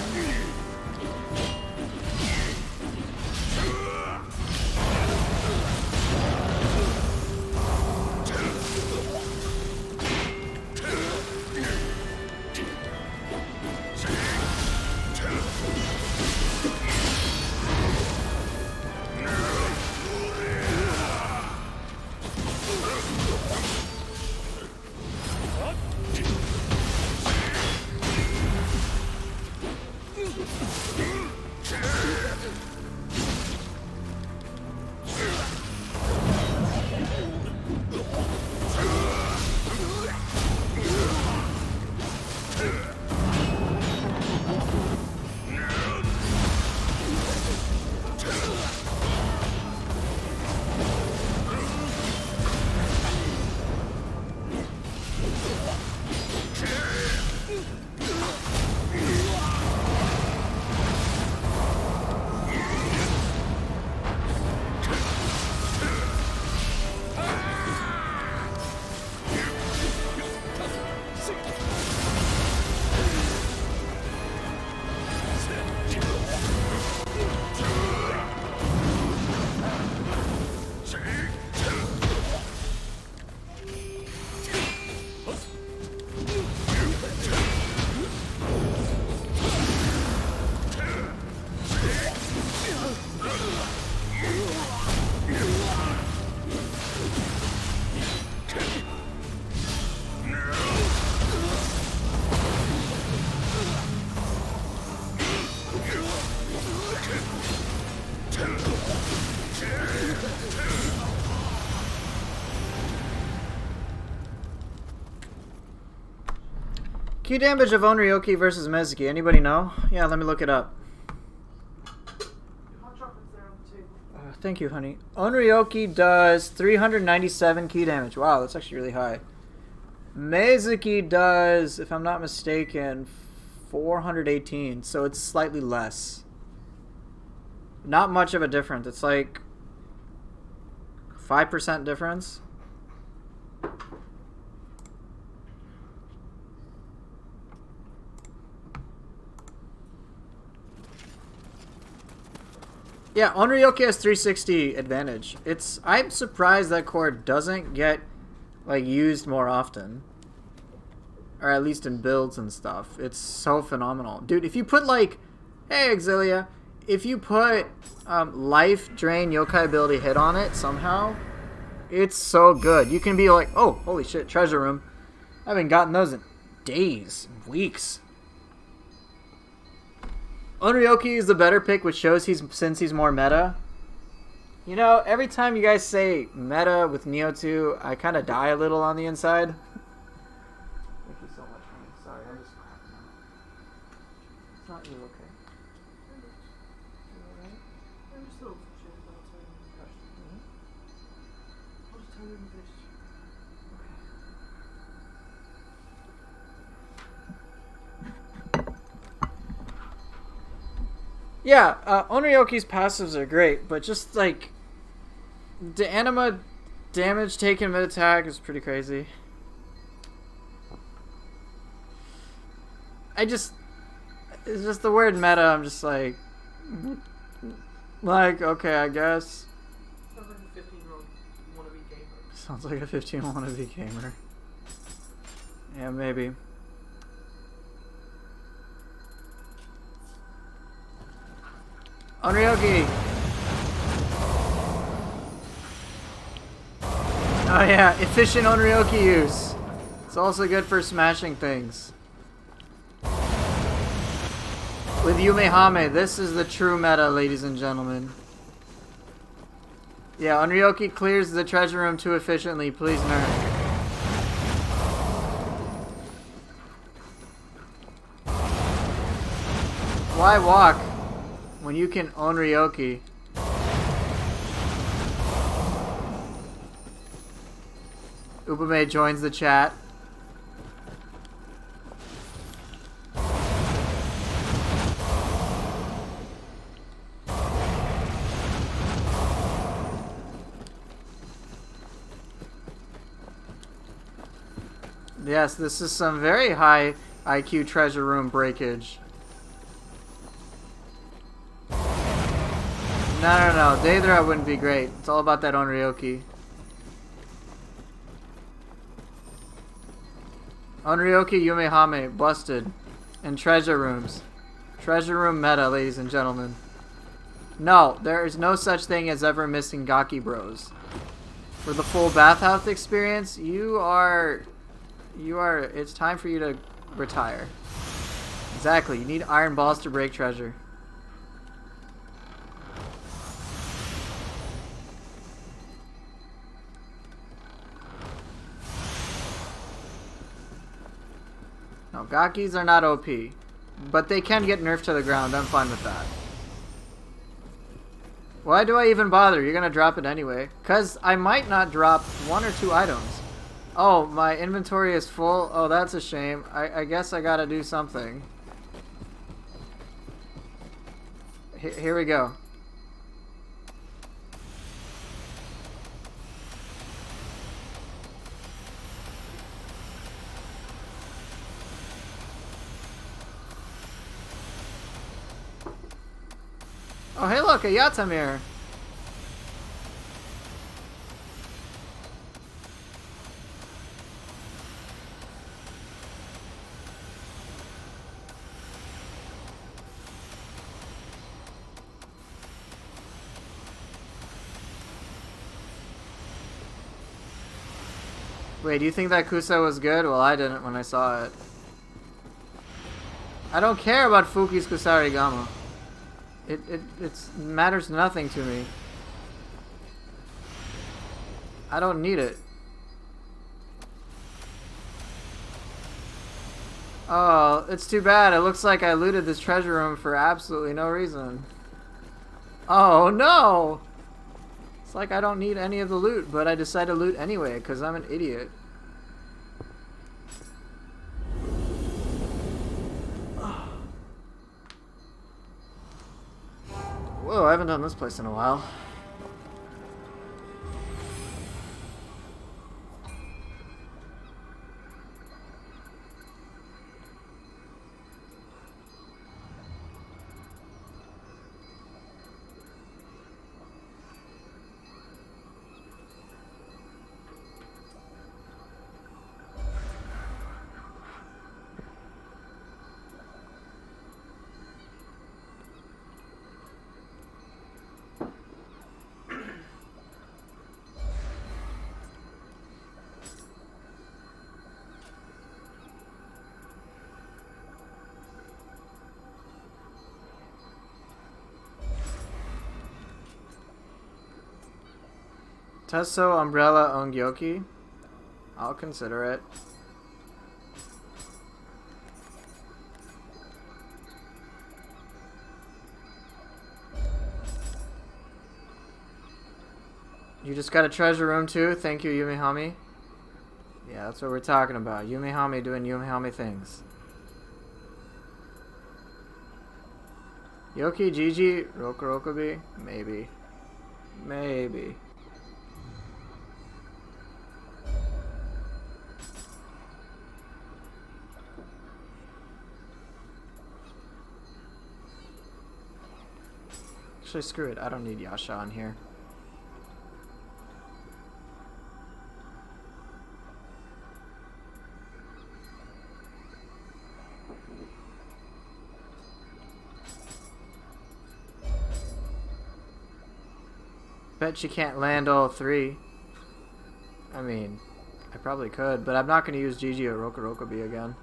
Key damage of Onryoki versus Mezuki. Anybody know? Yeah, let me look it up. Hot chocolate's there on the table. Thank you, honey. Onryoki does 397 key damage. Wow, that's actually really high. Mezuki does, if I'm not mistaken, 418. So it's slightly less. Not much of a difference. It's like 5% difference. Yeah, Onryoki has 360 advantage. I'm surprised that core doesn't get like used more often. Or at least in builds and stuff. It's so phenomenal. Dude, if you put like, hey Exilia, if you put life drain yokai ability hit on it somehow, it's so good. You can be like, oh, holy shit, treasure room. I haven't gotten those in days, weeks. Onryoki is the better pick, which shows since he's more meta. You know, every time you guys say meta with Nioh 2, I kind of die a little on the inside. Thank you so much, honey. Sorry, I'm just cracking out. It's not you, okay? You alright? I'm just a little frustrated, but I'll tell you when it's finished. I'll just tell you when it's finished. Yeah, Onryoki's passives are great, but just like the anima damage taken mid attack is pretty crazy. It's just the word meta. I'm just like, okay, I guess. Sounds like a 15-year-old wannabe gamer. Sounds like a 15 wannabe gamer. Yeah, maybe. Onryoki! Oh yeah, efficient Onryoki use. It's also good for smashing things. With Yumehame, this is the true meta, ladies and gentlemen. Yeah, Onryoki clears the treasure room too efficiently. Please nerf. Why walk when you can Onryoki? Ubame joins the chat. Yes, this is some very high IQ treasure room breakage. No. Daedra wouldn't be great. It's all about that Onryoki. Onryoki Yumehame, busted. In treasure rooms. Treasure room meta, ladies and gentlemen. No, there is no such thing as ever missing Gaki Bros. For the full bathhouse experience, it's time for you to retire. Exactly, you need iron balls to break treasure. No, Gakis are not OP. But they can get nerfed to the ground, I'm fine with that. Why do I even bother? You're gonna drop it anyway. Cause I might not drop 1 or 2 items. Oh, my inventory is full? Oh, that's a shame. I guess I gotta do something. Here we go. Oh, hey look, a Yatamir. Wait, do you think that Kusa was good? Well, I didn't when I saw it. I don't care about Fuki's Kusarigama. It matters nothing to me. I don't need it. Oh, it's too bad. It looks like I looted this treasure room for absolutely no reason. Oh, no! It's like I don't need any of the loot, but I decide to loot anyway, because I'm an idiot. Whoa, I haven't done this place in a while. Tesso Umbrella Ongyoki. I'll consider it. You just got a treasure room too? Thank you, Yumihami. Yeah, that's what we're talking about. Yumihami doing Yumihami things. Yoki, Gigi, Rokurokubi? Maybe. Maybe. Actually, screw it. I don't need Yasha on here. Bet you can't land all three. I mean, I probably could, but I'm not going to use Gigi or Rokurokubi again.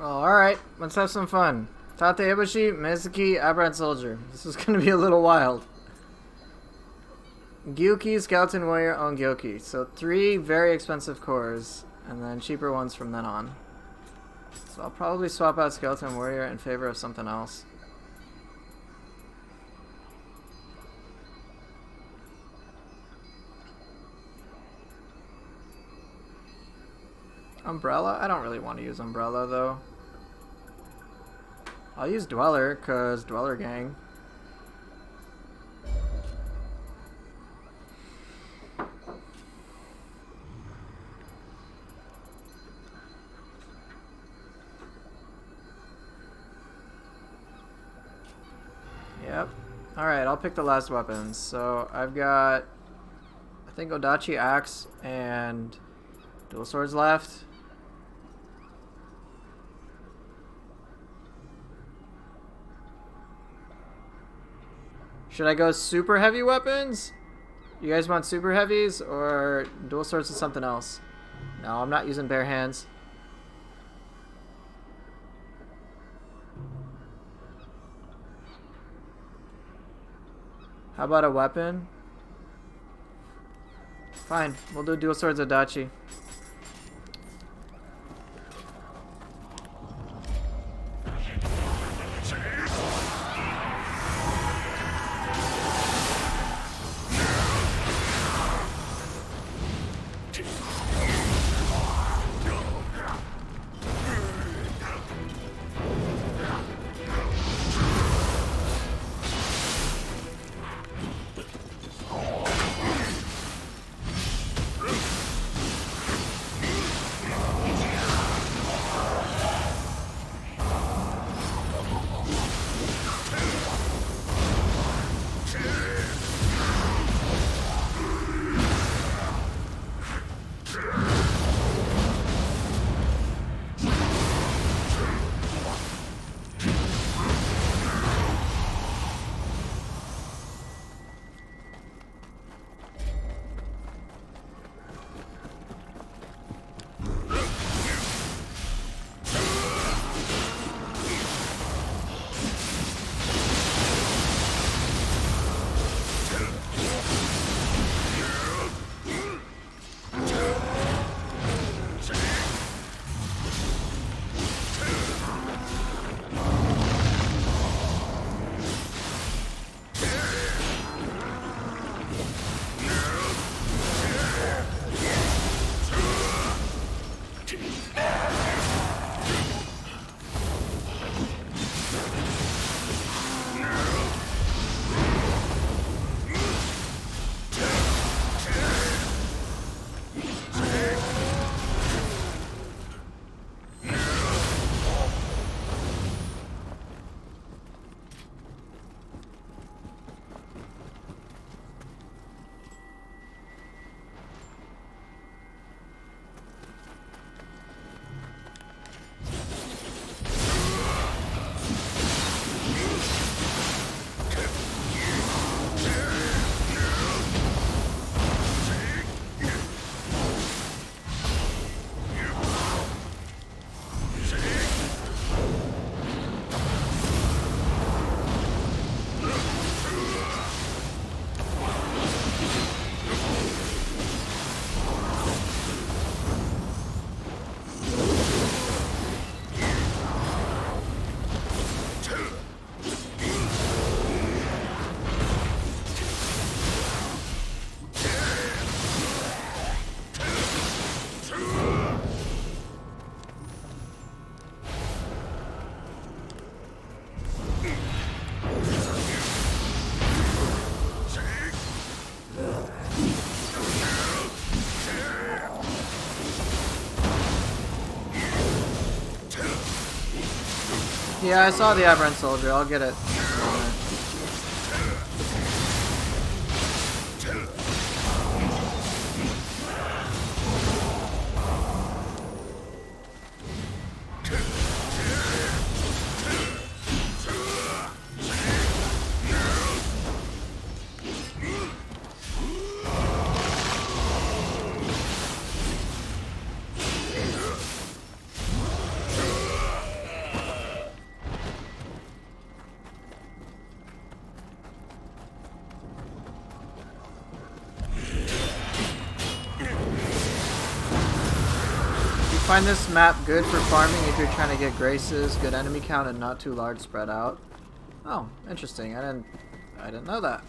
Alright, let's have some fun. Tate Ibushi, Mizuki, Aberrant Soldier. This is going to be a little wild. Gyuki, Skeleton Warrior, Ongyoki. So 3 very expensive cores, and then cheaper ones from then on. So I'll probably swap out Skeleton Warrior in favor of something else. Umbrella? I don't really want to use Umbrella, though. I'll use Dweller, because Dweller Gang. Yep. Alright, I'll pick the last weapons. So, I've got, I think, Odachi Axe and dual swords left. Should I go super heavy weapons? You guys want super heavies or dual swords and something else? No, I'm not using bare hands. How about a weapon? Fine, we'll do dual swords Adachi. Yeah, I saw the Aberrant Soldier. I'll get it. Find this map good for farming if you're trying to get graces, good enemy count, and not too large spread out. Oh, interesting. I didn't know that.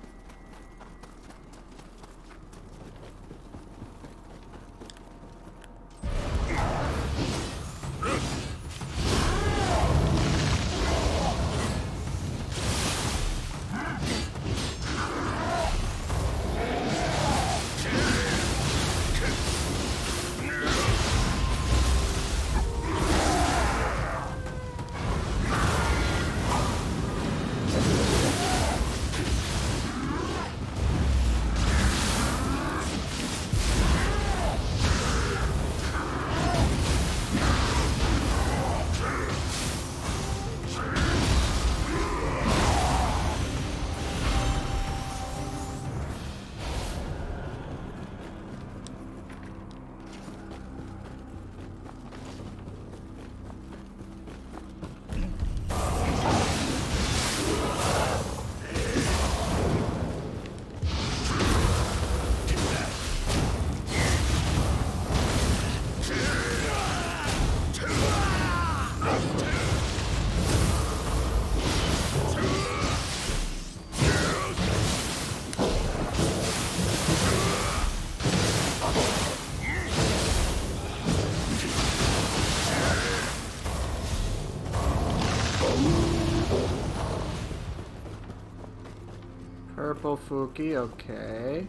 Purple Fuki, okay.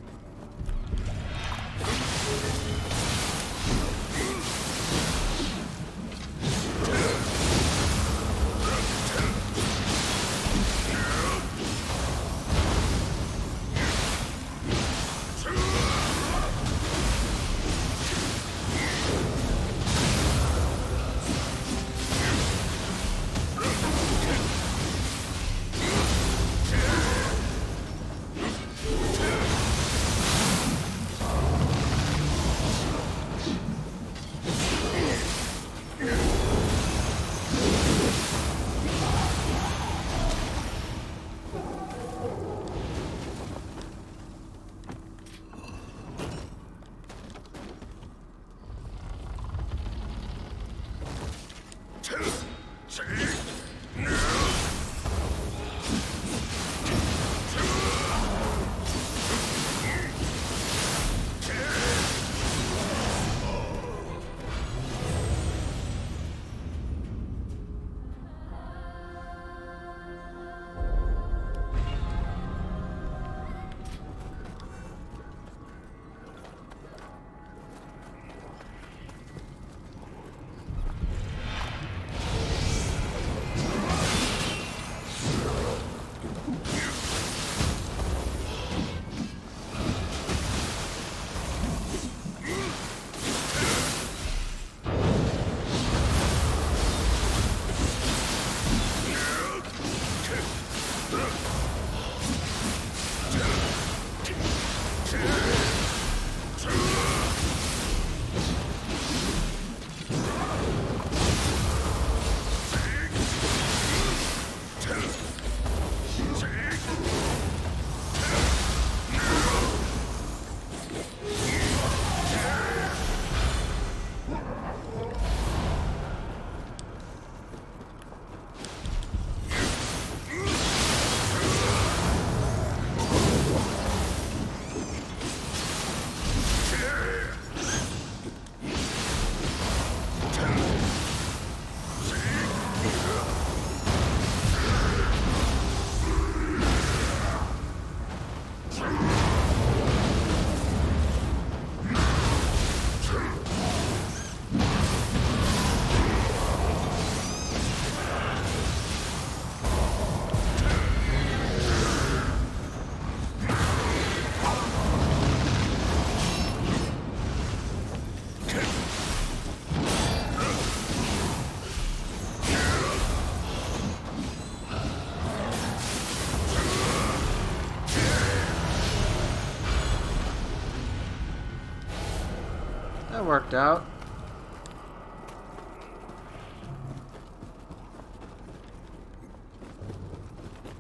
That worked out.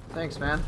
Thanks, man.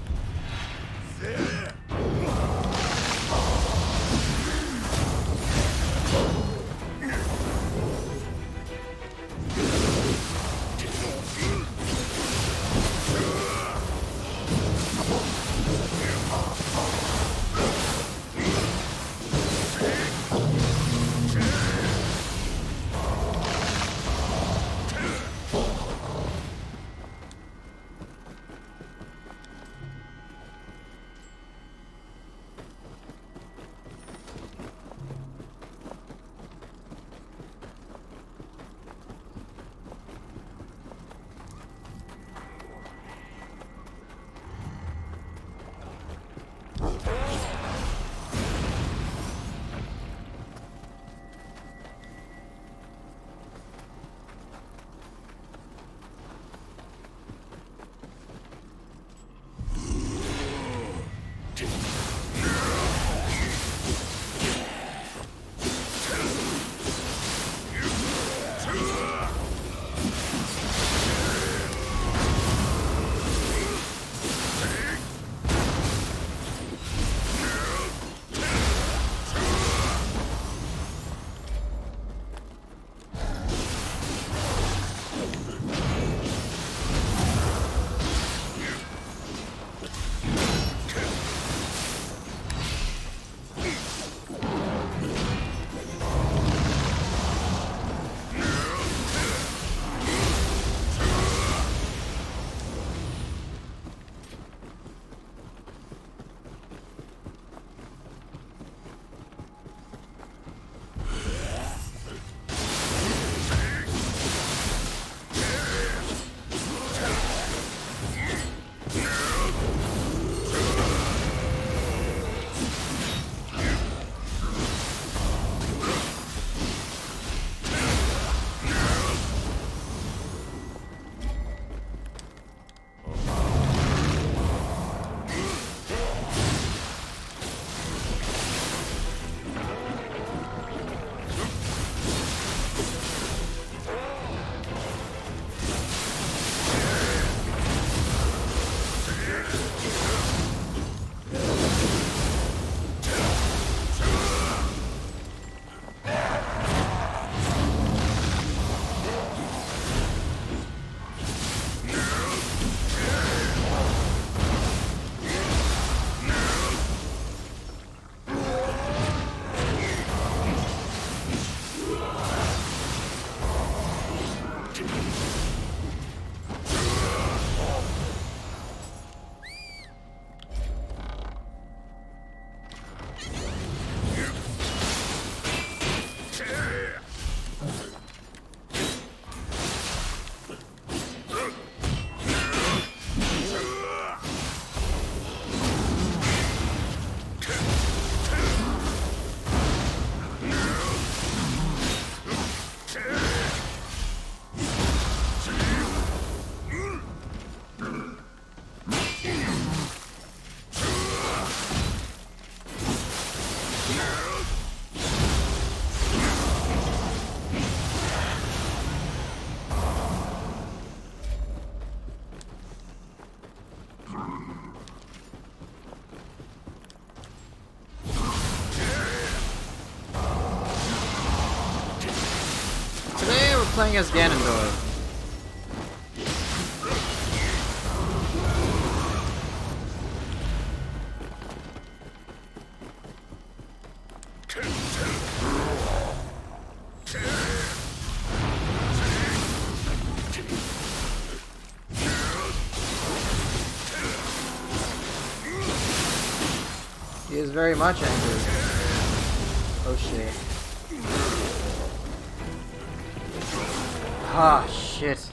Playing as Ganondorf. He is very much angry. Oh shit. Ah, shit.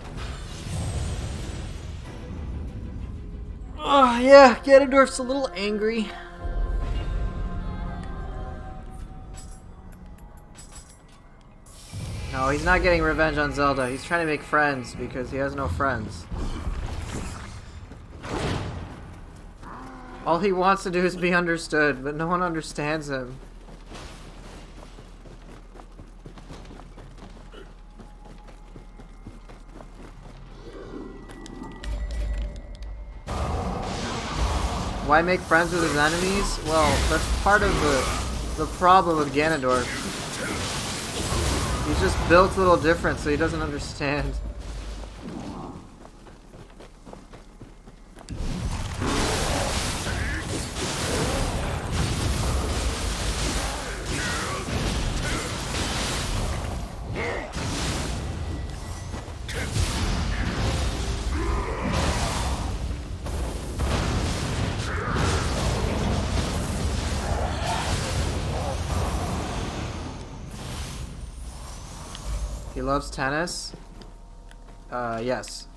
Oh, yeah, Ganondorf's a little angry. No, he's not getting revenge on Zelda. He's trying to make friends because he has no friends. All he wants to do is be understood, but no one understands him. Why make friends with his enemies? Well, that's part of the problem with Ganondorf. He's just built a little different, so he doesn't understand. He loves tennis? Yes.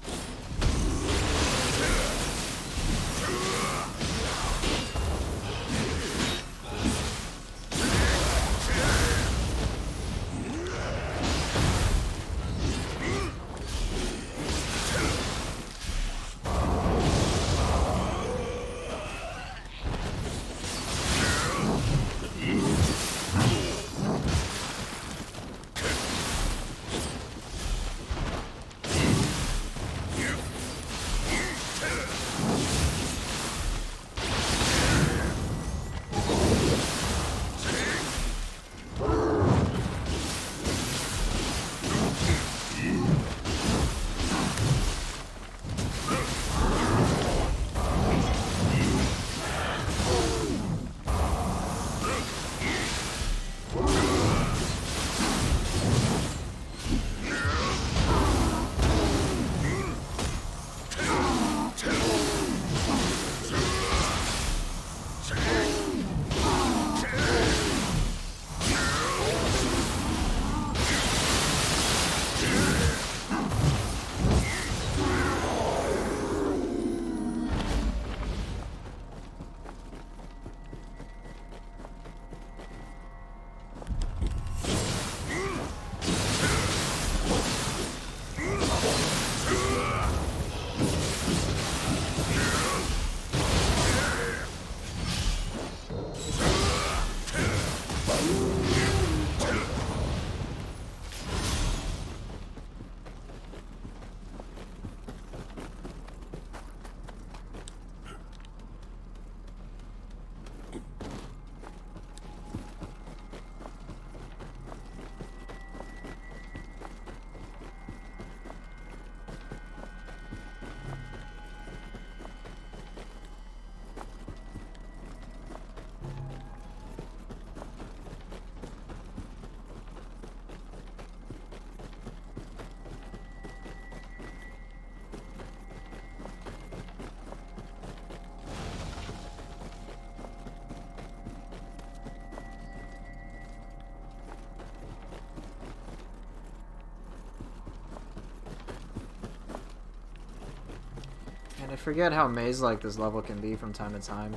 And I forget how maze-like this level can be from time to time.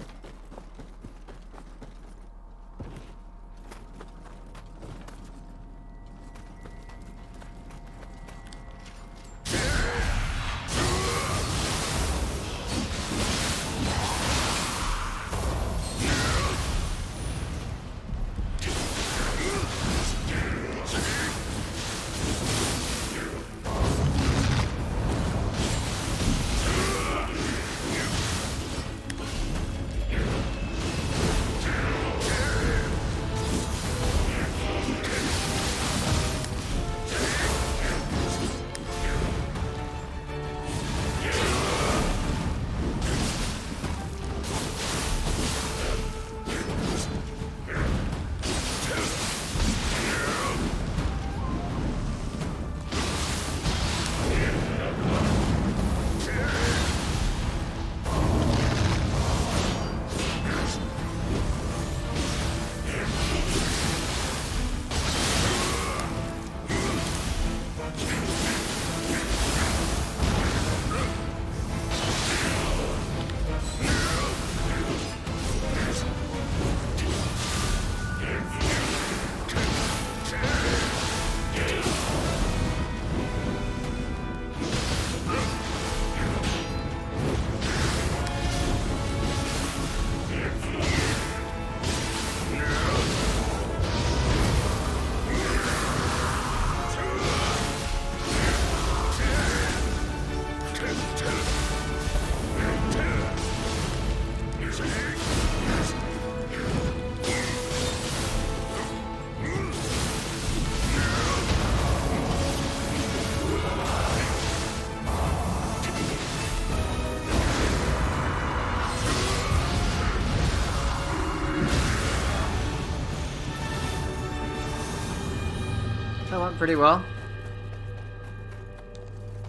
That went pretty well.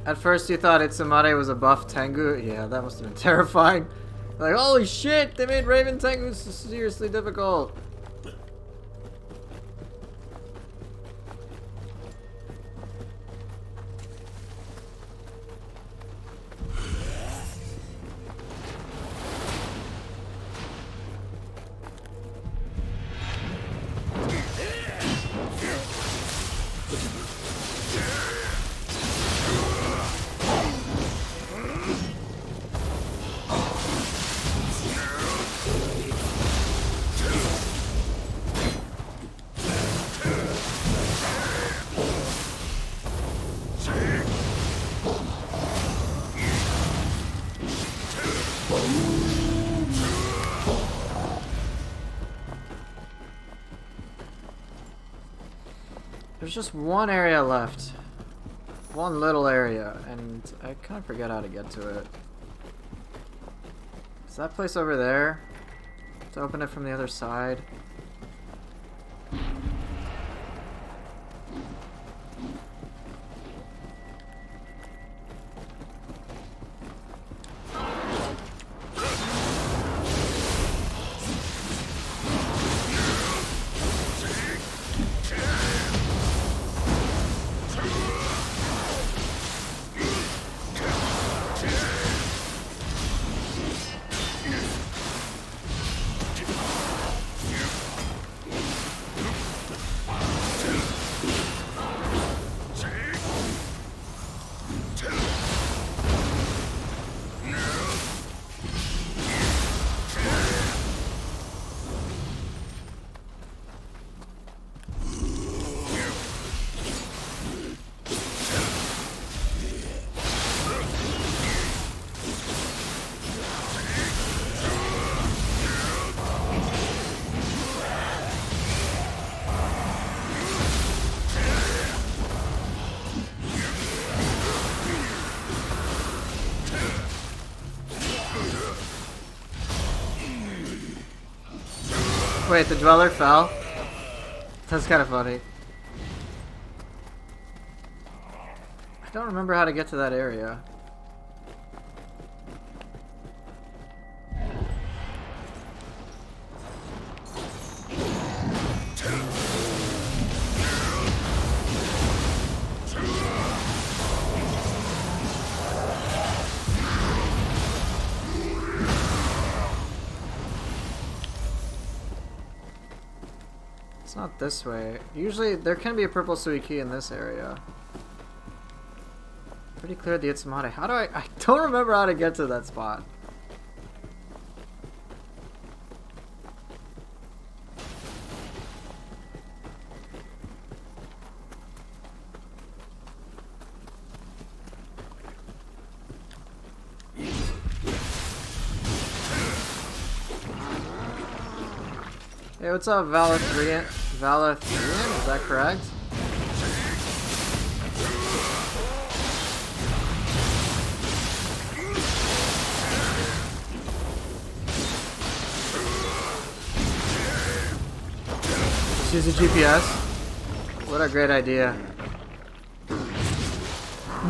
At first you thought Itsumare was a buff Tengu? Yeah, that must have been terrifying. Like, holy shit, they made Raven Tengu seriously difficult. There's just one area left. One little area, and I kind of forget how to get to it. Is that place over there? To open it from the other side? Wait, the Dweller fell? That's kind of funny. I don't remember how to get to that area. It's not this way. Usually there can be a purple Suiki in this area. Pretty clear the Itsumare. How do I don't remember how to get to that spot. Hey, what's up, Valathrian? Valathrian, is that correct? Just use a GPS. What a great idea.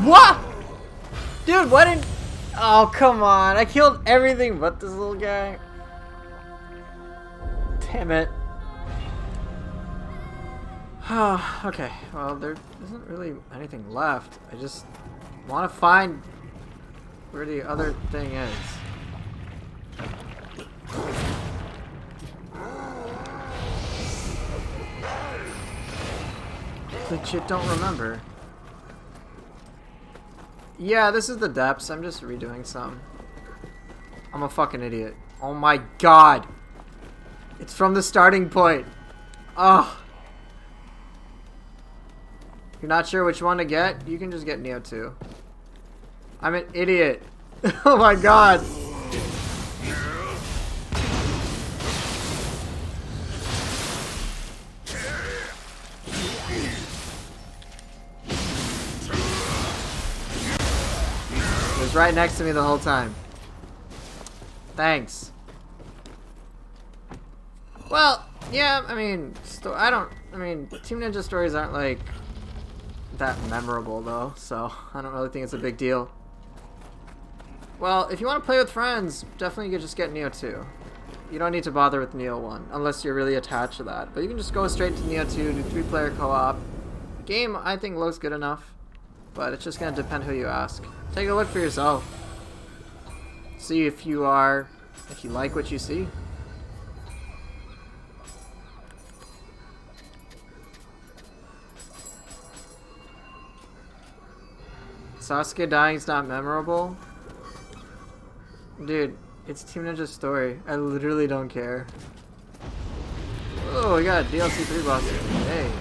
What? Dude, why didn't... Oh, come on. I killed everything but this little guy. Damn it. Okay, well, there isn't really anything left. I just want to find where the other thing is. Legit don't remember. Yeah, this is the depths. I'm just redoing some. I'm a fucking idiot. Oh my god. It's from the starting point. Oh. You're not sure which one to get? You can just get Nioh 2. I'm an idiot. Oh my god. It was right next to me the whole time. Thanks. Well, yeah, I mean, Team Ninja stories aren't like that memorable though, so I don't really think it's a big deal. Well, if you want to play with friends, definitely you could just get Nioh 2. You don't need to bother with Nioh 1, unless you're really attached to that. But you can just go straight to Nioh 2, do 3-player co-op. The game, I think, looks good enough, but it's just going to depend who you ask. Take a look for yourself. See if you like what you see. Sasuke dying is not memorable? Dude, it's Team Ninja's story. I literally don't care. Oh, we got a DLC 3 boss. Hey.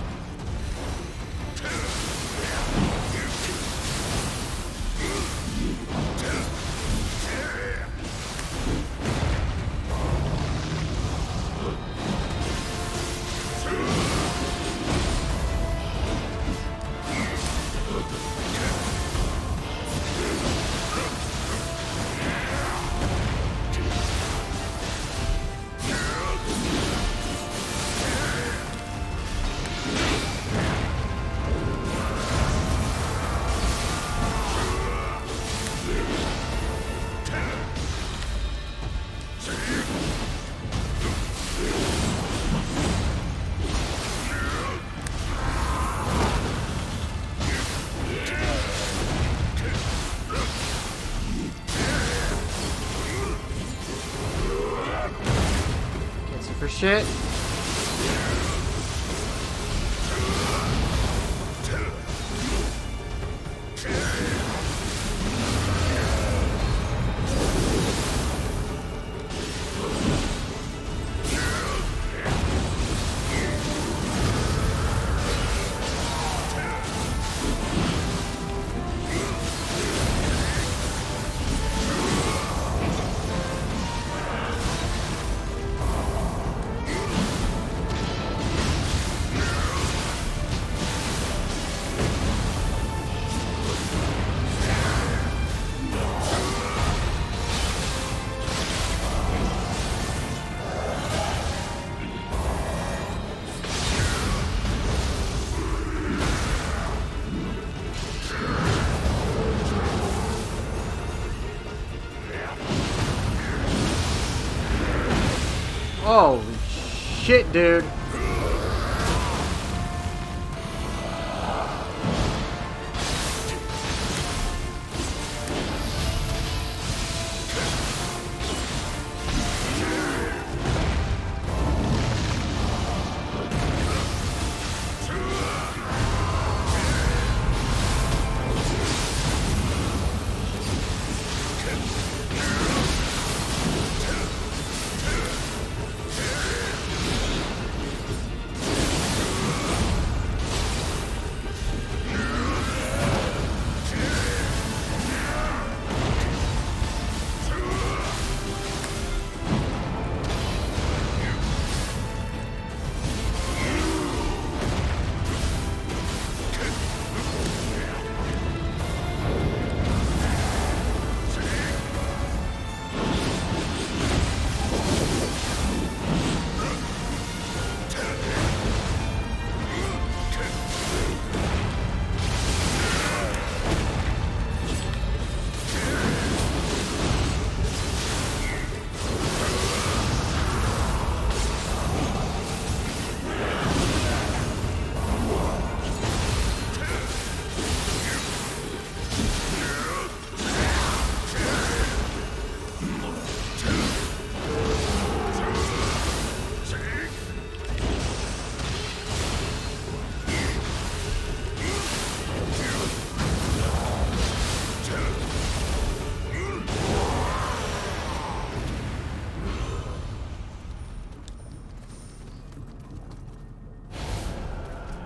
For shit. Oh shit, dude.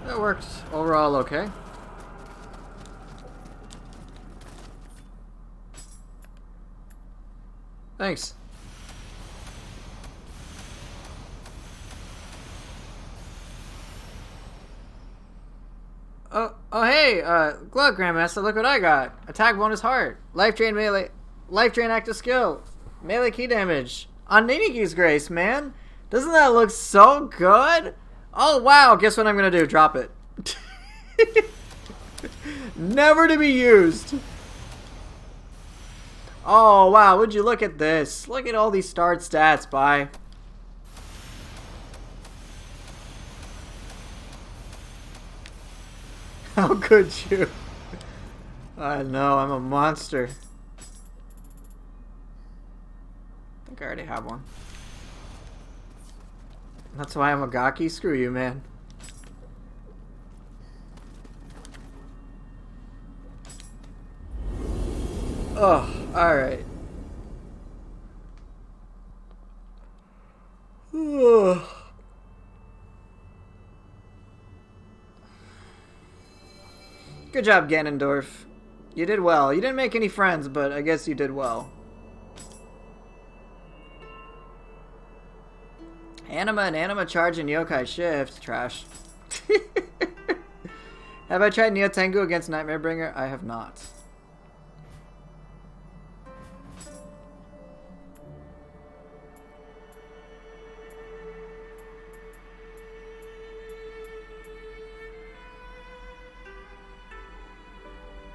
That worked overall okay. Thanks. Oh hey, Glug Grandmaster, look what I got. Attack bonus heart. Life drain melee, life drain active skill. Melee key damage. On Ninigi's Grace, man. Doesn't that look so good? Oh wow, guess what I'm gonna do? Drop it. Never to be used. Oh, wow. Would you look at this? Look at all these start stats, bye. How could you? I know, I'm a monster. I think I already have one. That's why I'm a gaki? Screw you, man. Oh, alright. Good job, Ganondorf. You did well. You didn't make any friends, but I guess you did well. Anima and Anima Charge and Yokai Shift. Trash. Have I tried Nioh Tengu against Nightmare Bringer? I have not.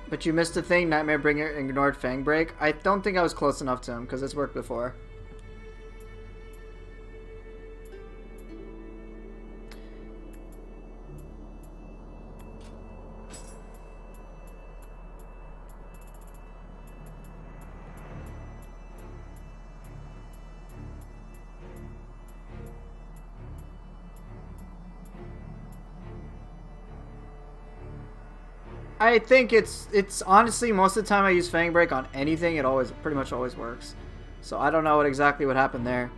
But you missed a thing, Nightmare Bringer ignored Fang Break. I don't think I was close enough to him, because it's worked before. I think it's honestly, most of the time I use Fang Break on anything, it pretty much always works. So I don't know exactly what happened there.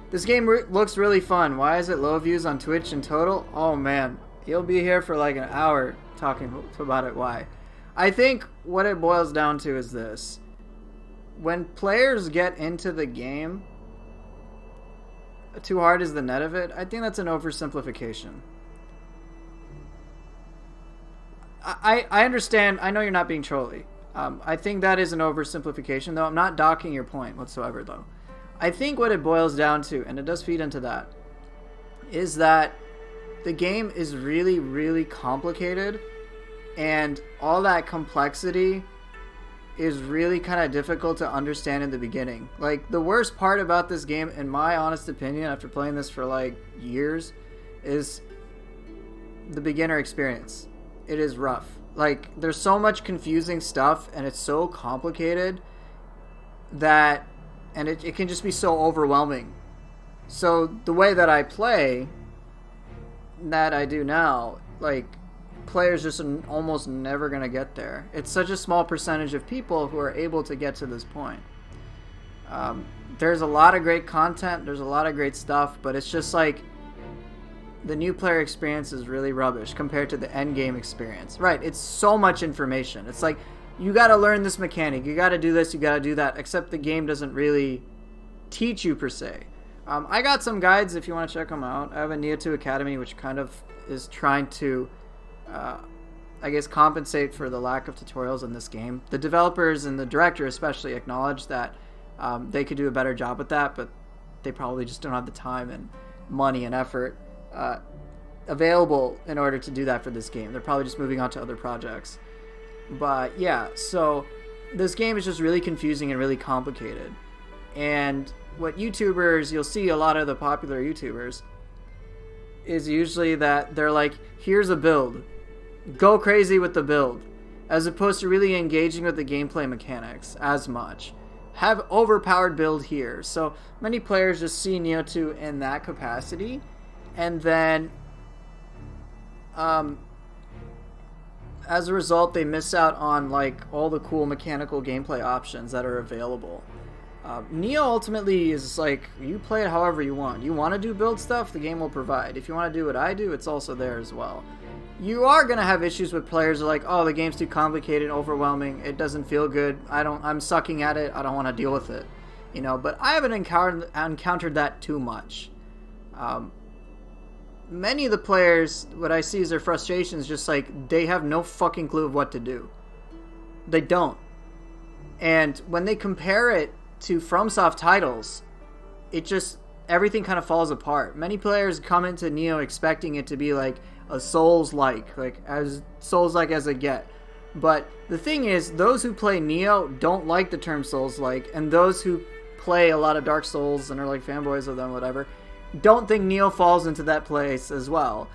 This game looks really fun. Why is it low views on Twitch in total? Oh man, you'll be here for like an hour talking about it. Why? I think what it boils down to is this. When players get into the game, too hard is the net of it. I think that's an oversimplification. I understand. I know you're not being trolly. I think that is an oversimplification, though. I'm not docking your point whatsoever, though. I think what it boils down to, and it does feed into that, is that the game is really, really complicated, and all that complexity is really kind of difficult to understand in the beginning. Like, the worst part about this game, in my honest opinion, after playing this for, like, years, is the beginner experience. It is rough. Like, there's so much confusing stuff, and it's so complicated that, and it can just be so overwhelming. So the way that I play, that I do now, like, players just are almost never going to get there. It's such a small percentage of people who are able to get to this point. There's a lot of great content, there's a lot of great stuff, but it's just like, the new player experience is really rubbish compared to the end game experience. Right, it's so much information. It's like, you gotta learn this mechanic, you gotta do this, you gotta do that, except the game doesn't really teach you per se. I got some guides if you want to check them out. I have a Nioh 2 Academy, which kind of is trying to, I guess, compensate for the lack of tutorials in this game. The developers and the director especially acknowledge that they could do a better job with that, but they probably just don't have the time and money and effort available in order to do that for this game. They're probably just moving on to other projects. But yeah, so this game is just really confusing and really complicated. And what YouTubers, you'll see a lot of the popular YouTubers, is usually that they're like, here's a build, go crazy with the build, as opposed to really engaging with the gameplay mechanics as much. Have overpowered build here. So many players just see Nioh 2 in that capacity, and then as a result they miss out on like all the cool mechanical gameplay options that are available. Nioh ultimately is like, you play it however you want. You want to do build stuff, the game will provide. If you want to do what I do, it's also there as well. You are going to have issues with players who are like, oh, the game's too complicated, overwhelming, it doesn't feel good, I'm sucking at it, I don't want to deal with it. You know, but I haven't encountered that too much. Many of the players, what I see is their frustration is just like, they have no fucking clue of what to do. They don't. And when they compare it to FromSoft titles, it just, everything kind of falls apart. Many players come into Nioh expecting it to be like, a Souls-like as Souls-like as it get. But the thing is, those who play Nioh don't like the term Souls-like, and those who play a lot of Dark Souls and are like fanboys of them, whatever, don't think Nioh falls into that place as well.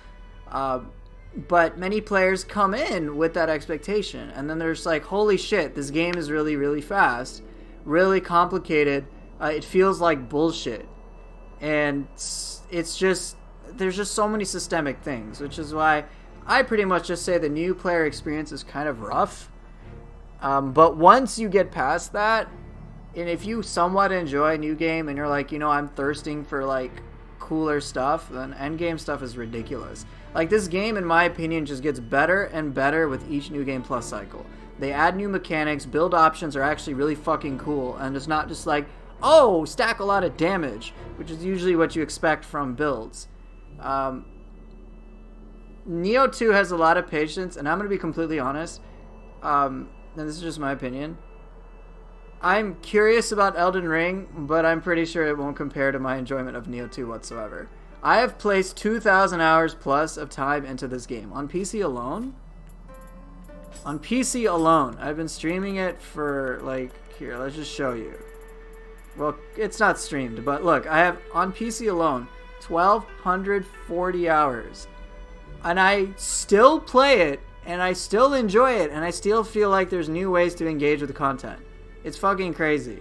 But many players come in with that expectation, and then they're just like, holy shit, this game is really, really fast, really complicated, it feels like bullshit. And it's just, there's just so many systemic things, which is why I pretty much just say the new player experience is kind of rough. But once you get past that, and if you somewhat enjoy a new game and you're like, you know, I'm thirsting for like cooler stuff, then endgame stuff is ridiculous. Like, this game, in my opinion, just gets better and better with each New Game Plus cycle. They add new mechanics, build options are actually really fucking cool, and it's not just like, oh, stack a lot of damage, which is usually what you expect from builds. Nioh 2 has a lot of patience, and I'm going to be completely honest, and this is just my opinion. I'm curious about Elden Ring, but I'm pretty sure it won't compare to my enjoyment of Nioh 2 whatsoever. I have placed 2,000 hours plus of time into this game. On PC alone? On PC alone. I've been streaming it for, like, here, let's just show you. Well, it's not streamed, but look, I have, on PC alone, 1,240 hours. And I still play it, and I still enjoy it, and I still feel like there's new ways to engage with the content. It's fucking crazy.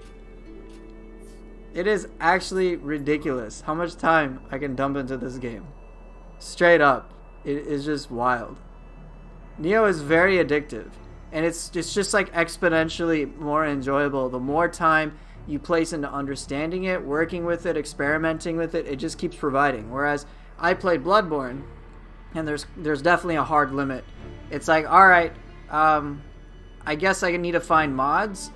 It is actually ridiculous how much time I can dump into this game. Straight up. It is just wild. Nioh is very addictive. And it's just like exponentially more enjoyable. The more time you place into understanding it, working with it, experimenting with it, it just keeps providing. Whereas I played Bloodborne, and there's definitely a hard limit. It's like, alright, I guess I need to find mods.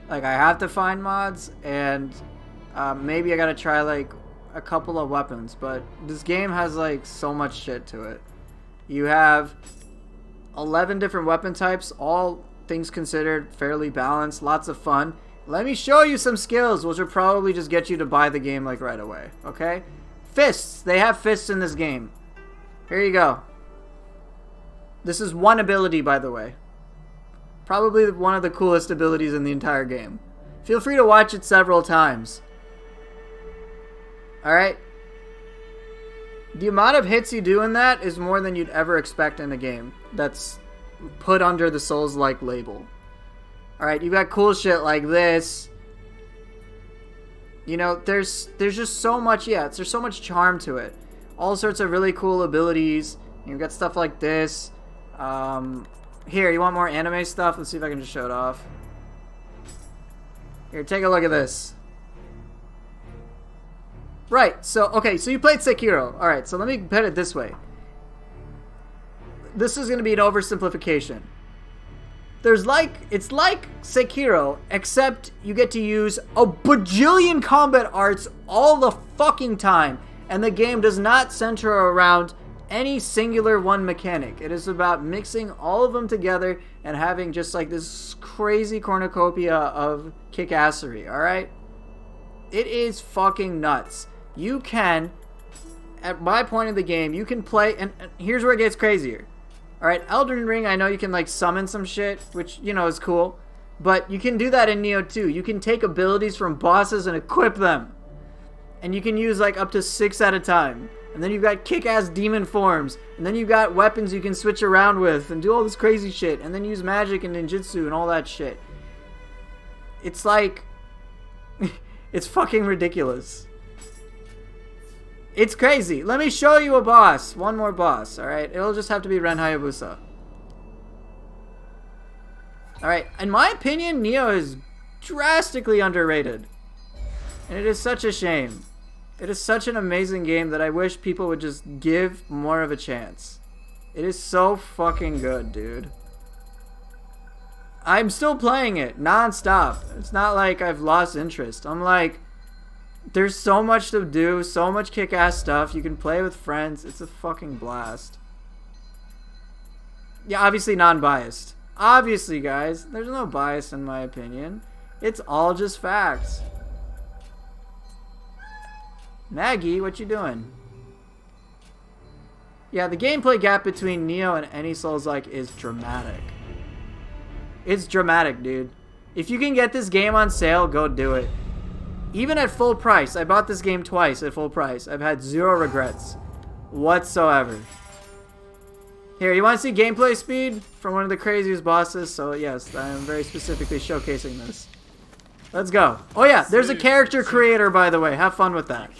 Like, I have to find mods, and maybe I gotta try, like, a couple of weapons, but this game has, like, so much shit to it. You have 11 different weapon types, all things considered fairly balanced, lots of fun. Let me show you some skills, which will probably just get you to buy the game, like, right away, okay? Fists! They have fists in this game. Here you go. This is one ability, by the way. Probably one of the coolest abilities in the entire game. Feel free to watch it several times. Alright? The amount of hits you do in that is more than you'd ever expect in a game that's put under the Souls-like label. Alright, you've got cool shit like this. You know, there's just so much, there's so much charm to it. All sorts of really cool abilities. You've got stuff like this. Here, you want more anime stuff? Let's see if I can just show it off. Here, take a look at this. Right, so, okay, so you played Sekiro. Alright, so let me put it this way. This is going to be an oversimplification. It's like Sekiro, except you get to use a bajillion combat arts all the fucking time, and the game does not center around any singular one mechanic. It is about mixing all of them together and having just like this crazy cornucopia of kick-assery, alright? It is fucking nuts. You can, at my point of the game, you can play, and here's where it gets crazier. Alright, Elden Ring, I know you can like summon some shit, which, you know, is cool. But you can do that in Nioh 2. You can take abilities from bosses and equip them. And you can use like up to 6 at a time. And then you've got kick-ass demon forms. And then you've got weapons you can switch around with and do all this crazy shit. And then use magic and ninjutsu and all that shit. It's like... it's fucking ridiculous. It's crazy. Let me show you a boss. One more boss, alright? It'll just have to be Ren Hayabusa. Alright, in my opinion, Nioh is drastically underrated. And it is such a shame. It is such an amazing game that I wish people would just give more of a chance. It is so fucking good, dude. I'm still playing it non-stop. It's not like I've lost interest. I'm like, there's so much to do, so much kick-ass stuff. You can play with friends. It's a fucking blast. Yeah, obviously non-biased. Obviously, guys, there's no bias in my opinion. It's all just facts. Maggie, what you doing? Yeah, the gameplay gap between Nioh and any Souls-like is dramatic. It's dramatic, dude. If you can get this game on sale, go do it. Even at full price. I bought this game twice at full price. I've had zero regrets whatsoever. Here, you want to see gameplay speed from one of the craziest bosses? So yes, I am very specifically showcasing this. Let's go. Oh yeah, there's a character creator, by the way. Have fun with that.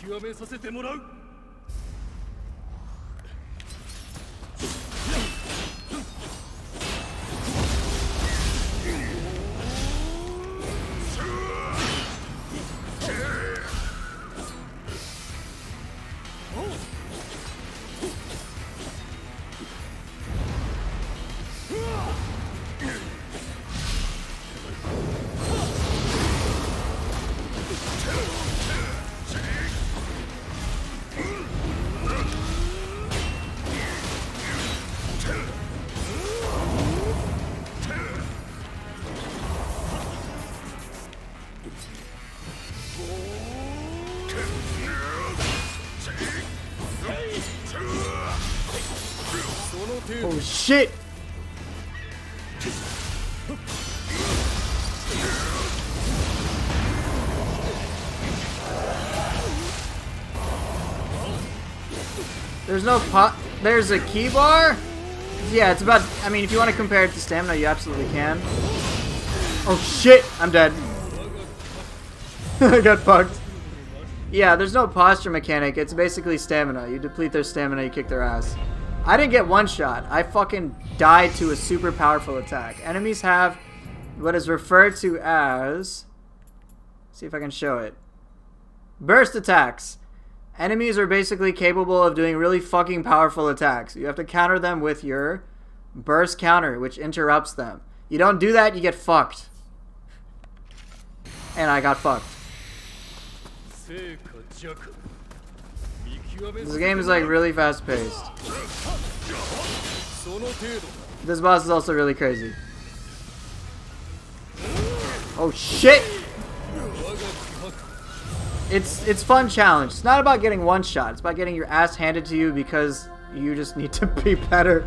Oh shit! There's no pot. There's a key bar? Yeah, it's about. I mean, if you want to compare it to stamina, you absolutely can. Oh shit! I'm dead. I got fucked. Yeah, there's no posture mechanic. It's basically stamina. You deplete their stamina, you kick their ass. I didn't get one shot. I fucking died to a super powerful attack. Enemies have what is referred to as... see if I can show it. Burst attacks. Enemies are basically capable of doing really fucking powerful attacks. You have to counter them with your burst counter, which interrupts them. You don't do that, you get fucked. And I got fucked. This game is like really fast paced. This boss is also really crazy. Oh shit! It's fun challenge. It's not about getting one shot. It's about getting your ass handed to you because you just need to be better.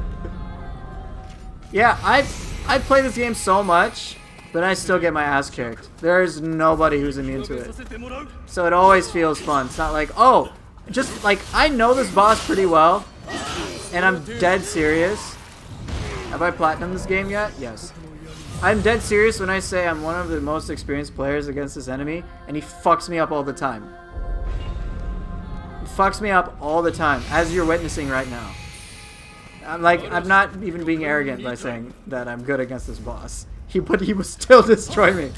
Yeah, I've played this game so much, but I still get my ass kicked. There's nobody who's immune to it. So it always feels fun. It's not like, oh, just like, I know this boss pretty well, and I'm dead serious. Have I platinumed this game yet? Yes. I'm dead serious when I say I'm one of the most experienced players against this enemy, and he fucks me up all the time. He fucks me up all the time, as you're witnessing right now. I'm not even being arrogant by saying that I'm good against this boss. But he will still destroy me.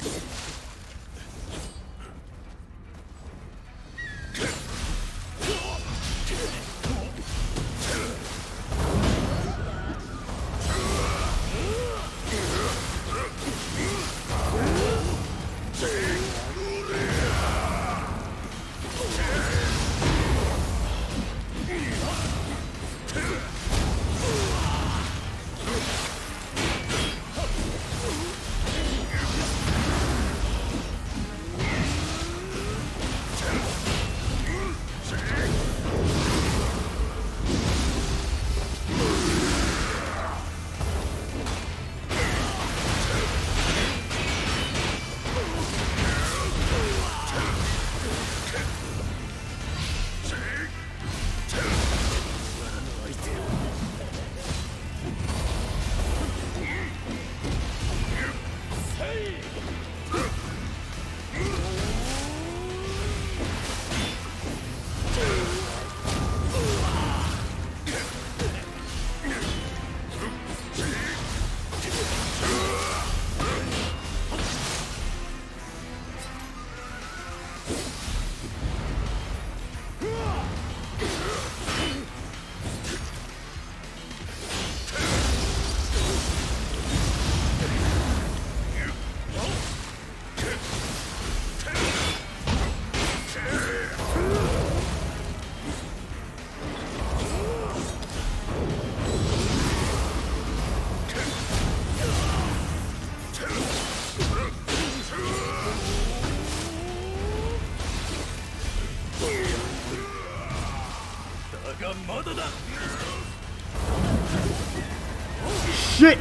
Shit!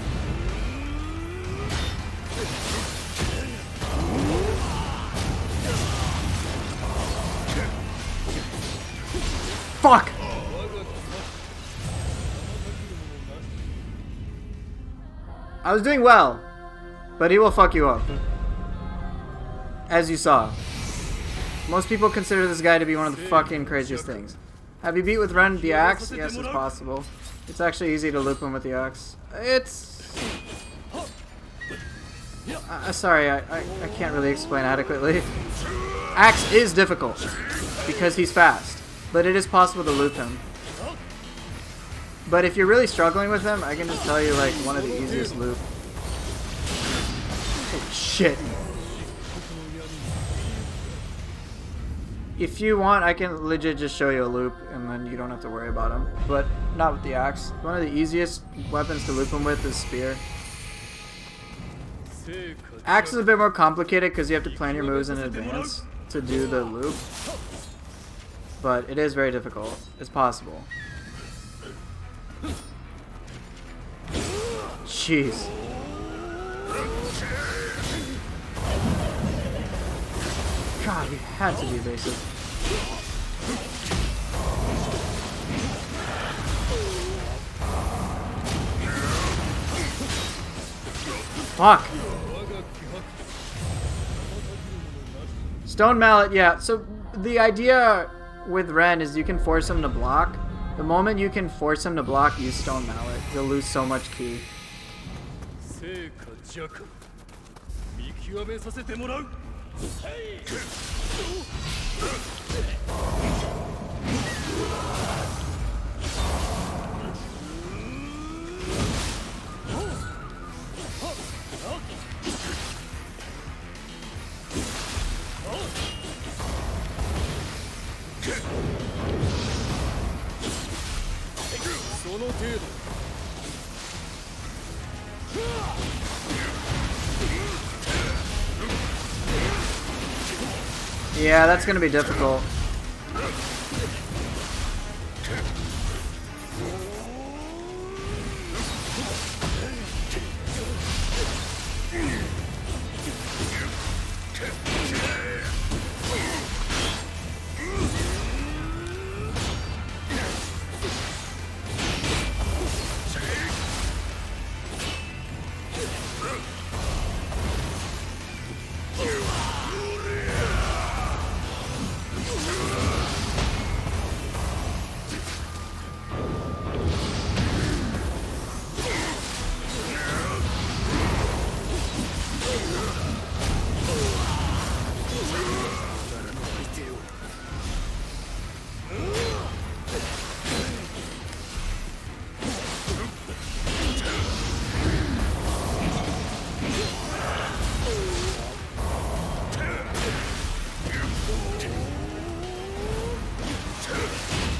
Fuck! I was doing well, but he will fuck you up. As you saw. Most people consider this guy to be one of the fucking craziest things. Have you beat with Ren the axe? Yes, it's possible. It's actually easy to loop him with the axe. It's... sorry, I can't really explain adequately. Axe is difficult, because he's fast. But it is possible to loop him. But if you're really struggling with him, I can just tell you, like, one of the easiest loop. Oh, shit. If you want, I can legit just show you a loop, and then you don't have to worry about him. But not with the axe. One of the easiest weapons to loop him with is spear. Axe is a bit more complicated because you have to plan your moves in advance to do the loop. But it is very difficult. It's possible. Jeez. God, you had to be evasive. Fuck. Stone mallet, yeah. So the idea with Ren is you can force him to block. The moment you can force him to block, use Stone Mallet. You'll lose so much ki. Yeah, that's gonna be difficult.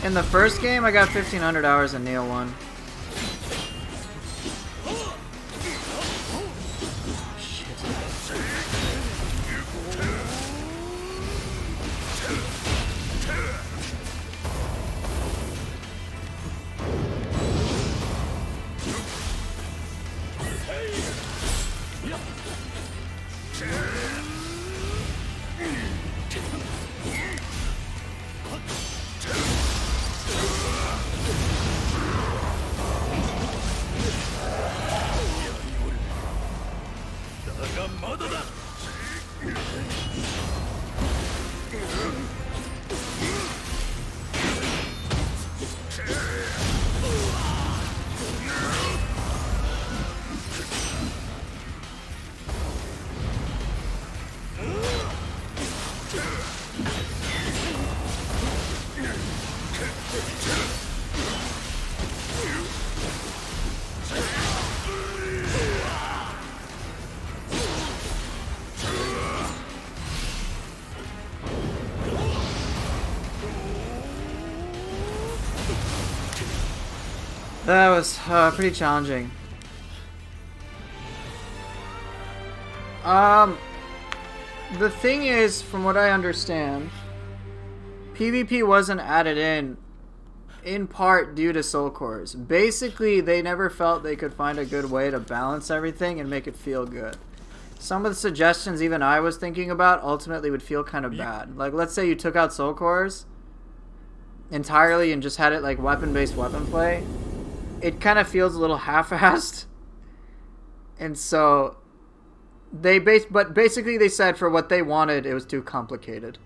In the first game, I got 1,500 hours in Nioh 1. That was pretty challenging. The thing is, from what I understand, PvP wasn't added in in part due to soul cores. Basically, they never felt they could find a good way to balance everything and make it feel good. Some of the suggestions even I was thinking about ultimately would feel kind of bad. Like, let's say you took out soul cores entirely and just had it like weapon-based weapon play. It kind of feels a little half-assed. And so but basically they said for what they wanted, it was too complicated.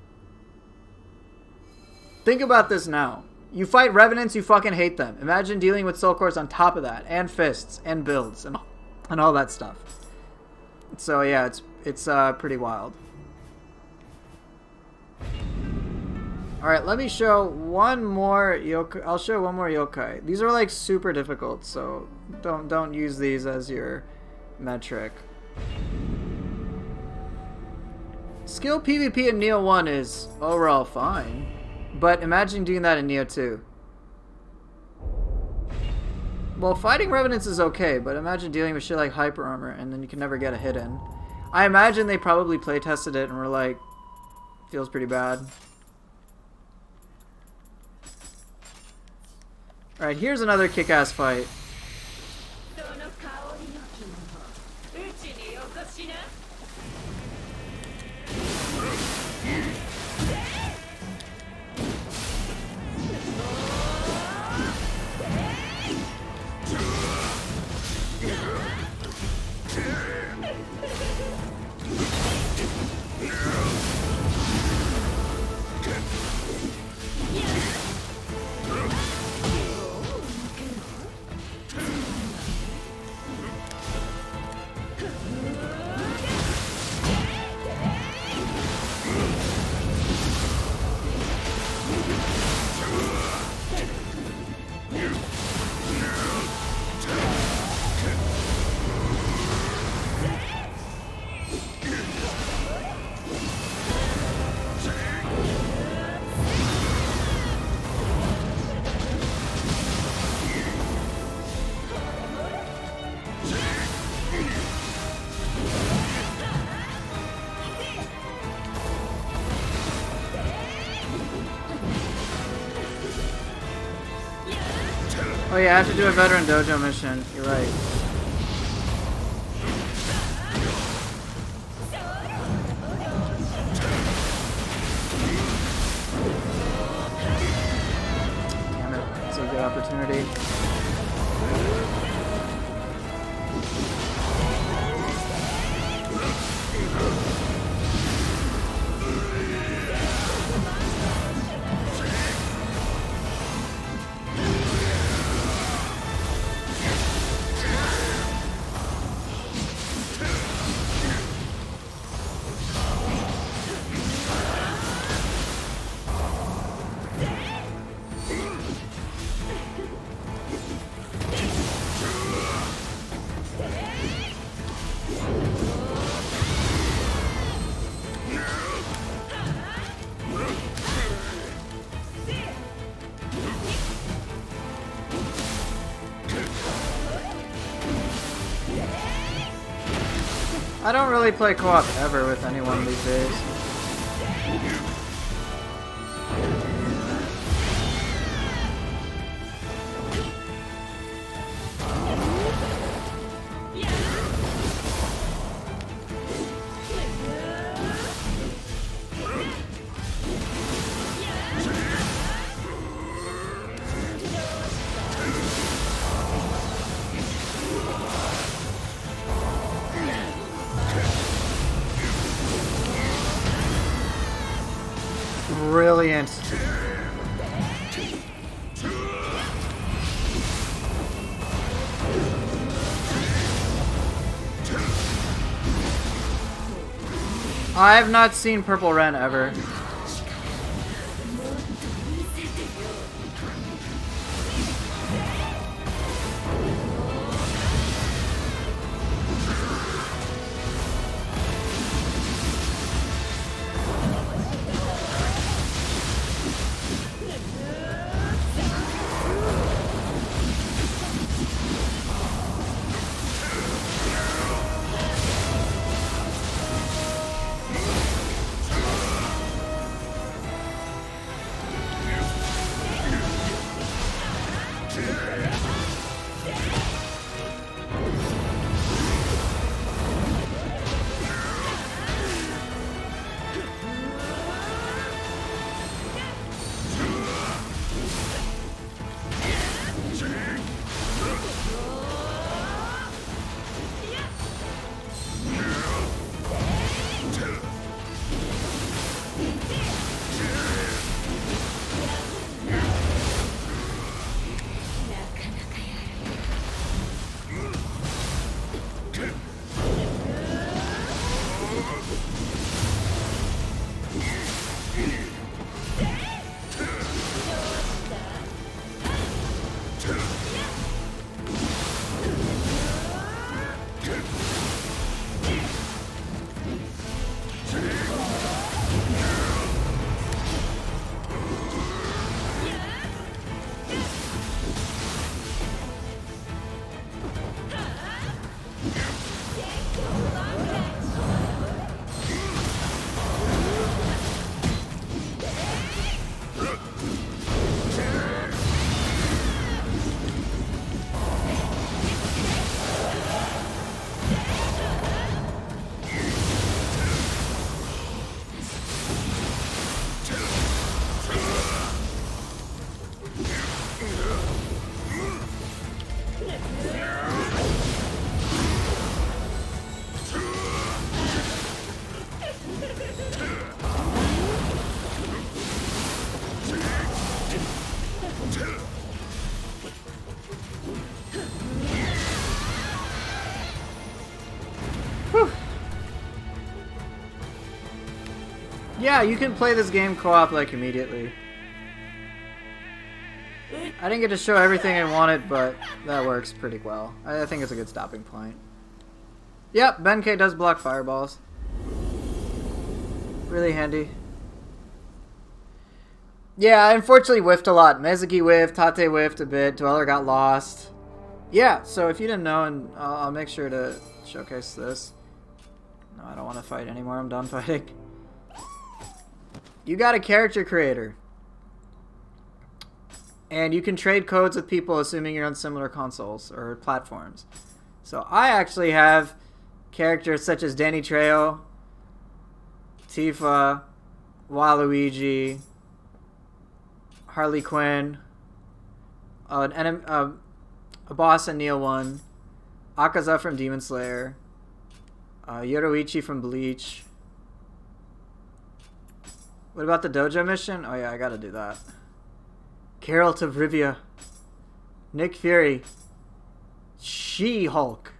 Think about this now. You fight revenants, you fucking hate them. Imagine dealing with soul cores on top of that, and fists, and builds, and all that stuff. So yeah, it's pretty wild. All right, let me show one more yokai. I'll show one more yokai. These are like super difficult, so don't use these as your metric. Skill PvP in Nioh 1 is overall fine, but imagine doing that in Nioh 2. Well, fighting revenants is okay, but imagine dealing with shit like hyper armor and then you can never get a hit in. I imagine they probably play tested it and were like, feels pretty bad. Alright, here's another kick-ass fight. Oh yeah, I have to do a veteran dojo mission. You're right. Damn it, that's a good opportunity. I don't really play co-op ever with anyone these days. Brilliant. I have not seen Purple Ren ever. Yeah, you can play this game co-op like immediately. I didn't get to show everything I wanted, but that works pretty well. I think it's a good stopping point. Yep, Benkei does block fireballs. Really handy. Yeah, I unfortunately whiffed a lot. Mezuki whiffed, Tate whiffed a bit, Dweller got lost. Yeah, so if you didn't know, and I'll make sure to showcase this. No, I don't want to fight anymore, I'm done fighting. You got a character creator. And you can trade codes with people assuming you're on similar consoles or platforms. So I actually have characters such as Danny Trejo, Tifa, Waluigi, Harley Quinn, a boss in Nioh 1, Akaza from Demon Slayer, Yoruichi from Bleach. What about the dojo mission? Oh yeah, I gotta do that. Geralt of Rivia, Nick Fury, She-Hulk,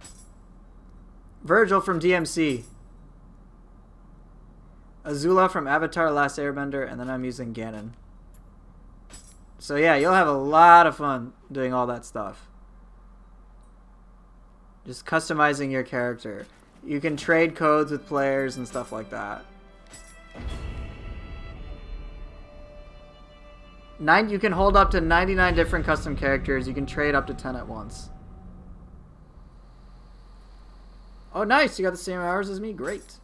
Virgil from DMC, Azula from Avatar Last Airbender, and then I'm using Ganon. So yeah, you'll have a lot of fun doing all that stuff. Just customizing your character. You can trade codes with players and stuff like that. You can hold up to 99 different custom characters. You can trade up to 10 at once. Oh, nice. You got the same hours as me. Great.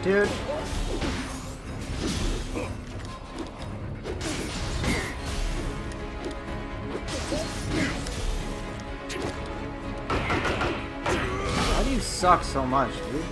Dude. Why do you suck so much, dude?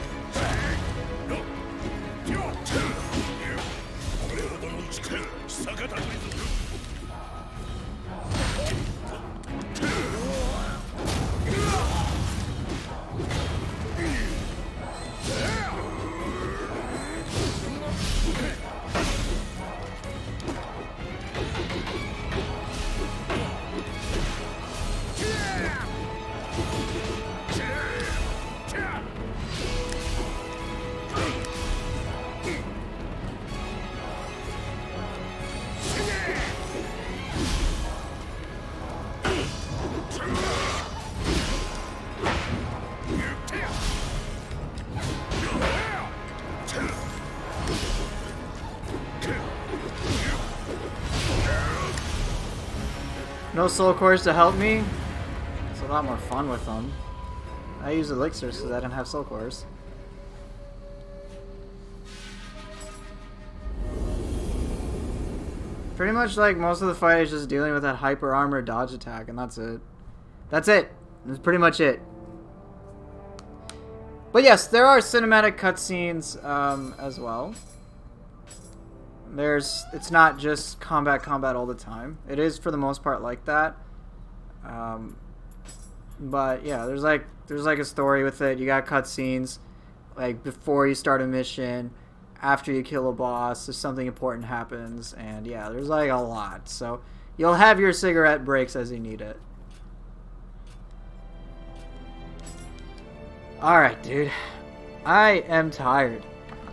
No soul cores to help me? It's a lot more fun with them. I use elixirs because I didn't have soul cores. Pretty much like most of the fight is just dealing with that hyper armor dodge attack, and that's it. That's it. That's pretty much it. But yes, there are cinematic cutscenes as well. It's not just combat all the time. It is for the most part like that. But yeah, there's like a story with it. You got cutscenes like before you start a mission, after you kill a boss, if something important happens, and yeah, there's like a lot. So you'll have your cigarette breaks as you need it. Alright, dude. I am tired.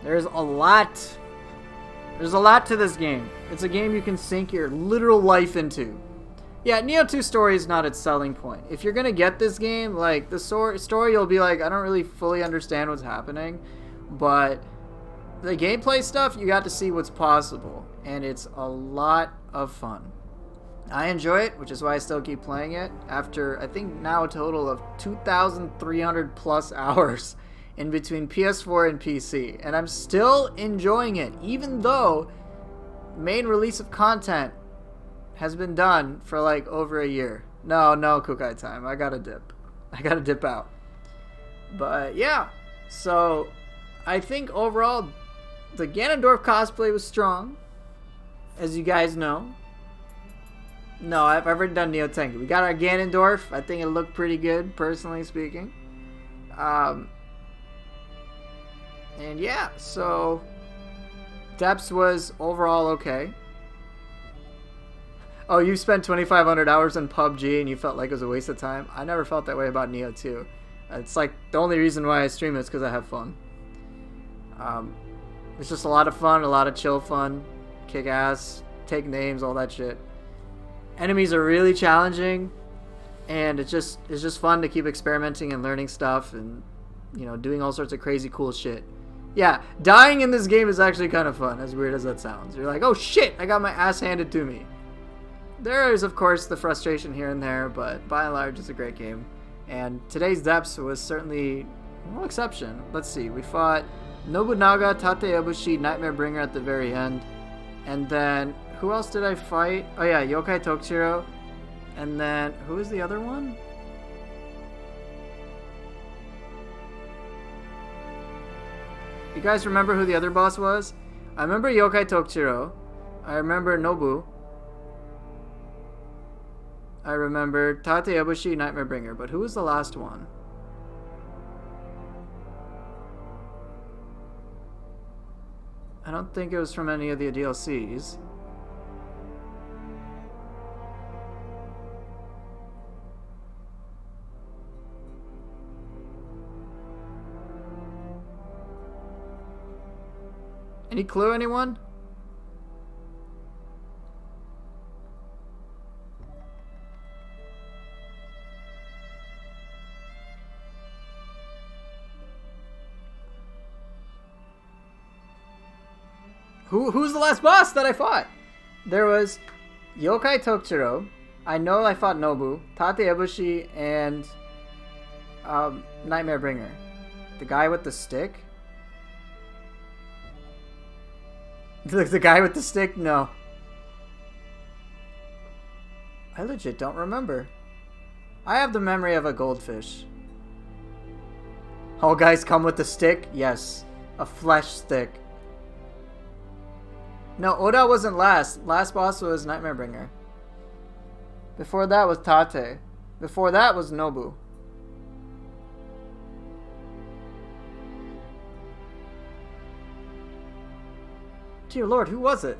There's a lot to this game. It's a game you can sink your literal life into. Yeah, Nioh 2 story is not its selling point. If you're gonna get this game, like, the story you'll be like, I don't really fully understand what's happening, but the gameplay stuff, you got to see what's possible, and it's a lot of fun. I enjoy it, which is why I still keep playing it, after, I think now a total of 2,300 plus hours in between PS4 and PC, and I'm still enjoying it, even though main release of content has been done for like over a year. No, Kukai time. I gotta dip out. But yeah, so I think overall the Ganondorf cosplay was strong, as you guys know. No, I've already done Nioh Tengu. We got our Ganondorf. I think it looked pretty good, personally speaking. And yeah, so Depths was overall okay. Oh, you spent 2,500 hours in PUBG and you felt like it was a waste of time? I never felt that way about Nioh 2. It's like the only reason why I stream it is because I have fun. It's just a lot of fun, a lot of chill fun, kick ass, take names, all that shit. Enemies are really challenging, and it's just fun to keep experimenting and learning stuff and, you know, doing all sorts of crazy cool shit. Yeah, dying in this game is actually kind of fun, as weird as that sounds. You're like, oh shit, I got my ass handed to me. There is, of course, the frustration here and there, but by and large, it's a great game. And today's Depths was certainly no exception. Let's see, we fought Nobunaga, Tate Ebushi, Nightmare Bringer at the very end. And then, who else did I fight? Oh yeah, Yokai Tokchiro. And then, who was the other one? You guys remember who the other boss was? I remember Yokai Tokchiro. I remember Nobu. I remember Tate Ebushi, Nightmare Bringer. But who was the last one? I don't think it was from any of the DLCs. Any clue, anyone? Who's the last boss that I fought? There was Yokai Tokchiro. I know I fought Nobu, Tate Ebushi, and Nightmare Bringer. The guy with the stick? The guy with the stick? No. I legit don't remember. I have the memory of a goldfish. All guys come with the stick? Yes. A flesh stick. No, Oda wasn't last. Last boss was Nightmare Bringer. Before that was Tate. Before that was Nobu. Dear Lord, who was it?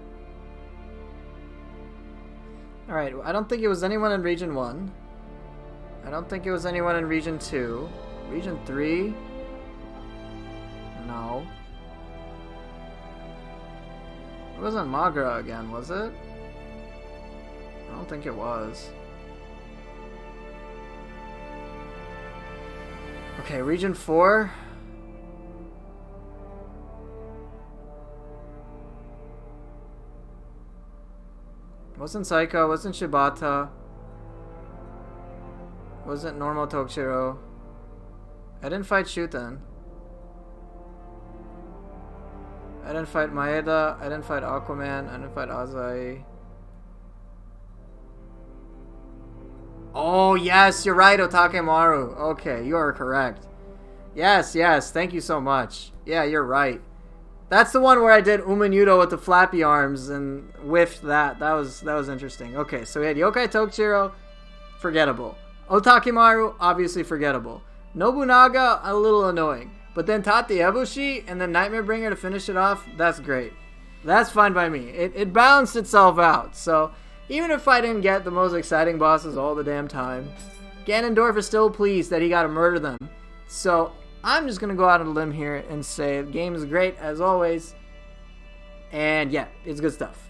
Alright, I don't think it was anyone in Region 1. I don't think it was anyone in Region 2. Region 3? No. It wasn't Magra again, was it? I don't think it was. Okay, Region 4. Wasn't Saika, wasn't Shibata. Wasn't normal Tokshiro. I didn't fight Shuten. I didn't fight Maeda. I didn't fight Aquaman. I didn't fight Azai. Oh, yes, you're right, Otakemaru. Okay, you are correct. Yes, thank you so much. Yeah, you're right. That's the one where I did Umanudo with the flappy arms and whiffed that. That was interesting. Okay, so we had Yokai Tokchiro, forgettable. Otakemaru, obviously forgettable. Nobunaga, a little annoying. But then Tate Ebushi and then Nightmare Bringer to finish it off, that's great. That's fine by me. It balanced itself out. So even if I didn't get the most exciting bosses all the damn time, Ganondorf is still pleased that he got to murder them. So I'm just going to go out on a limb here and say the game is great as always. And yeah, it's good stuff.